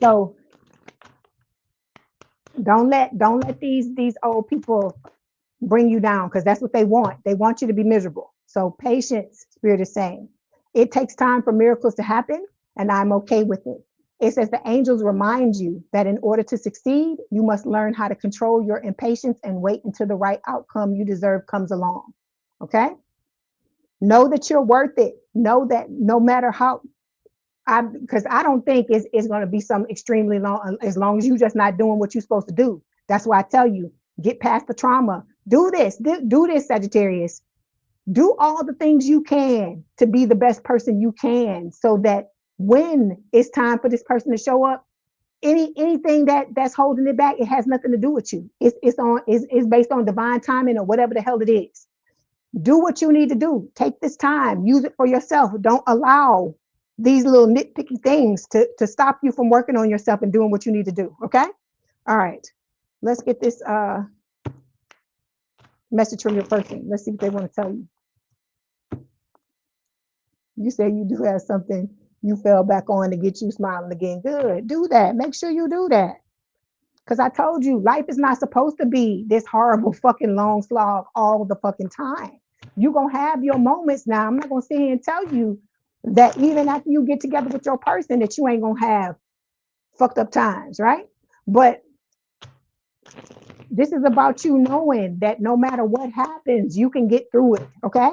So don't let these old people bring you down, because that's what they want. They want you to be miserable. So patience, Spirit is saying. It takes time for miracles to happen, and I'm okay with it. It says the angels remind you that in order to succeed, you must learn how to control your impatience and wait until the right outcome you deserve comes along. Okay? Know that you're worth it. Know that no matter how, because I don't think it's going to be some extremely long, as long as you're just not doing what you're supposed to do. That's why I tell you, get past the trauma. Do this, Sagittarius. Do all the things you can to be the best person you can, so that when it's time for this person to show up, anything that's holding it back, it has nothing to do with you. It's based on divine timing or whatever the hell it is. Do what you need to do. Take this time, use it for yourself. Don't allow these little nitpicky things to stop you from working on yourself and doing what you need to do. Okay. All right, let's get this message from your person. Let's see what they want to tell you. You say you do have something you fell back on to get you smiling again. Good. Do that. Make sure you do that. Because I told you, life is not supposed to be this horrible fucking long slog all the fucking time. You're going to have your moments now. I'm not going to sit here and tell you that even after you get together with your person that you ain't going to have fucked up times, right? But this is about you knowing that no matter what happens, you can get through it, okay?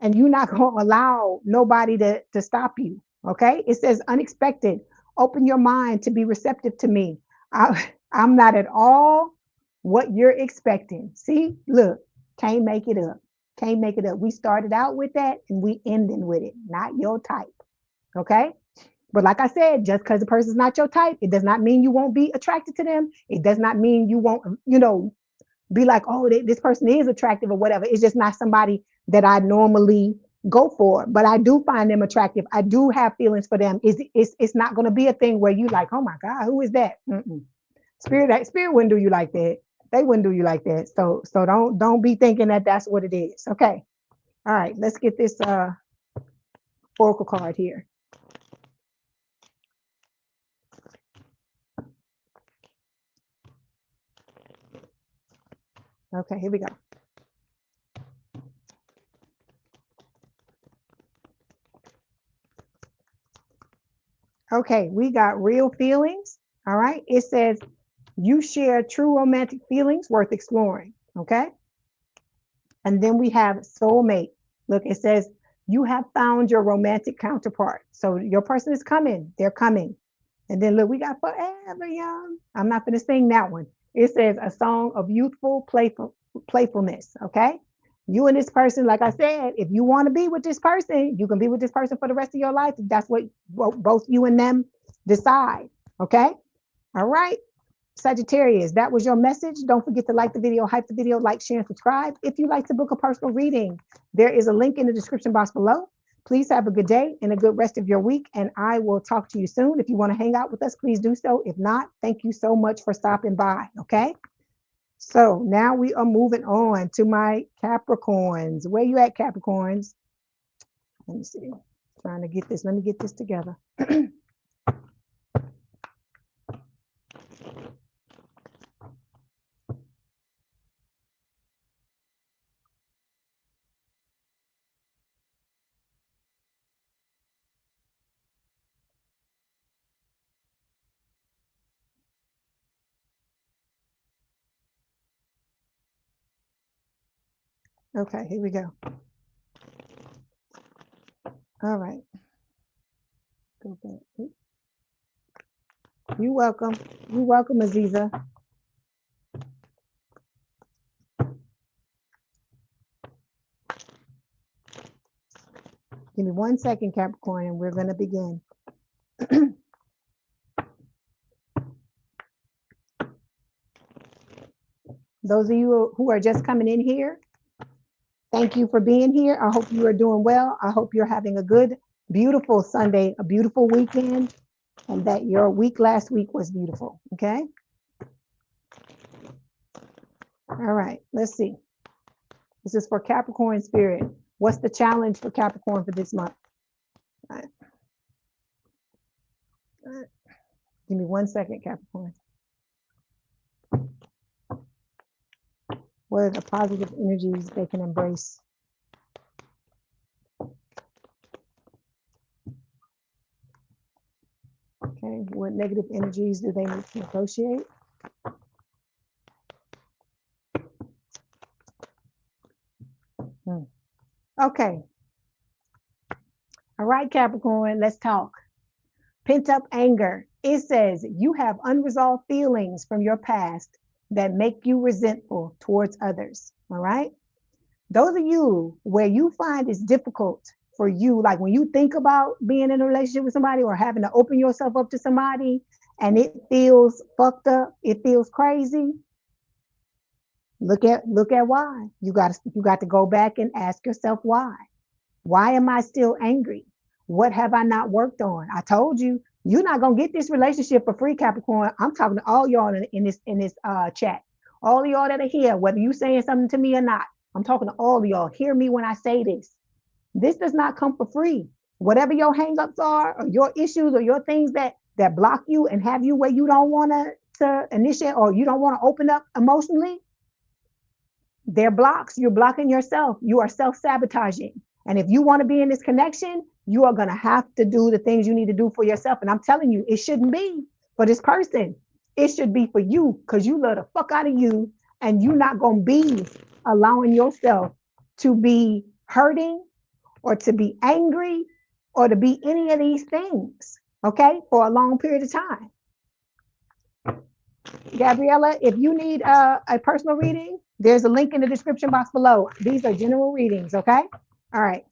And you're not going to allow nobody to stop you, okay? It says unexpected. Open your mind to be receptive to me. I'm not at all what you're expecting. See, look, can't make it up. Can't make it up. We started out with that and we ending with it. Not your type, okay? But like I said, just because the person's not your type, it does not mean you won't be attracted to them. It does not mean you won't, be like, oh, this person is attractive or whatever. It's just not somebody that I normally go for, but I do find them attractive. I do have feelings for them. It's not going to be a thing where you like, oh my God, who is that? Spirit wouldn't do you like that. They wouldn't do you like that. So don't be thinking that that's what it is. Okay. All right. Let's get this oracle card here. Okay, here we go. Okay, we got real feelings. All right. It says you share true romantic feelings worth exploring. Okay. And then we have soulmate. Look, it says you have found your romantic counterpart. So your person is coming. They're coming. And then look, we got forever young. I'm not going to sing that one. It says a song of youthful playfulness. Okay. You and this person, like I said, if you want to be with this person, you can be with this person for the rest of your life. That's what both you and them decide. Okay. All right. Sagittarius, that was your message. Don't forget to like the video, hype the video, like, share, and subscribe. If you'd like to book a personal reading, there is a link in the description box below. Please have a good day and a good rest of your week, and I will talk to you soon. If you want to hang out with us, please do so. If not, thank you so much for stopping by, okay? So now we are moving on to my Capricorns. Where you at, Capricorns? Let me see. Trying to get this. Let me get this together. Okay, here we go. All right. Go back. You're welcome. You're welcome, Aziza. me 1 second, Capricorn, and we're going to begin. Those of you who are just coming in here, thank you for being here. I hope you are doing well. I hope you're having a good, beautiful Sunday, a beautiful weekend, and that your week last week was beautiful. Okay. All right. Let's see. This is for Capricorn spirit. What's the challenge for Capricorn for this month? All right. All right. Give me 1 second, Capricorn. What are the positive energies they can embrace? Okay, what negative energies do they need to negotiate? Okay. All right, Capricorn, let's talk. Pent up anger. It says you have unresolved feelings from your past that make you resentful towards others. All right. Those of you where you find it's difficult for you, like when you think about being in a relationship with somebody or having to open yourself up to somebody and it feels fucked up, it feels crazy. Look at why. You got to go back and ask yourself why. Why am I still angry? What have I not worked on? I told you, you're not gonna get this relationship for free, Capricorn. I'm talking to all y'all in this chat. All of y'all that are here, whether you saying something to me or not, I'm talking to all of y'all. Hear me when I say this. This does not come for free. Whatever your hangups are, or your issues, or your things that block you and have you where you don't want to initiate, or you don't want to open up emotionally, they're blocks. You're blocking yourself. You are self-sabotaging. And if you want to be in this connection, you are going to have to do the things you need to do for yourself. And I'm telling you, it shouldn't be for this person. It should be for you, because you love the fuck out of you, and you're not going to be allowing yourself to be hurting or to be angry or to be any of these things, okay, for a long period of time. Gabriella, if you need a personal reading, there's a link in the description box below. These are general readings, okay? All right,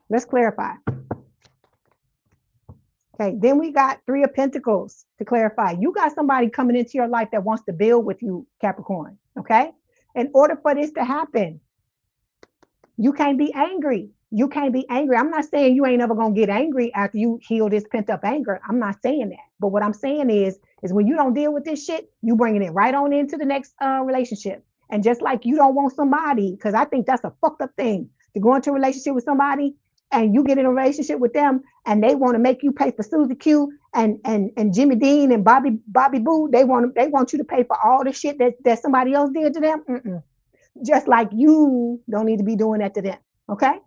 let's clarify. Okay, then we got Three of Pentacles to clarify. You got somebody coming into your life that wants to build with you, Capricorn, okay? In order for this to happen, you can't be angry. You can't be angry. I'm not saying you ain't ever gonna get angry after you heal this pent up anger. I'm not saying that. But what I'm saying is when you don't deal with this shit, you bringing it right on into the next relationship. And just like you don't want somebody, because I think that's a fucked up thing, to go into a relationship with somebody and you get in a relationship with them and they want to make you pay for Susie Q and Jimmy Dean and Bobby Boo. They want you to pay for all the shit that somebody else did to them. Just like you don't need to be doing that to them. Okay.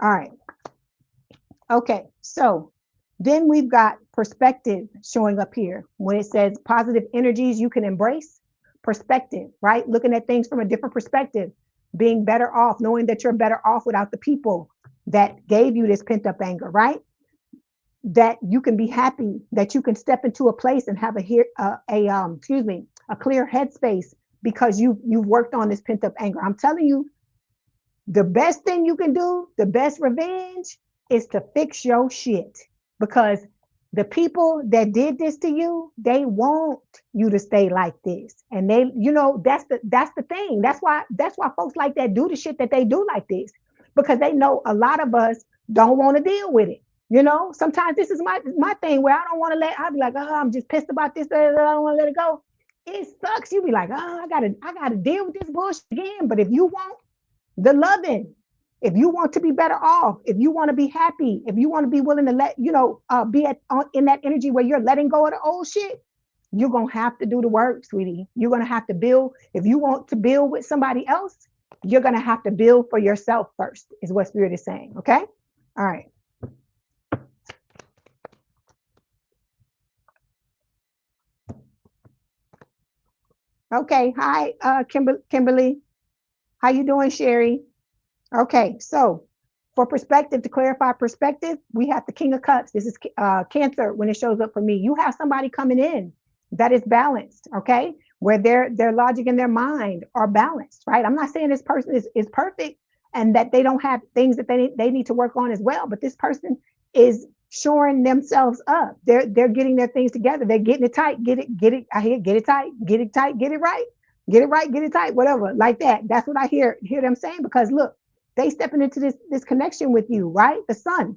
All right. Okay. So then we've got perspective showing up here when it says positive energies you can embrace. Perspective, right? Looking at things from a different perspective, being better off, knowing that you're better off without the people that gave you this pent up anger, right? That you can be happy, that you can step into a place and have a clear headspace because you've worked on this pent up anger. I'm telling you, the best thing you can do, the best revenge, is to fix your shit, because the people that did this to you, they want you to stay like this. And they, that's the thing. That's why folks like that do the shit that they do like this, because they know a lot of us don't want to deal with it. Sometimes this is my thing where I don't want to I'll be like, oh, I'm just pissed about this. I don't want to let it go. It sucks. You be like, oh, I gotta deal with this bullshit again. But if you want the loving, if you want to be better off, if you want to be happy, if you want to be willing to let, be in that energy where you're letting go of the old shit, you're going to have to do the work, sweetie. You're going to have to build. If you want to build with somebody else, you're going to have to build for yourself first, is what Spirit is saying. Okay. All right. Okay. Hi, Kimberly. How you doing, Sherry? Okay, so for perspective, to clarify perspective, we have the King of Cups. This is Cancer when it shows up for me. You have somebody coming in that is balanced, okay? Where their logic and their mind are balanced, right? I'm not saying this person is perfect, and that they don't have things that they need to work on as well. But this person is shoring themselves up. They're getting their things together. They're getting it tight. Get it. I hear get it tight, get it tight, get it right, get it right, get it tight, whatever, like that. That's what I hear them saying, because look, they stepping into this connection with you, right? The sun.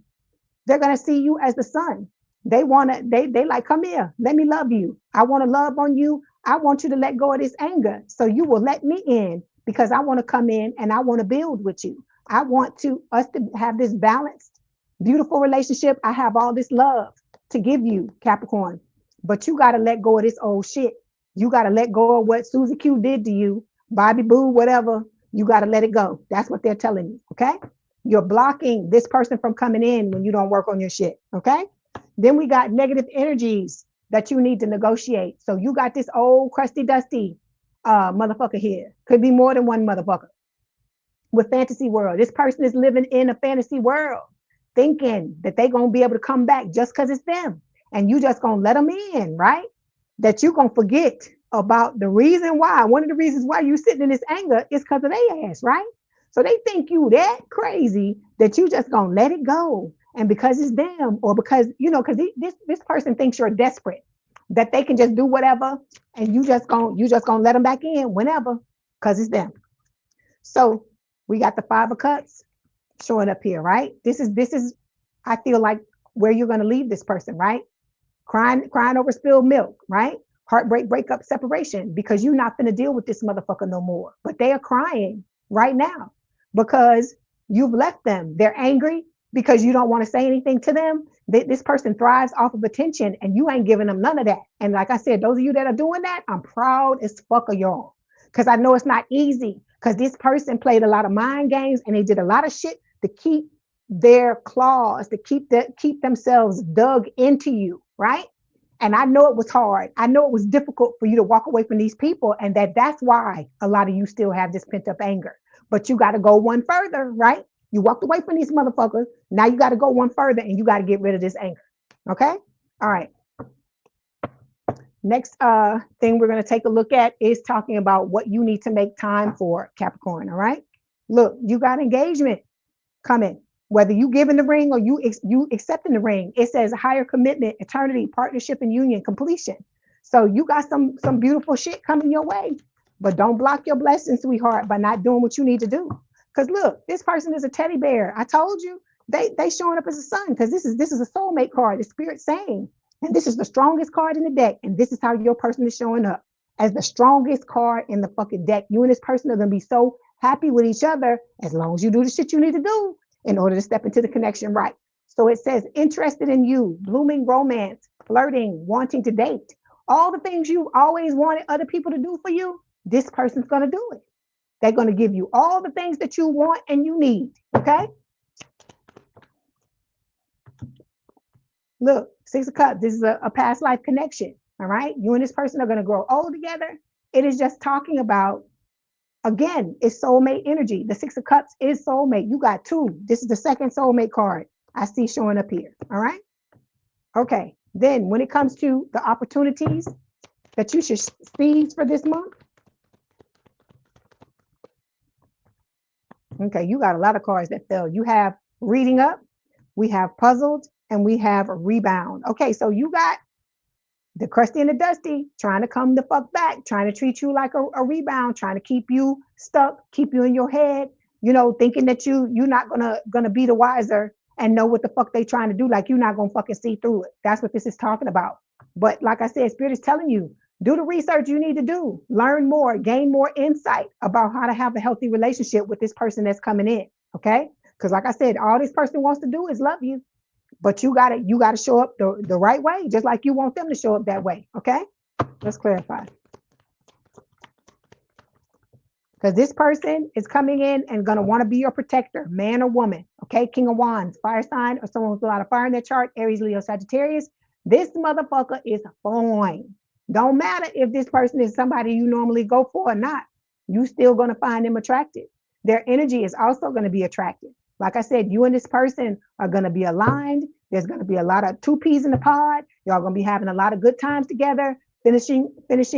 They're gonna see you as the sun. They wanna, they like, come here, let me love you. I want to love on you. I want you to let go of this anger. So you will let me in, because I want to come in and I want to build with you. I want us to have this balanced, beautiful relationship. I have all this love to give you, Capricorn. But you got to let go of this old shit. You got to let go of what Susie Q did to you, Bobby Boo, whatever. You got to let it go. That's what they're telling you. Okay. You're blocking this person from coming in when you don't work on your shit. Okay. Then we got negative energies that you need to negotiate. So you got this old crusty dusty motherfucker here. Could be more than one motherfucker. With fantasy world, this person is living in a fantasy world, thinking that they're going to be able to come back just because it's them. And you just going to let them in, right? That you're going to forget about the reason why. One of the reasons why you sitting in this anger is because of their ass, right? So they think you that crazy that you just going to let it go. And because it's them, or because, because this person thinks you're desperate, that they can just do whatever, and you just gonna let them back in whenever, because it's them. So we got the 5 of Cups showing up here, right? This is I feel like where you're gonna leave this person, right? Crying over spilled milk, right? Heartbreak, breakup, separation, because you're not gonna deal with this motherfucker no more. But they are crying right now because you've left them. They're angry because you don't want to say anything to them. This person thrives off of attention, and you ain't giving them none of that. And like I said, those of you that are doing that, I'm proud as fuck of y'all, because I know it's not easy, because this person played a lot of mind games and they did a lot of shit to keep their claws, to keep themselves dug into you, right? And I know it was hard. I know it was difficult for you to walk away from these people, and that's why a lot of you still have this pent up anger. But you got to go one further, right? You walked away from these motherfuckers. Now you got to go one further, and you got to get rid of this anger. Okay? All right. Next thing we're going to take a look at is talking about what you need to make time for, Capricorn. All right? Look, you got engagement coming. Whether you giving the ring or you accepting the ring, it says higher commitment, eternity, partnership, and union, completion. So you got some beautiful shit coming your way. But don't block your blessings, sweetheart, by not doing what you need to do. Because look, this person is a teddy bear. I told you, they showing up as a sun, because this is a soulmate card, the spirit saying, and this is the strongest card in the deck, and this is how your person is showing up, as the strongest card in the fucking deck. You and this person are gonna be so happy with each other as long as you do the shit you need to do in order to step into the connection, right? So it says interested in you, blooming romance, flirting, wanting to date, all the things you always wanted other people to do for you. This person's gonna do it. They're going to give you all the things that you want and you need. Okay. Look, 6 of Cups. This is a past life connection. All right. You and this person are going to grow old together. It is just talking about, again, it's soulmate energy. The 6 of Cups is soulmate. You got 2. This is the second soulmate card I see showing up here. All right. Okay. Then when it comes to the opportunities that you should seize for this month. Okay, you got a lot of cards that fell. You have reading up, we have puzzled, and we have a rebound. Okay, so you got the crusty and the dusty trying to come the fuck back, trying to treat you like a rebound, trying to keep you stuck, keep you in your head, thinking that you're not gonna be the wiser and know what the fuck they trying to do, like you're not gonna fucking see through it. That's what this is talking about. But like I said, Spirit is telling you, do the research you need to do, learn more, gain more insight about how to have a healthy relationship with this person that's coming in. Okay. Because like I said, all this person wants to do is love you, but you gotta show up the right way, just like you want them to show up that way. Okay. Let's clarify. Because this person is coming in and gonna want to be your protector, man or woman. Okay. King of Wands, fire sign, or someone with a lot of fire in their chart, Aries, Leo, Sagittarius. This motherfucker is fine. Don't matter if this person is somebody you normally go for or not. You still going to find them attractive. Their energy is also going to be attractive. Like I said, you and this person are going to be aligned. There's going to be a lot of 2 peas in the pod. Y'all going to be having a lot of good times together, finishing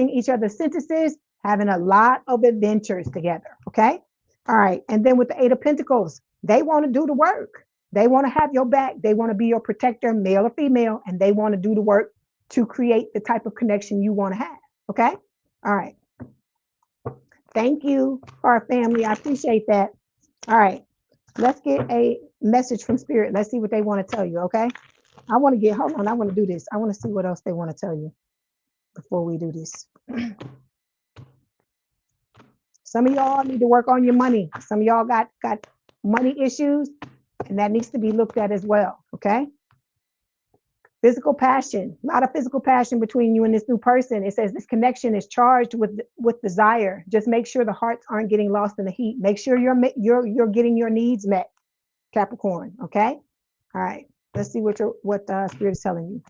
each other's sentences, having a lot of adventures together. Okay. All right. And then with the Eight of Pentacles, they want to do the work. They want to have your back. They want to be your protector, male or female, and they want to do the work to create the type of connection you want to have. Okay. All right. Thank you, our family. I appreciate that. All right. Let's get a message from Spirit. Let's see what they want to tell you. Okay. I want to get, hold on. I want to do this. I want to see what else they want to tell you before we do this. Some of y'all need to work on your money. Some of y'all got money issues, and that needs to be looked at as well. Okay. Physical passion, a lot of physical passion between you and this new person. It says this connection is charged with desire. Just make sure the hearts aren't getting lost in the heat. Make sure you're getting your needs met, Capricorn. Okay. All right. Let's see what Spirit is telling you.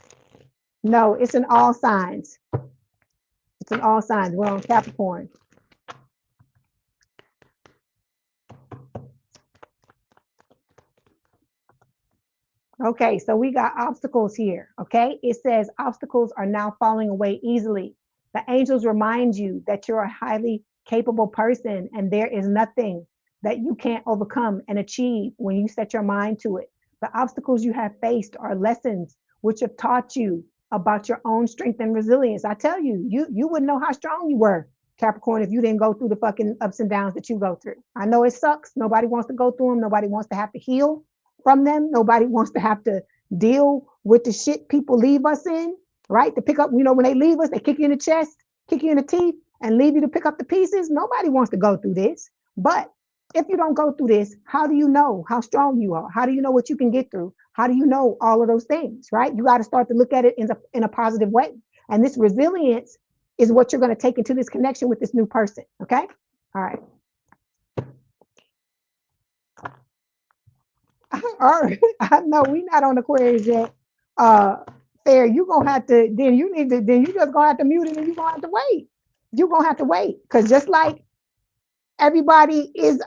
No, it's in all signs. It's in all signs. We're on Capricorn. Okay, so we got obstacles here. Okay, it says obstacles are now falling away easily. The angels remind you that you're a highly capable person and there is nothing that you can't overcome and achieve when you set your mind to it. The obstacles you have faced are lessons which have taught you about your own strength and resilience. I tell you, you wouldn't know how strong you were, Capricorn, if you didn't go through the fucking ups and downs that you go through. I know it sucks. Nobody wants to go through them. Nobody wants to have to heal from them. Nobody wants to have to deal with the shit people leave us in, right? To pick up, when they leave us, they kick you in the chest, kick you in the teeth, and leave you to pick up the pieces. Nobody wants to go through this. But if you don't go through this, how do you know how strong you are? How do you know what you can get through? How do you know all of those things, right? You got to start to look at it in a positive way. And this resilience is what you're going to take into this connection with this new person, okay? All right. All right. I know we're not on Aquarius yet. Fair, you gonna have to, then you just gonna have to mute it and you're gonna have to wait. You're gonna have to wait. Because just like everybody is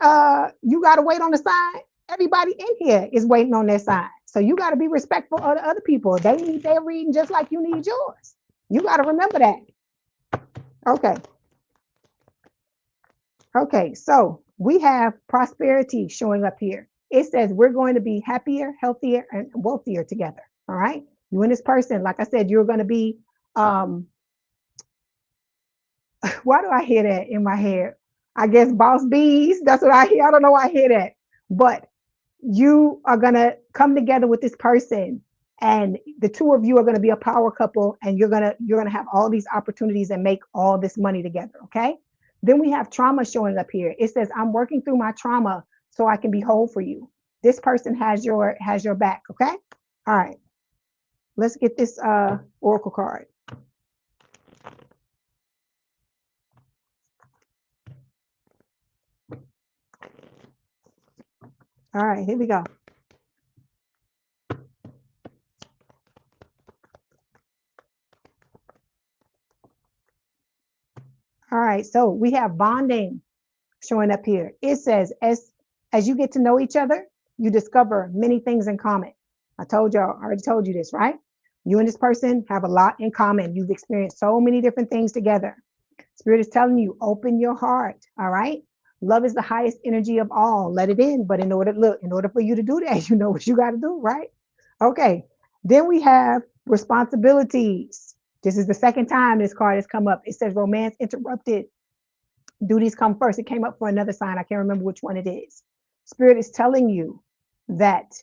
you gotta wait on the sign, everybody in here is waiting on their sign. So you gotta be respectful of the other people. They need their reading just like you need yours. You gotta remember that. Okay. Okay, so we have prosperity showing up here. It says we're going to be happier, healthier, and wealthier together. All right. You and this person, like I said, you're going to be, why do I hear that in my head? I guess boss bees. That's what I hear. I don't know why I hear that. But you are going to come together with this person, and the two of you are going to be a power couple, and you're going to have all these opportunities and make all this money together. Okay. Then we have trauma showing up here. It says, I'm working through my trauma so I can be whole for you. This person has your back. Okay. All right. Let's get this oracle card. All right, here we go. All right, so we have bonding showing up here. It says, as you get to know each other, you discover many things in common. I already told you this, right? You and this person have a lot in common. You've experienced so many different things together. Spirit is telling you, open your heart, all right? Love is the highest energy of all. Let it in. But in order for you to do that, you know what you got to do, right? Okay. Then we have responsibilities. This is the second time this card has come up. It says romance interrupted. Duties come first. It came up for another sign. I can't remember which one it is. Spirit is telling you that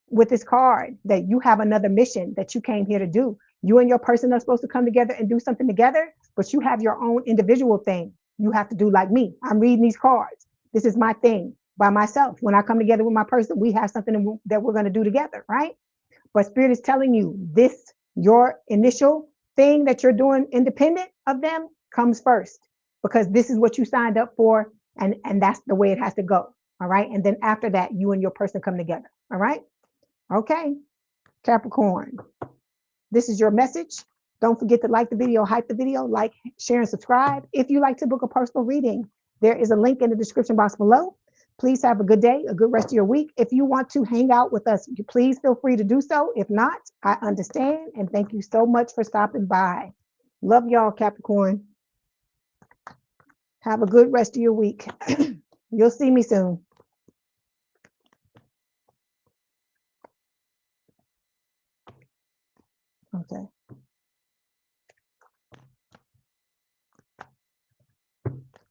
with this card, that you have another mission that you came here to do. You and your person are supposed to come together and do something together, but you have your own individual thing you have to do, like me. I'm reading these cards. This is my thing by myself. When I come together with my person, we have something that we're going to do together, right? But Spirit is telling you this, your initial thing that you're doing independent of them comes first, because this is what you signed up for, and that's the way it has to go. All right. And then after that, you and your person come together. All right. Okay. Capricorn, this is your message. Don't forget to like the video, hype the video, like, share, and subscribe. If you like to book a personal reading, there is a link in the description box below. Please have a good day, a good rest of your week. If you want to hang out with us, please feel free to do so. If not, I understand. And thank you so much for stopping by. Love y'all, Capricorn. Have a good rest of your week. You'll see me soon. Okay.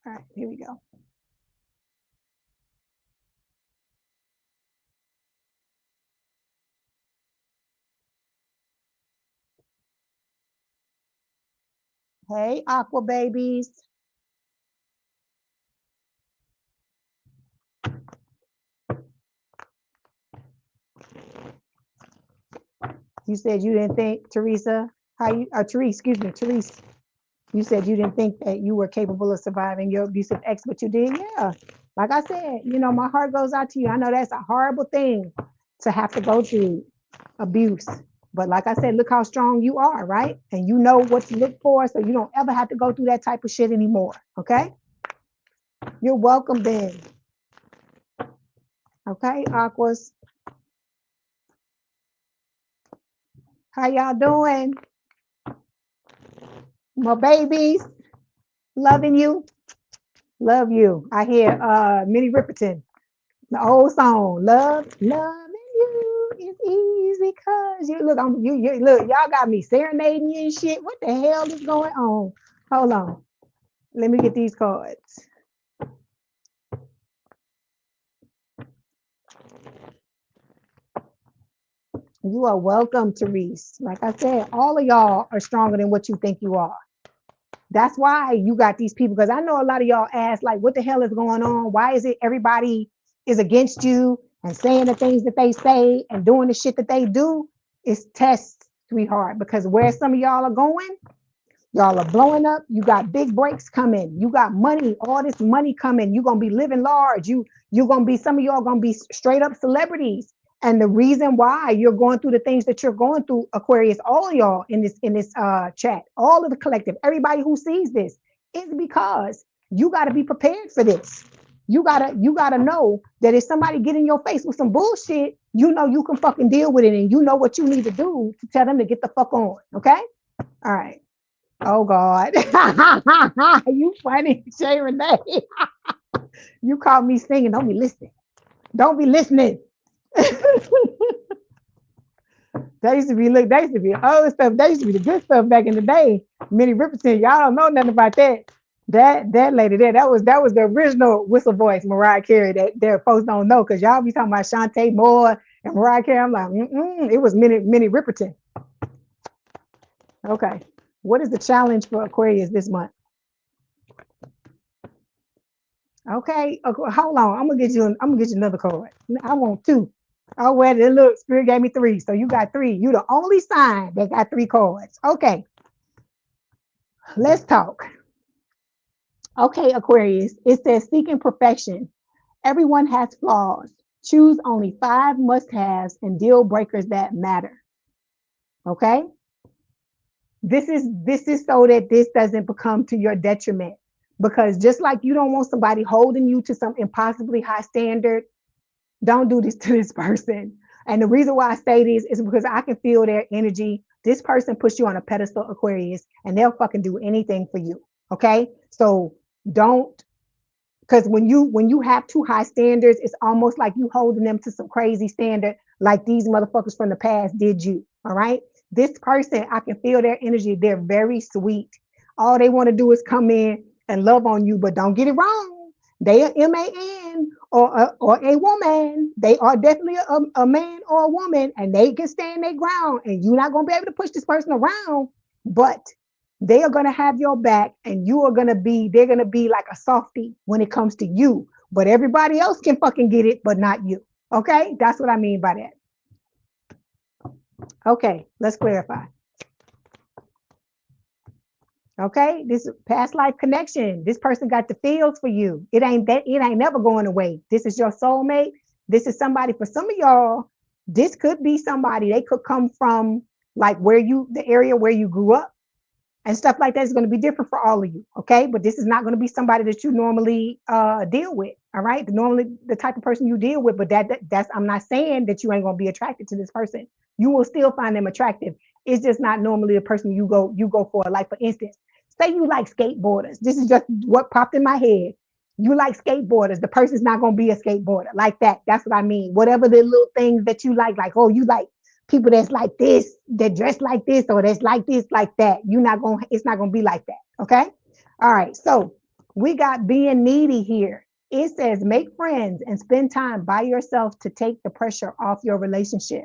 All right, here we go. Hey, Aqua babies. You said you didn't think, Teresa, Therese, excuse me, Therese, you said you didn't think that you were capable of surviving your abusive ex, but you did. Yeah. Like I said, my heart goes out to you. I know that's a horrible thing to have to go through abuse. But like I said, look how strong you are, right? And you know what to look for, so you don't ever have to go through that type of shit anymore. Okay? You're welcome then. Okay, Aquas. How y'all doing? My babies. Loving you. Love you. I hear Minnie Riperton, the old song, loving you is easy cause you look, you look, y'all got me serenading you and shit. What the hell is going on? Hold on. Let me get these cards. You are welcome, Therese. Like I said, all of y'all are stronger than what you think you are. That's why you got these people, because I know a lot of y'all ask, like, what the hell is going on? Why is it everybody is against you and saying the things that they say and doing the shit that they do? It's tests, sweetheart, because where some of y'all are going, y'all are blowing up. You got big breaks coming. You got money, all this money coming. You're gonna be living large. You're gonna be, some of y'all gonna be straight up celebrities. And the reason why you're going through the things that you're going through, Aquarius, all of y'all in this chat, all of the collective, everybody who sees this, is because you got to be prepared for this. You gotta know that if somebody get in your face with some bullshit, you can fucking deal with it, and you know what you need to do to tell them to get the fuck on. Okay. All right. Oh God. You funny, Shay Renee. You caught me singing. Don't be listening. Don't be listening. That used to be old stuff. That used to be the good stuff back in the day. Minnie Riperton, y'all don't know nothing about that. That lady there, that was the original whistle voice, Mariah Carey, that folks don't know, because y'all be talking about Shantae Moore and Mariah Carey. I'm like, it was Minnie Riperton. Okay. What is the challenge for Aquarius this month? Okay, hold on. I'm gonna get you another card. I want two. Oh, well, look, Spirit gave me three. So you got three. You the only sign that got three cards. Okay. Let's talk. Okay, Aquarius. It says seeking perfection. Everyone has flaws. Choose only 5 must-haves and deal breakers that matter. Okay? This is so that this doesn't become to your detriment. Because just like you don't want somebody holding you to some impossibly high standard, don't do this to this person. And the reason why I say this is because I can feel their energy. This person puts you on a pedestal, Aquarius, and they'll fucking do anything for you. Okay? So don't, because when you have too high standards, it's almost like you holding them to some crazy standard, like these motherfuckers from the past did you. All right? This person, I can feel their energy. They're very sweet. All they want to do is come in and love on you, but don't get it wrong. They are man or a woman. They are definitely a man or a woman, and they can stand their ground, and you're not going to be able to push this person around, but they are going to have your back, and they're going to be like a softie when it comes to you, but everybody else can fucking get it, but not you. Okay. That's what I mean by that. Okay. Let's clarify. Okay. This past life connection. This person got the feels for you. It ain't never going away. This is your soulmate. This is somebody, for some of y'all, this could be somebody. They could come from like the area where you grew up. And stuff like that is going to be different for all of you, okay? But this is not going to be somebody that you normally deal with, all right? Normally, the type of person you deal with, but that's, I'm not saying that you ain't going to be attracted to this person. You will still find them attractive. It's just not normally the person you go for. Like, for instance, say you like skateboarders. This is just what popped in my head. You like skateboarders. The person's not going to be a skateboarder like that. That's what I mean. Whatever the little things that you like, oh, you like people that's like this, that dress like this, or that's like this, like that. It's not going to be like that. Okay. All right. So we got being needy here. It says make friends and spend time by yourself to take the pressure off your relationship.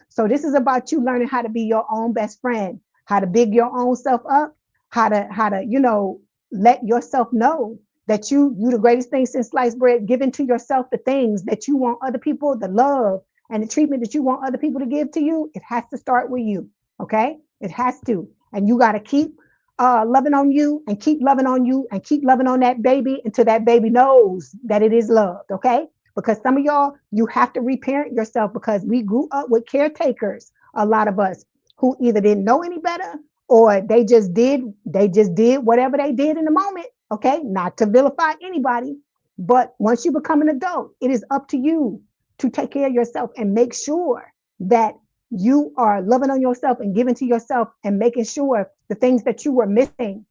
So this is about you learning how to be your own best friend, how to big your own self up, how to let yourself know that you the greatest thing since sliced bread, giving to yourself the things that you want other people, the love and the treatment that you want other people to give to you. It has to start with you. Okay. It has to. And you got to keep loving on you and keep loving on you and keep loving on that baby until that baby knows that it is loved. Okay. Because some of y'all, you have to reparent yourself because we grew up with caretakers, a lot of us who either didn't know any better or they just did whatever they did in the moment. Okay, not to vilify anybody, but once you become an adult, it is up to you to take care of yourself and make sure that you are loving on yourself and giving to yourself and making sure the things that you were missing,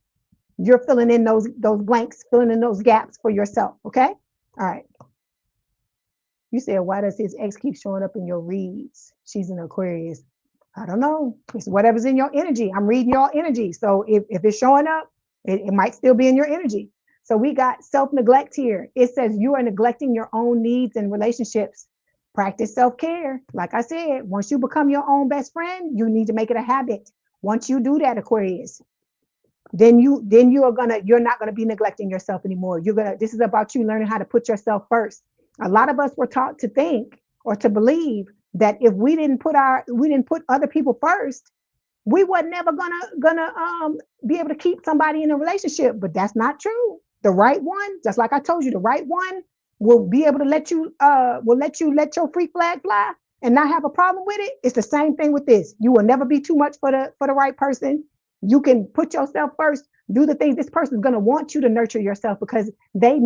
you're filling in those blanks, filling in those gaps for yourself. Okay. All right. You said, why does his ex keep showing up in your reads? She's an Aquarius. I don't know. It's whatever's in your energy. I'm reading your energy. So if it's showing up, it might still be in your energy. So we got self-neglect here. It says you are neglecting your own needs and relationships. Practice self-care. Like I said, once you become your own best friend, you need to make it a habit. Once you do that, Aquarius, then you're not gonna be neglecting yourself anymore. This is about you learning how to put yourself first. A lot of us were taught to think or to believe that if we didn't put other people first, we were never gonna be able to keep somebody in a relationship. But that's not true. The right one, just like I told you, the right one will be able to let you let your freak flag fly and not have a problem with it. It's the same thing with this. You will never be too much for the right person. You can put yourself first, do the things this person is going to want you to nurture yourself because they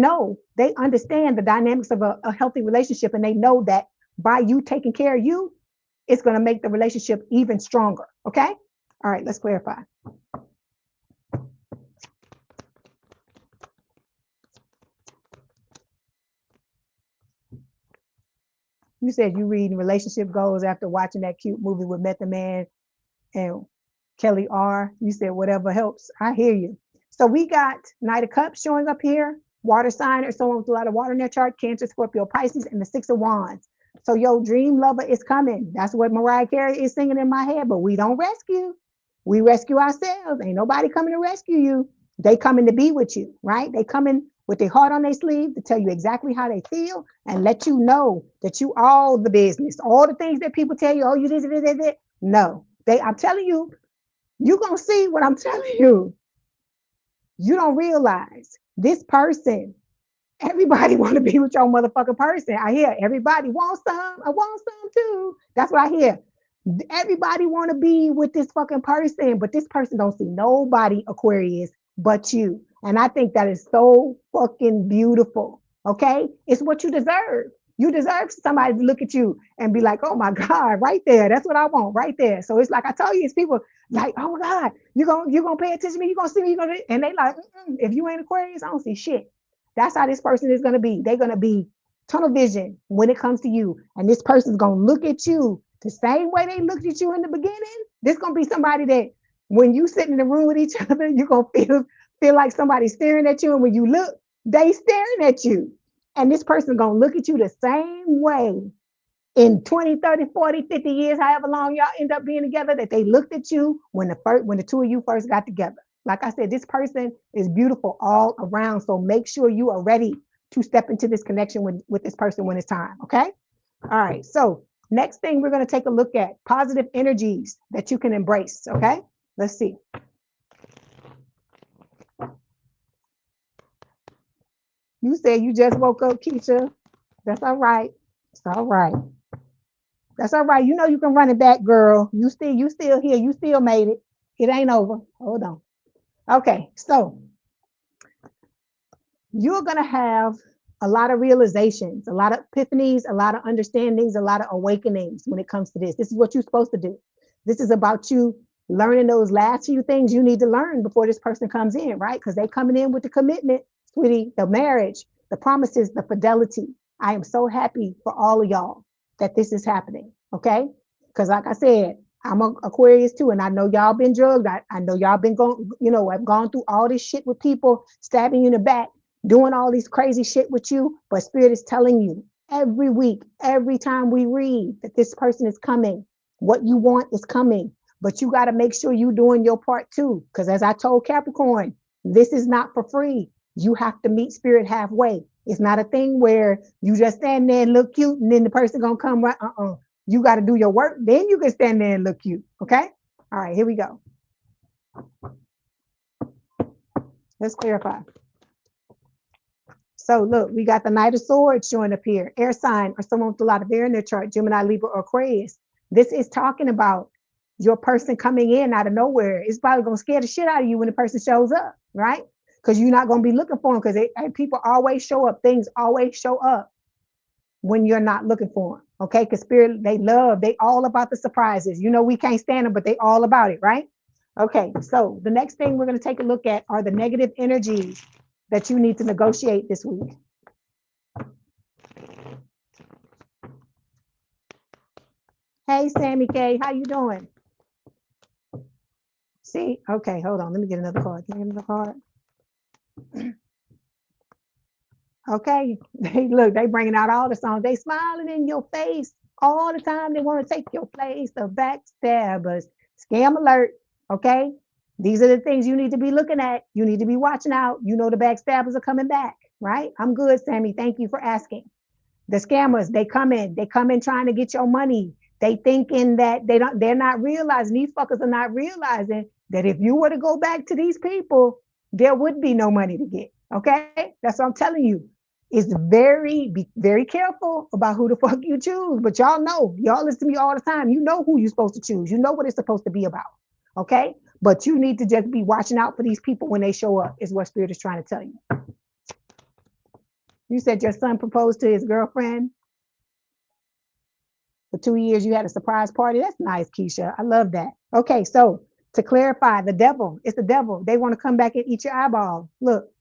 understand the dynamics of a healthy relationship. And they know that by you taking care of you, it's going to make the relationship even stronger. Okay. All right. Let's clarify. You said you reading relationship goals after watching that cute movie with Method Man and Kelly R. You said whatever helps. I hear you. So we got Knight of Cups showing up here, water sign or someone with a lot of water in their chart, Cancer, Scorpio, Pisces, and the Six of Wands. So your dream lover is coming. That's what Mariah Carey is singing in my head, but we don't rescue. We rescue ourselves. Ain't nobody coming to rescue you. They coming to be with you, right? They coming with their heart on their sleeve to tell you exactly how they feel and let you know that you all the business, all the things that people tell you, oh, you did. No, I'm telling you, you're going to see what I'm telling you. You don't realize this person, everybody want to be with your motherfucking person. I hear everybody wants some. I want some too. That's what I hear. Everybody want to be with this fucking person, but this person don't see nobody, Aquarius, but you. And I think that is so fucking beautiful. Okay. It's what you deserve. You deserve somebody to look at you and be like, oh my God, right there. That's what I want right there. So it's like I told you, it's people like, oh my God, you're gonna pay attention to me, you're gonna see me, and they like, if you ain't Aquarius, I don't see shit. That's how this person is gonna be. They're gonna be tunnel vision when it comes to you. And this person's gonna look at you the same way they looked at you in the beginning. This gonna be somebody that when you sit in the room with each other, you're gonna feel like somebody's staring at you. And when you look, they staring at you. And this person's going to look at you the same way in 20, 30, 40, 50 years, however long y'all end up being together, that they looked at you when the two of you first got together. Like I said, this person is beautiful all around. So make sure you are ready to step into this connection with this person when it's time. Okay. All right. So next thing we're going to take a look at positive energies that you can embrace. Okay. Let's see. You said you just woke up, Keisha. That's all right. It's all right. That's all right. You know you can run it back, girl. You still here. You still made it. It ain't over. Hold on. Okay, so you're gonna have a lot of realizations, a lot of epiphanies, a lot of understandings, a lot of awakenings when it comes to this. This is what you're supposed to do. This is about you learning those last few things you need to learn before this person comes in, right? Because they coming in with the commitment, sweetie, the marriage. the promises, the fidelity. I am so happy for all of y'all that this is happening. Okay. Because like I said, I'm an Aquarius too. And I know y'all been drugged. I know y'all been going, I've gone through all this shit with people stabbing you in the back, doing all these crazy shit with you. But Spirit is telling you every week, every time we read that this person is coming, what you want is coming. But you got to make sure you're doing your part too. Because as I told Capricorn, this is not for free. You have to meet Spirit halfway. It's not a thing where you just stand there and look cute and then the person gonna come right. You got to do your work. Then you can stand there and look cute. Okay. All right, here we go. Let's clarify. So look, we got the Knight of Swords showing up here. Air sign or someone with a lot of air in their chart, Gemini, Libra, or Aquarius. This is talking about your person coming in out of nowhere. It's probably going to scare the shit out of you when the person shows up, right? Because you're not going to be looking for them, because people always show up. Things always show up when you're not looking for them, okay? Because Spirit, they all about the surprises. We can't stand them, but they all about it, right? Okay, so the next thing we're going to take a look at are the negative energies that you need to negotiate this week. Hey, Sammy K, how you doing? See, okay, hold on. Let me get another card. Can you get another card? Okay, they bringing out all the songs. They smiling in your face all the time. They want to take your place. The backstabbers, scam alert. Okay, these are the things you need to be looking at. You need to be watching out. The backstabbers are coming back, right? I'm good, Sammy. Thank you for asking. The scammers, they come in trying to get your money. They thinking that they're not realizing, these fuckers are not realizing that if you were to go back to these people, there would be no money to get. Okay, that's what I'm telling you. Be very careful about who the fuck you choose. But y'all listen to me all the time. You know who you're supposed to choose. You know what it's supposed to be about. Okay, but you need to just be watching out for these people when they show up, is what Spirit is trying to tell you. You said your son proposed to his girlfriend for 2 years. You had a surprise party. That's nice, Keisha. I love that. Okay, so to clarify, it's the devil. They want to come back and eat your eyeball. Look,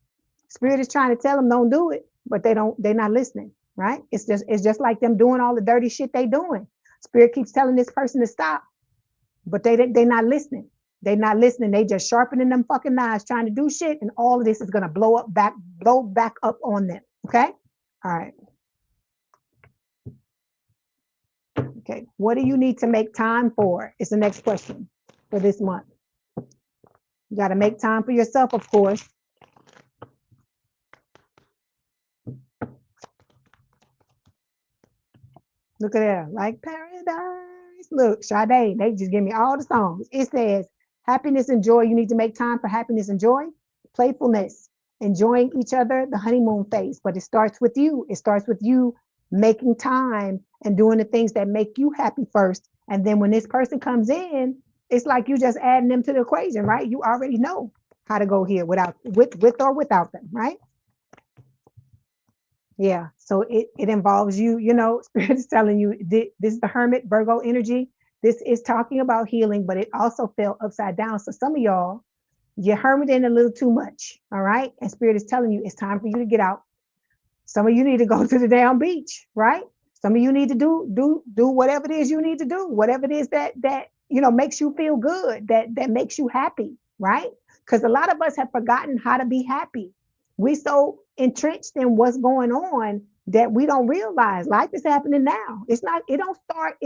Spirit is trying to tell them don't do it, but they're not listening, right? It's just like them doing all the dirty shit they doing. Spirit keeps telling this person to stop, but they're not listening. They're not listening. They just sharpening them fucking knives, trying to do shit, and all of this is gonna blow back up on them. Okay? All right. Okay. What do you need to make time for? Is the next question for this month. You got to make time for yourself, of course. Look at that, like paradise. Look, Sade, they just give me all the songs. It says happiness and joy. You need to make time for happiness and joy, playfulness, enjoying each other, the honeymoon phase. But it starts with you. It starts with you making time and doing the things that make you happy first. And then when this person comes in, it's like you just adding them to the equation, right? You already know how to go here with or without them, right? Yeah, so it involves you, Spirit is telling you this is the Hermit Virgo energy. This is talking about healing, but it also fell upside down. So some of y'all, you're hermiting a little too much, all right? And Spirit is telling you it's time for you to get out. Some of you need to go to the damn beach, right? Some of you need to do whatever it is you need to do, whatever it is that makes you feel good, that makes you happy, right? Because a lot of us have forgotten how to be happy. We so entrenched in what's going on that we don't realize life is happening now. It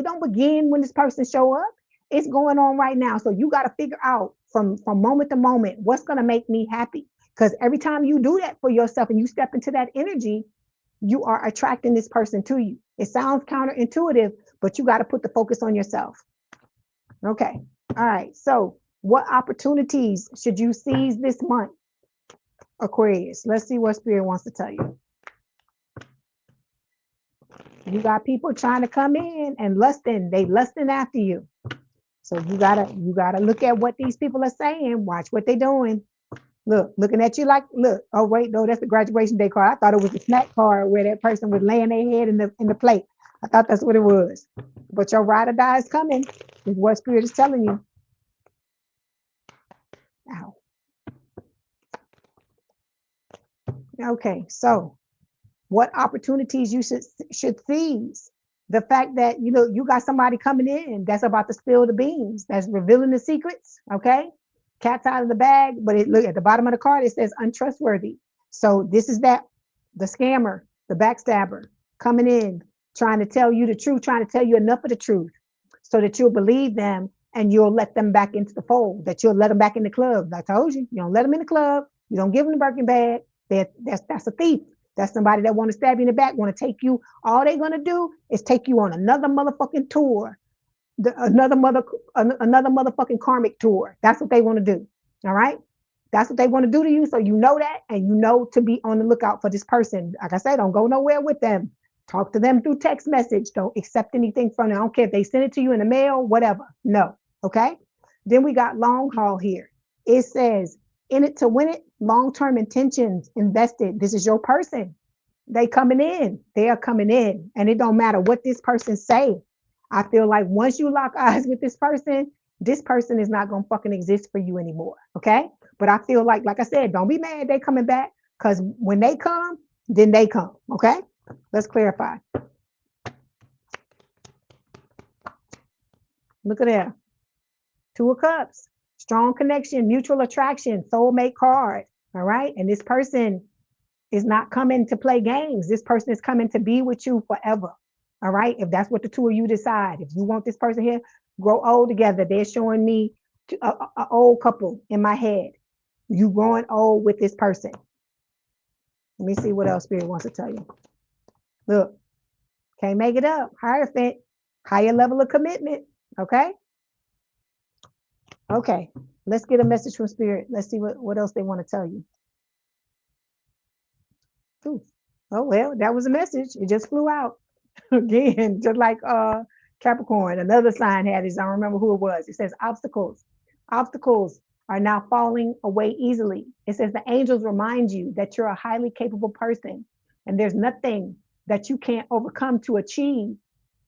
don't begin when this person show up. It's going on right now. So you got to figure out from moment to moment what's going to make me happy. Because every time you do that for yourself and you step into that energy, you are attracting this person to you. It sounds counterintuitive, but you got to put the focus on yourself. Okay. All right. So what opportunities should you seize this month, Aquarius? Let's see what Spirit wants to tell you. You got people trying to come in and they lusting after you. So you gotta look at what these people are saying. Watch what they're doing. Looking at you like, look, oh wait, no, that's the graduation day card. I thought it was the snack card where that person was laying their head in the plate. I thought that's what it was. But your ride or die is coming, is what Spirit is telling you. Ow. Okay, so what opportunities you should seize. The fact that, you know, you got somebody coming in that's about to spill the beans, that's revealing the secrets, okay? Cat's out of the bag, but it look at the bottom of the card, it says untrustworthy. So this is that, the scammer, the backstabber coming in, trying to tell you the truth, trying to tell you enough of the truth so that you'll believe them and you'll let them back into the fold, that you'll let them back in the club. I told you, you don't let them in the club, you don't give them the Birkin bag. That's a thief. That's somebody that want to stab you in the back, want to take you. All they're gonna do is take you on another motherfucking tour, another motherfucking karmic tour. That's what they want to do. All right. That's what they want to do to you. So you know that, and you know to be on the lookout for this person. Like I said, don't go nowhere with them. Talk to them through text message. Don't accept anything from them. I don't care if they send it to you in the mail, whatever. No. Okay. Then we got long haul here. It says, in it to win it, long-term intentions invested. This is your person. They coming in. They are coming in. And it don't matter what this person say. I feel like once you lock eyes with this person is not going to fucking exist for you anymore. Okay. But I feel like I said, don't be mad they coming back, because when they come, then they come. Okay. Let's clarify. Look at that. Two of Cups, strong connection, mutual attraction, soulmate card. All right. And this person is not coming to play games. This person is coming to be with you forever. All right. If that's what the two of you decide, if you want this person here, grow old together. They're showing me an old couple in my head. You growing old with this person. Let me see what else Spirit wants to tell you. Look, can't make it up. Hierophant, higher level of commitment. Okay. Okay. Let's get a message from Spirit. Let's see what else they want to tell you. Ooh. Oh, well, that was a message. It just flew out. Again, just like Capricorn, another sign had this. I don't remember who it was. It says obstacles. Obstacles are now falling away easily. It says the angels remind you that you're a highly capable person and there's nothing that you can't overcome to achieve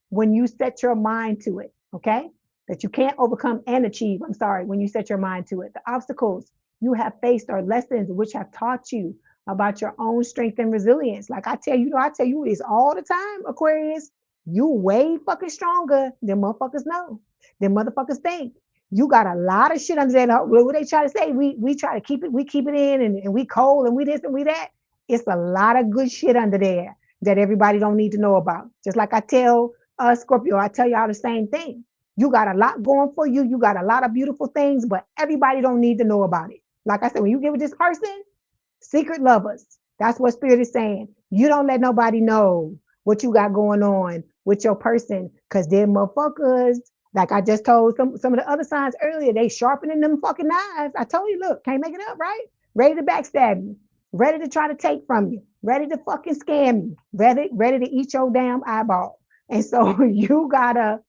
when you set your mind to it. Okay. That you can't overcome and achieve. I'm sorry, when you set your mind to it. The obstacles you have faced are lessons which have taught you about your own strength and resilience. Like I tell you this all the time, Aquarius. You way fucking stronger than motherfuckers know. Than motherfuckers think. You got a lot of shit under there. What they try to say, we try to keep it in, and we cold and we this and we that. It's a lot of good shit under there that everybody don't need to know about. Just like I tell Scorpio, I tell y'all the same thing. You got a lot going for you. You got a lot of beautiful things, but everybody don't need to know about it. Like I said, when you get with this person, secret lovers. That's what Spirit is saying. You don't let nobody know what you got going on with your person, because they're motherfuckers. Like I just told some of the other signs earlier, they sharpening them fucking knives. I told you, look, can't make it up, right? Ready to backstab you, ready to try to take from you, ready to fucking scam you, ready to eat your damn eyeball. And so you gotta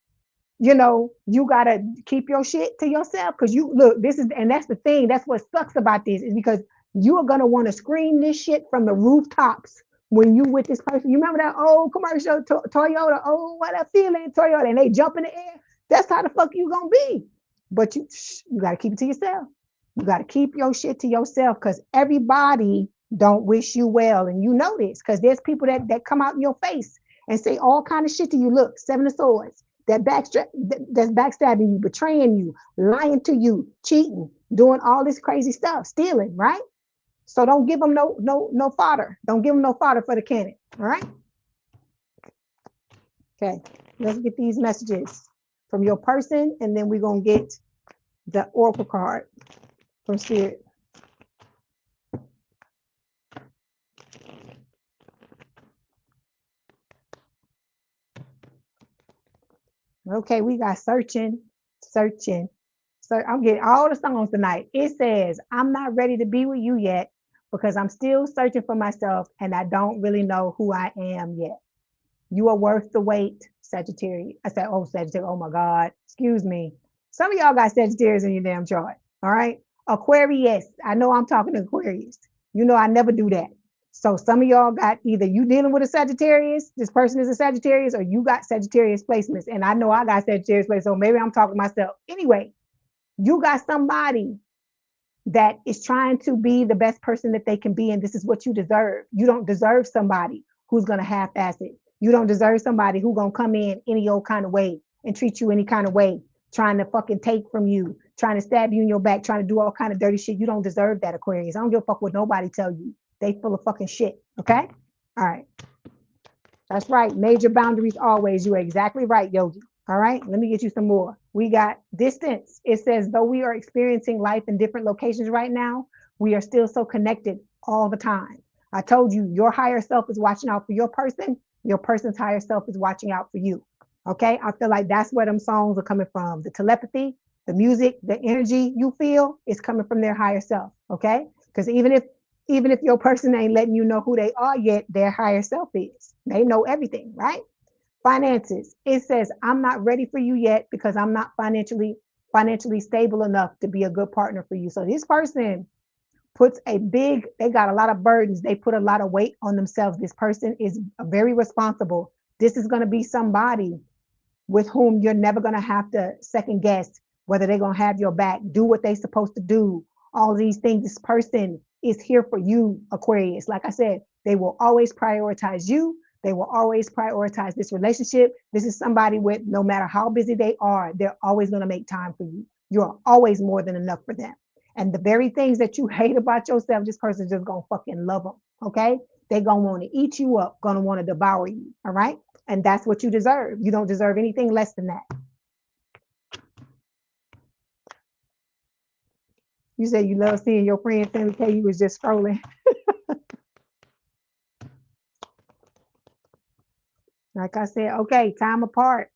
keep your shit to yourself, because you look, and that's the thing. That's what sucks about this, is because you are gonna want to scream this shit from the rooftops when you with this person. You remember that old commercial, Toyota? Oh, what a feeling, Toyota, and they jump in the air. That's how the fuck you gonna be. But you gotta keep it to yourself. You gotta keep your shit to yourself, because everybody don't wish you well, and you know this, because there's people that come out in your face and say all kind of shit to you. Look, Seven of Swords. That's backstabbing you, betraying you, lying to you, cheating, doing all this crazy stuff, stealing, right? So don't give them no fodder. Don't give them no fodder for the cannon. All right. Okay. Let's get these messages from your person, and then we're gonna get the oracle card from Spirit. Okay, we got searching. So I'm getting all the songs tonight. It says, I'm not ready to be with you yet because I'm still searching for myself and I don't really know who I am yet. You are worth the wait, Sagittarius. I said, oh, Sagittarius, oh my God, excuse me. Some of y'all got Sagittarius in your damn chart, all right? Aquarius, I know I'm talking to Aquarius. You know I never do that. So some of y'all got, either you dealing with a Sagittarius, this person is a Sagittarius, or you got Sagittarius placements. And I know I got Sagittarius placements, so maybe I'm talking to myself. Anyway, you got somebody that is trying to be the best person that they can be, and this is what you deserve. You don't deserve somebody who's going to half-ass it. You don't deserve somebody who's going to come in any old kind of way and treat you any kind of way, trying to fucking take from you, trying to stab you in your back, trying to do all kind of dirty shit. You don't deserve that, Aquarius. I don't give a fuck what nobody tell you. They full of fucking shit, okay? All right. That's right. Major boundaries always. You're exactly right, Yogi. All right. Let me get you some more. We got distance. It says, though we are experiencing life in different locations right now, we are still so connected all the time. I told you, your higher self is watching out for your person. Your person's higher self is watching out for you. Okay. I feel like that's where them songs are coming from. The telepathy, the music, the energy you feel is coming from their higher self. Okay. Because even if your person ain't letting you know who they are yet, their higher self is. They know everything, right? Finances. It says, I'm not ready for you yet because I'm not financially stable enough to be a good partner for you. So this person they got a lot of burdens. They put a lot of weight on themselves. This person is very responsible. This is going to be somebody with whom you're never going to have to second guess whether they're going to have your back, do what they're supposed to do. All these things. This person is here for you, Aquarius. Like I said, they will always prioritize you. They will always prioritize this relationship. This is somebody with, no matter how busy they are, they're always going to make time for you. You're always more than enough for them. And the very things that you hate about yourself, this person's just going to fucking love them. Okay. They're going to want to eat you up, going to want to devour you. All right. And that's what you deserve. You don't deserve anything less than that. You said you love seeing your friend Sammy K. You was just scrolling. Like I said, okay, time apart.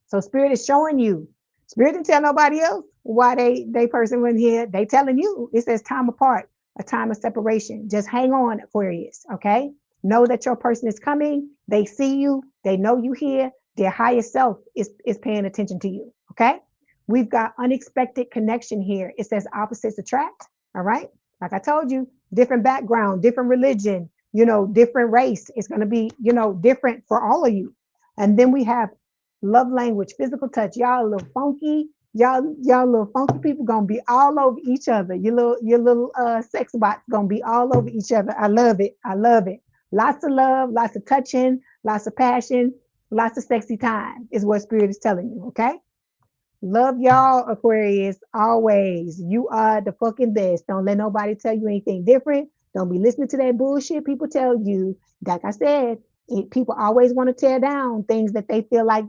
So Spirit is showing you. Spirit didn't tell nobody else why they person went here. They telling you. It says time apart, a time of separation. Just hang on, Aquarius. Okay. Know that your person is coming. They see you. They know you here. Their highest self is paying attention to you. Okay. We've got unexpected connection here. It says opposites attract. All right. Like I told you, different background, different religion, different race. It's going to be, different for all of you. And then we have love language, physical touch. Y'all a little funky. Y'all little funky people gonna be all over each other. Your little sex bots gonna be all over each other. I love it. I love it. Lots of love, lots of touching, lots of passion, lots of sexy time is what Spirit is telling you. Okay. Love y'all, Aquarius, always. You are the fucking best. Don't let nobody tell you anything different. Don't be listening to that bullshit people tell you. Like I said, people always want to tear down things that they feel like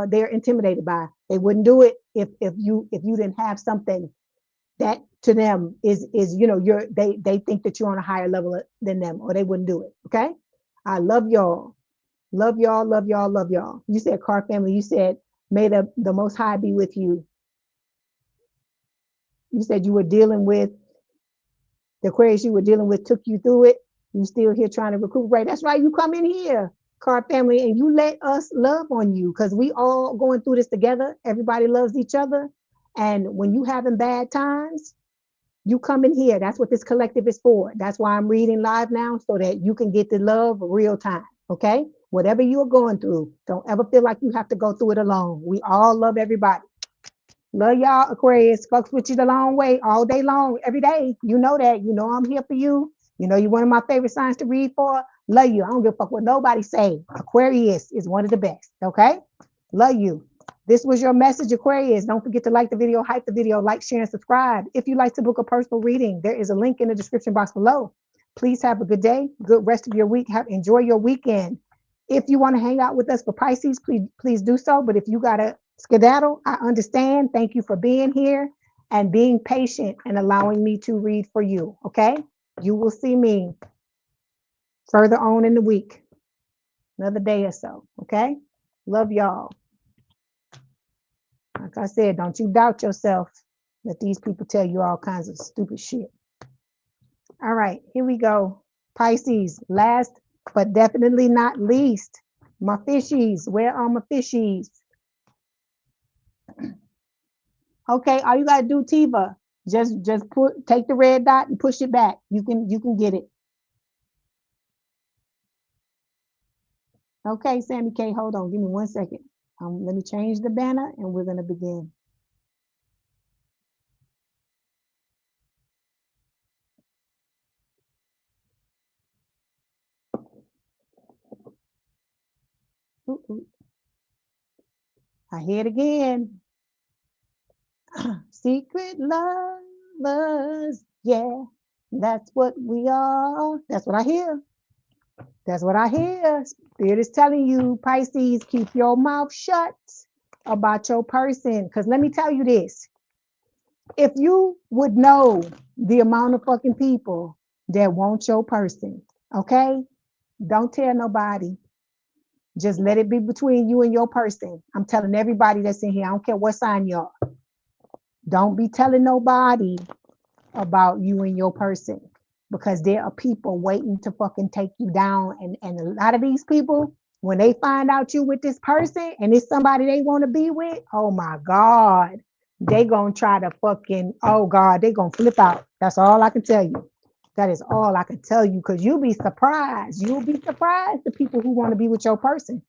they're intimidated by. They wouldn't do it if you didn't have something that to them is they think that you're on a higher level than them, or they wouldn't do it. Okay. I love y'all. Love y'all, love y'all, love y'all. You said car family. You said, may the Most High be with you. You said you were dealing with the Aquarius you were dealing with took you through it. You still here trying to recuperate. That's right. You come in here, car family, and you let us love on you because we all going through this together. Everybody loves each other. And when you having bad times, you come in here. That's what this collective is for. That's why I'm reading live now so that you can get the love real time. Okay. Whatever you are going through, don't ever feel like you have to go through it alone. We all love everybody. Love y'all, Aquarius. Fucks with you the long way, all day long, every day. You know that. You know I'm here for you. You know you're one of my favorite signs to read for. Love you. I don't give a fuck what nobody say. Aquarius is one of the best. Okay? Love you. This was your message, Aquarius. Don't forget to like the video, hype the video, like, share, and subscribe. If you'd like to book a personal reading, there is a link in the description box below. Please have a good day, good rest of your week. Enjoy your weekend. If you want to hang out with us for Pisces, please do so. But if you got to skedaddle, I understand. Thank you for being here and being patient and allowing me to read for you. Okay? You will see me further on in the week, another day or so. Okay? Love y'all. Like I said, don't you doubt yourself that these people tell you all kinds of stupid shit. All right, here we go. Pisces, last but definitely not least, my fishies. Where are my fishies? Okay, all you gotta do, Tiva, just take the red dot and push it back. You can get it. Okay, Sammy K, hold on, give me 1 second. Let me change the banner and we're gonna begin. ooh. I hear it again. Secret lovers, yeah, that's what we are. That's what I hear. That's what I hear. Spirit is telling you, Pisces, keep your mouth shut about your person. Because let me tell you this. If you would know the amount of fucking people that want your person, okay? Don't tell nobody. Just let it be between you and your person. I'm telling everybody that's in here, I don't care what sign you are. Don't be telling nobody about you and your person, because there are people waiting to fucking take you down. And a lot of these people, when they find out you with this person and it's somebody they want to be with, oh my God, they gonna try to fucking, oh God, they gonna flip out. That's all I can tell you. That is all I can tell you, because you'll be surprised. You'll be surprised the people who want to be with your person.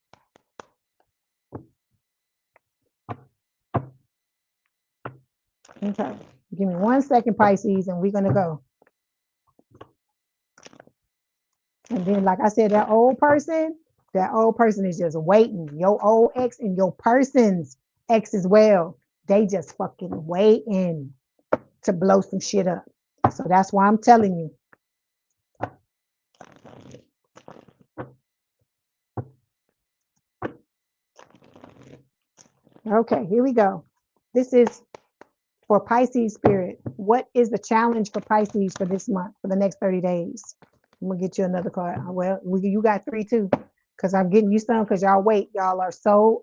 Okay, give me 1 second, Pisces, and we're gonna go. And then, like I said, that old person is just waiting. Your old ex and your person's ex as well. They just fucking waiting to blow some shit up. So that's why I'm telling you. Okay, here we go. This is for Pisces spirit. What is the challenge for Pisces for this month, for the next 30 days? I'm gonna get you another card. Well, you got 3 too, because I'm getting you some, because y'all wait. Y'all are so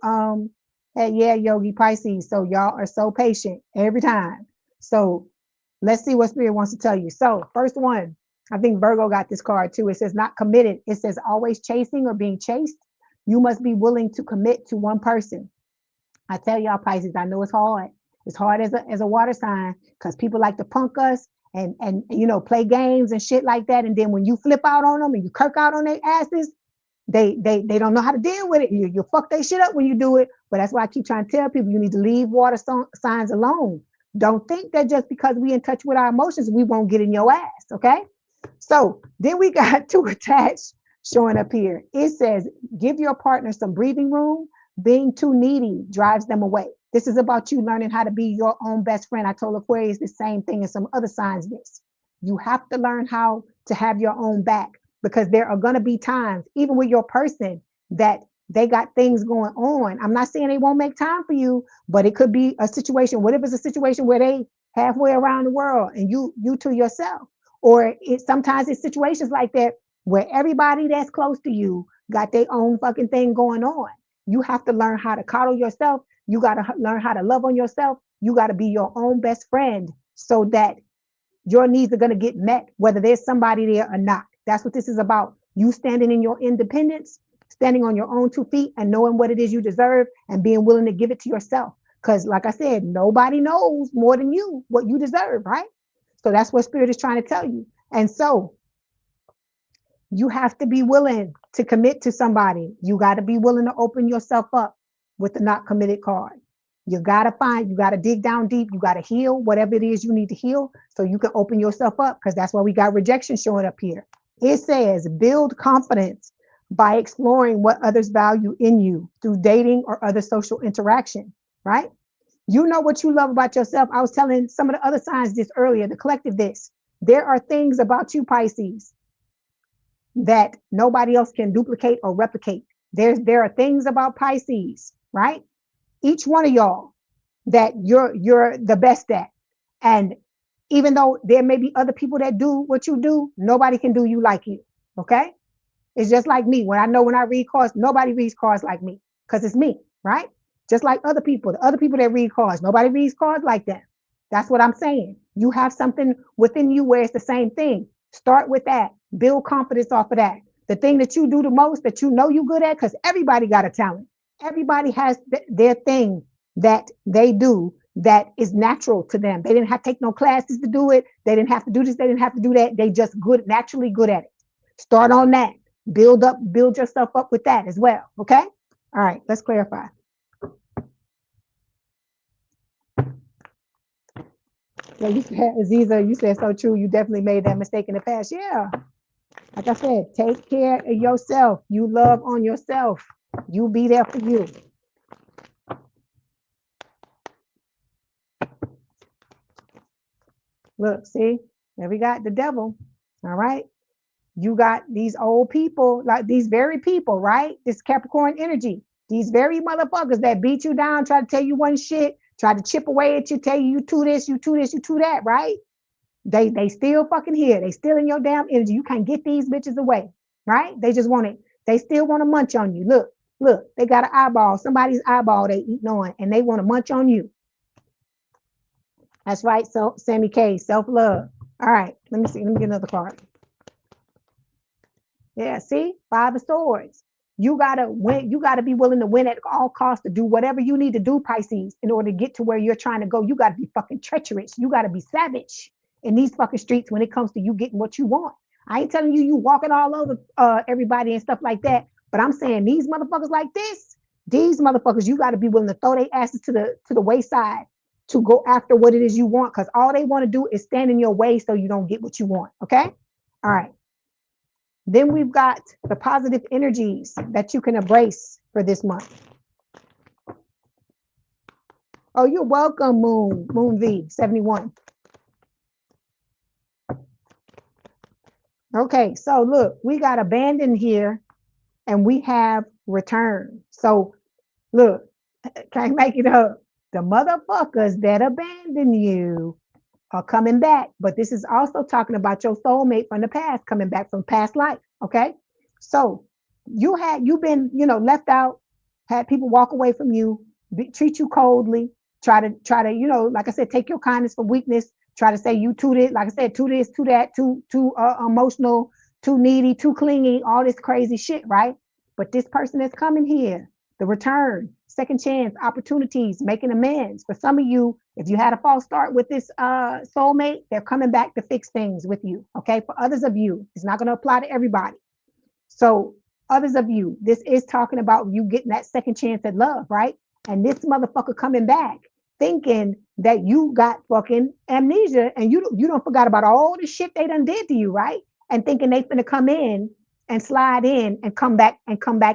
hey, yeah, Yogi Pisces. So y'all are so patient every time. So let's see what spirit wants to tell you. So first one, I think Virgo got this card too. It says not committed. It says always chasing or being chased. You must be willing to commit to one person. I tell y'all, Pisces, I know it's hard. It's hard as a water sign, because people like to punk us and you know, play games and shit like that. And then when you flip out on them and you kirk out on their asses, they don't know how to deal with it. You fuck their shit up when you do it. But that's why I keep trying to tell people, you need to leave water signs alone. Don't think that just because we in touch with our emotions, we won't get in your ass, okay? So then we got two attached showing up here. It says, give your partner some breathing room. Being too needy drives them away. This is about you learning how to be your own best friend. I told Aquarius the same thing, and some other signs this. You have to learn how to have your own back, because there are going to be times, even with your person, that they got things going on. I'm not saying they won't make time for you, but it could be a situation. What if it's a situation where they halfway around the world and you to yourself? Or sometimes it's situations like that where everybody that's close to you got their own fucking thing going on. You have to learn how to coddle yourself. You got to learn how to love on yourself. You got to be your own best friend, so that your needs are going to get met, whether there's somebody there or not. That's what this is about. You standing in your independence, standing on your own 2 feet, and knowing what it is you deserve, and being willing to give it to yourself. Because like I said, nobody knows more than you what you deserve, right? So that's what Spirit is trying to tell you. And so you have to be willing to commit to somebody. You got to be willing to open yourself up with the not committed card. You got to dig down deep. You got to heal whatever it is you need to heal, so you can open yourself up, because that's why we got rejection showing up here. It says build confidence by exploring what others value in you through dating or other social interaction, right? You know what you love about yourself. I was telling some of the other signs this earlier, the collective this. There are things about you, Pisces, that nobody else can duplicate or replicate. There are things about Pisces, right? Each one of y'all that you're the best at. And even though there may be other people that do what you do, nobody can do you like you. Okay? It's just like me. When I read cards, nobody reads cards like me, because it's me, right? Just like other people, the other people that read cards, nobody reads cards like them. That's what I'm saying. You have something within you where it's the same thing. Start with that. Build confidence off of that. The thing that you do the most, that you know you're good at, because everybody got a talent. Everybody has their thing that they do that is natural to them. They didn't have to take no classes to do it. They didn't have to do this. They didn't have to do that. They just naturally good at it. Start on that. Build yourself up with that as well. Okay. All right. Let's clarify. Yeah, you said, Aziza, you said so true. You definitely made that mistake in the past. Yeah. Like I said, take care of yourself. You love on yourself. You be there for you. Look, see, there we got the devil. All right. You got these old people, like these very people, right? This Capricorn energy, these very motherfuckers that beat you down, try to tell you one shit, try to chip away at you, tell you to this, you to this, you to that, right? They still fucking here. They still in your damn energy. You can't get these bitches away, right? They just want it. They still want to munch on you. Look, they got an eyeball, somebody's eyeball they eating on, and they want to munch on you. That's right. So Sammy K, self-love. All right, let me see. Let me get another card. Yeah, see, 5 of Swords. You gotta win. You gotta be willing to win at all costs to do whatever you need to do, Pisces, in order to get to where you're trying to go. You gotta be fucking treacherous. You gotta be savage in these fucking streets when it comes to you getting what you want. I ain't telling you walking all over everybody and stuff like that, but I'm saying these motherfuckers like this, these motherfuckers, you gotta be willing to throw their asses to the wayside to go after what it is you want, because all they want to do is stand in your way so you don't get what you want. Okay, all right. Then we've got the positive energies that you can embrace for this month. Oh, you're welcome, Moon V 71. Okay, so look, we got abandon here and we have return. So look, can't make it up. The motherfuckers that abandon you are coming back, but this is also talking about your soulmate from the past coming back from past life. Okay, so you've been left out, had people walk away from you, treat you coldly, try to like I said, take your kindness for weakness, try to say you too this, like I said, too this, too that, too emotional, too needy, too clingy, all this crazy shit, right? But this person is coming here, the return, second chance, opportunities, making amends. For some of you, if you had a false start with this soulmate, they're coming back to fix things with you. Okay. For others of you, it's not going to apply to everybody. So others of you, this is talking about you getting that second chance at love, right? And this motherfucker coming back thinking that you got fucking amnesia and you don't forgot about all the shit they done did to you, right? And thinking they finna come in and slide in and come back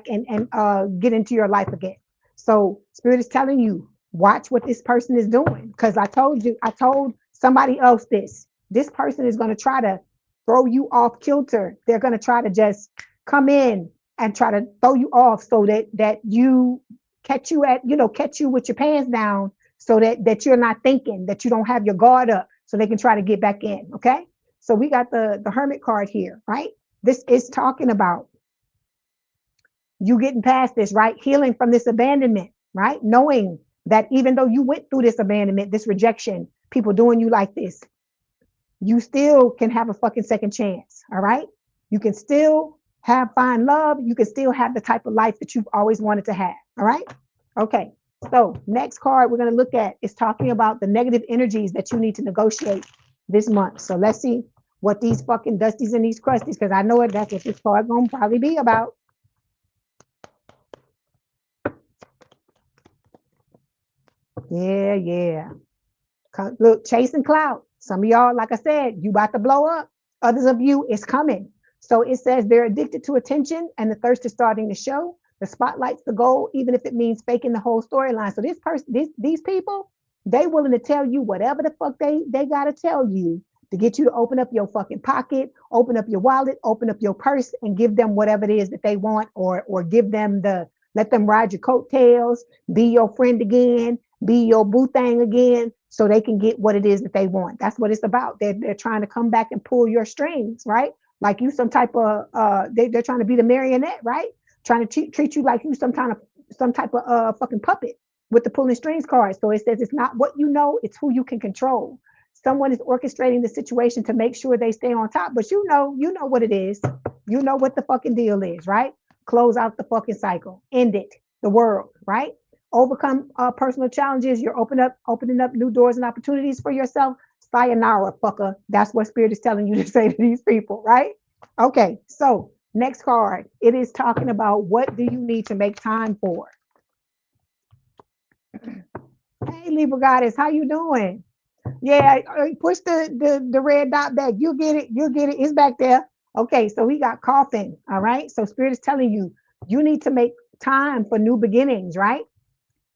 and get into your life again. So Spirit is telling you, watch what this person is doing. Because I told somebody else this person is going to try to throw you off kilter. They're going to try to just come in and try to throw you off so that you catch you with your pants down, so that you're not thinking, that you don't have your guard up, so they can try to get back in. Okay. So we got the Hermit card here, right? This is talking about you getting past this, right? Healing from this abandonment, right? Knowing that even though you went through this abandonment, this rejection, people doing you like this, you still can have a fucking second chance. All right. You can still find love. You can still have the type of life that you've always wanted to have. All right. Okay. So next card we're going to look at is talking about the negative energies that you need to negotiate this month. So let's see what these fucking dusties and these crusties, because I know that's what this card going to probably be about. Yeah. Look, chasing clout. Some of y'all, like I said, you about to blow up. Others of you, it's coming. So it says they're addicted to attention and the thirst is starting to show. The spotlight's the goal, even if it means faking the whole storyline. So these people, they willing to tell you whatever the fuck they got to tell you to get you to open up your fucking pocket, open up your wallet, open up your purse, and give them whatever it is that they want, or give them let them ride your coattails, be your friend again, be your boo thing again, so they can get what it is that they want. That's what it's about. They're trying to come back and pull your strings, right? Like you some type of they're trying to be the marionette, right? Trying to treat you like you some type of fucking puppet with the pulling strings card. So it says it's not what you know, it's who you can control. Someone is orchestrating the situation to make sure they stay on top, but you know what it is. You know what the fucking deal is, right? Close out the fucking cycle, end it, the world, right? Overcome personal challenges. You're opening up new doors and opportunities for yourself. Sayonara, fucker. That's what Spirit is telling you to say to these people, right? Okay, so next card. It is talking about what do you need to make time for. Hey, Libra Goddess, how you doing? Yeah, push the red dot back. You'll get it. It's back there. Okay, so we got coughing. All right. So Spirit is telling you, you need to make time for new beginnings, right?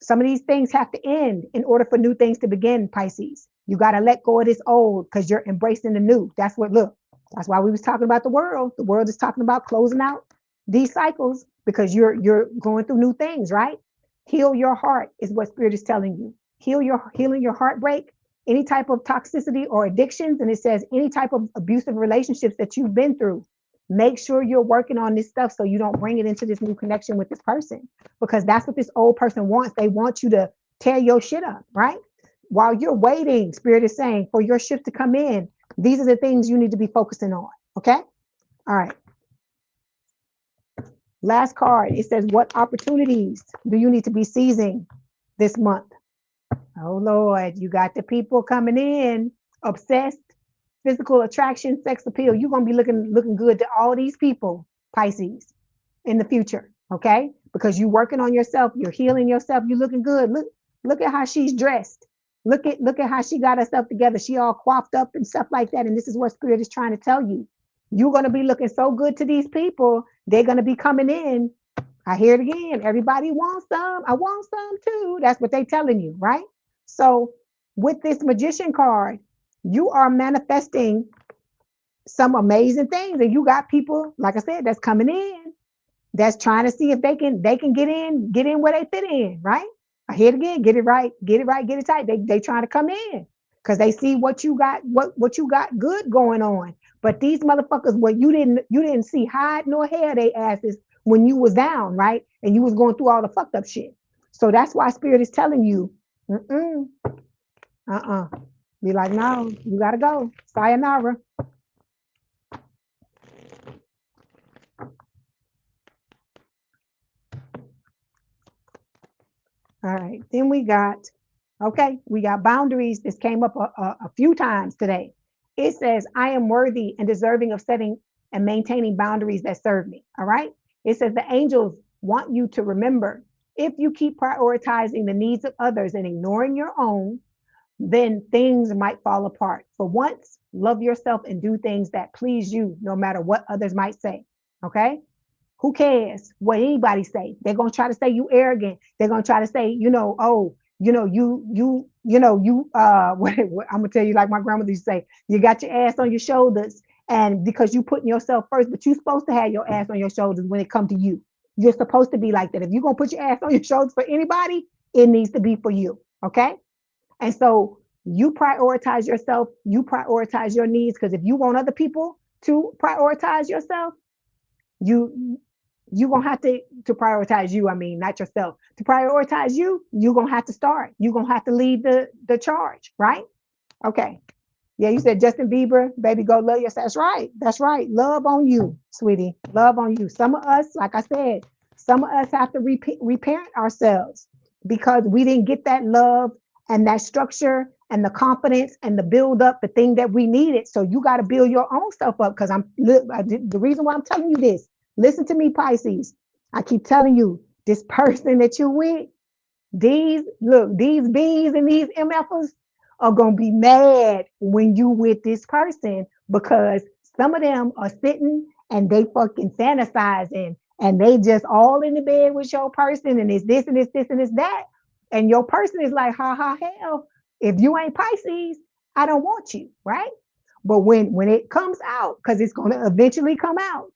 Some of these things have to end in order for new things to begin, Pisces. You got to let go of this old because you're embracing the new. That's what, look, that's why we was talking about the world. The world is talking about closing out these cycles because you're going through new things, right? Heal your heart is what Spirit is telling you. Healing your heartbreak, any type of toxicity or addictions, and it says any type of abusive relationships that you've been through. Make sure you're working on this stuff so you don't bring it into this new connection with this person, because that's what this old person wants. They want you to tear your shit up, right? While you're waiting, Spirit is saying for your shift to come in, these are the things you need to be focusing on. Okay. All right. Last card. It says, what opportunities do you need to be seizing this month? Oh Lord, you got the people coming in, obsessed, physical attraction, sex appeal. You're gonna be looking good to all these people, Pisces, in the future. Okay, because you're working on yourself, you're healing yourself, you're looking good. Look at how she's dressed. Look at how she got herself together. She all coiffed up and stuff like that. And this is what Spirit is trying to tell you. You're gonna be looking so good to these people. They're gonna be coming in. I hear it again. Everybody wants some. I want some too. That's what they're telling you, right? So with this Magician card, you are manifesting some amazing things, and you got people, like I said, that's coming in, that's trying to see if they can get in where they fit in, right? I hear it again. Get it right, get it tight. They trying to come in because they see what you got, what you got good going on. But these motherfuckers, what you didn't see hide nor hair they asses when you was down, right? And you was going through all the fucked up shit. So that's why Spirit is telling you, be like, no, you gotta go. Sayonara. All right. Then we got boundaries. This came up a few times today. It says, I am worthy and deserving of setting and maintaining boundaries that serve me. All right. It says the angels want you to remember, if you keep prioritizing the needs of others and ignoring your own, then things might fall apart. For once, love yourself and do things that please you, no matter what others might say. Okay. Who cares what anybody say? They're gonna try to say you arrogant. They're gonna try to say, oh, I'm gonna tell you like my grandmother used to say, you got your ass on your shoulders, and because you putting yourself first, but you're supposed to have your ass on your shoulders when it comes to you. You're supposed to be like that. If you're gonna put your ass on your shoulders for anybody, it needs to be for you. Okay. And so you prioritize yourself, you prioritize your needs, because if you want other people to prioritize yourself, you're gonna have to prioritize you. I mean, not yourself. To prioritize you, you're gonna have to start. You're gonna have to lead the charge, right? Okay. Yeah, you said Justin Bieber, baby, go love yourself. That's right. That's right. Love on you, sweetie. Love on you. Some of us, like I said, some of us have to reparent ourselves because we didn't get that love and that structure and the confidence and the build up, the thing that we needed. So you got to build your own stuff up. Because the reason why I'm telling you this, listen to me, Pisces. I keep telling you, this person that you with, these B's and these MFers are gonna be mad when you with this person, because some of them are sitting and they fucking fantasizing and they just all in the bed with your person, and it's this and it's this and it's that. And your person is like, ha ha hell, if you ain't Pisces, I don't want you, right? But when it comes out, because it's gonna eventually come out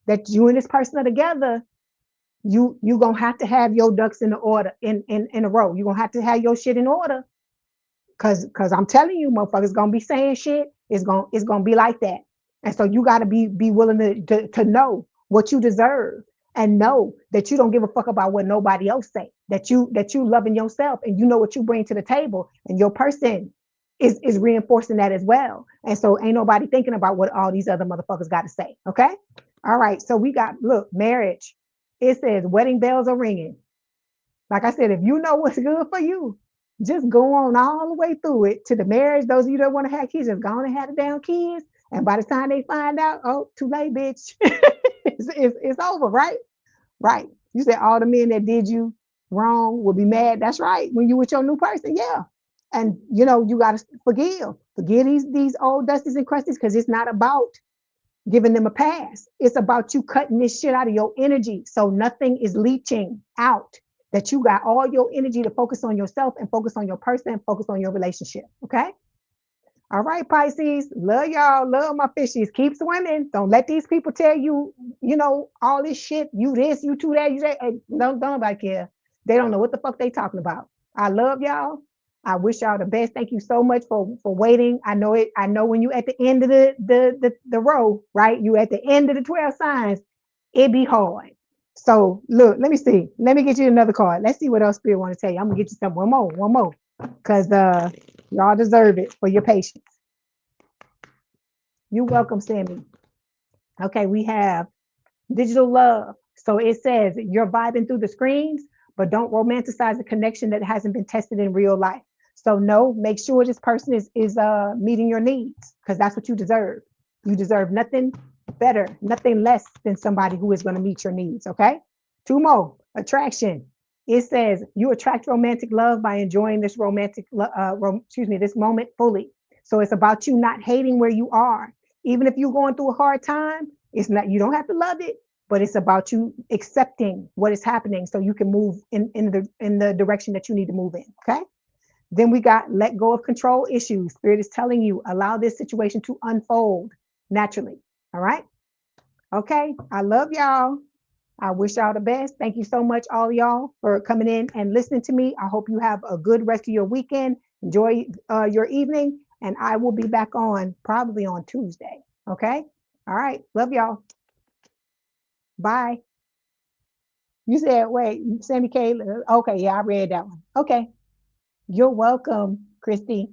that you and this person are together, you gonna have to have your ducks in the order in a row. You're gonna have to have your shit in order. Cause I'm telling you, motherfuckers gonna be saying shit. It's gonna be like that. And so you gotta be willing to know what you deserve, and know that you don't give a fuck about what nobody else say. That you loving yourself and you know what you bring to the table, and your person is reinforcing that as well. And so ain't nobody thinking about what all these other motherfuckers got to say. Okay. All right. So we got, look, marriage. It says wedding bells are ringing. Like I said, if you know what's good for you, just go on all the way through it to the marriage. Those of you that want to have kids, just go on and have the damn kids. And by the time they find out, oh, too late, bitch. It's over, right? Right. You said all the men that did you wrong will be mad. That's right. When you with your new person, yeah. And you know, you gotta forgive these old dusties and crusties, because it's not about giving them a pass. It's about you cutting this shit out of your energy so nothing is leaching out. That you got all your energy to focus on yourself and focus on your person, focus on your relationship. Okay. All right, Pisces. Love y'all. Love my fishies. Keep swimming. Don't let these people tell you, you know, all this shit. You this, you two that, you that. Hey, don't nobody care. They don't know what the fuck they talking about. I love y'all. I wish y'all the best. Thank you so much for waiting. I know it. I know when you at the end of the row, right? You at the end of the 12 signs, it be hard. So look, let me see. Let me get you another card. Let's see what else Spirit want to tell you. I'm gonna get you some one more. Because y'all deserve it for your patience. You're welcome, Sammy. Okay, we have digital love. So it says you're vibing through the screens, but don't romanticize a connection that hasn't been tested in real life. So no, make sure this person is meeting your needs, because that's what you deserve. You deserve nothing better, nothing less than somebody who is going to meet your needs. Okay. Two more. Attraction. It says you attract romantic love by enjoying this this moment fully. So it's about you not hating where you are. Even if you're going through a hard time, it's not, you don't have to love it, but it's about you accepting what is happening so you can move in the direction that you need to move in. Okay. Then we got let go of control issues. Spirit is telling you, allow this situation to unfold naturally. All right. Okay. I love y'all. I wish y'all the best. Thank you so much, all y'all, for coming in and listening to me. I hope you have a good rest of your weekend. Enjoy your evening, and I will be back on probably on Tuesday. Okay. All right. Love y'all. Bye. You said, wait, Sammy K. Okay. Yeah, I read that one. Okay. You're welcome, Christy.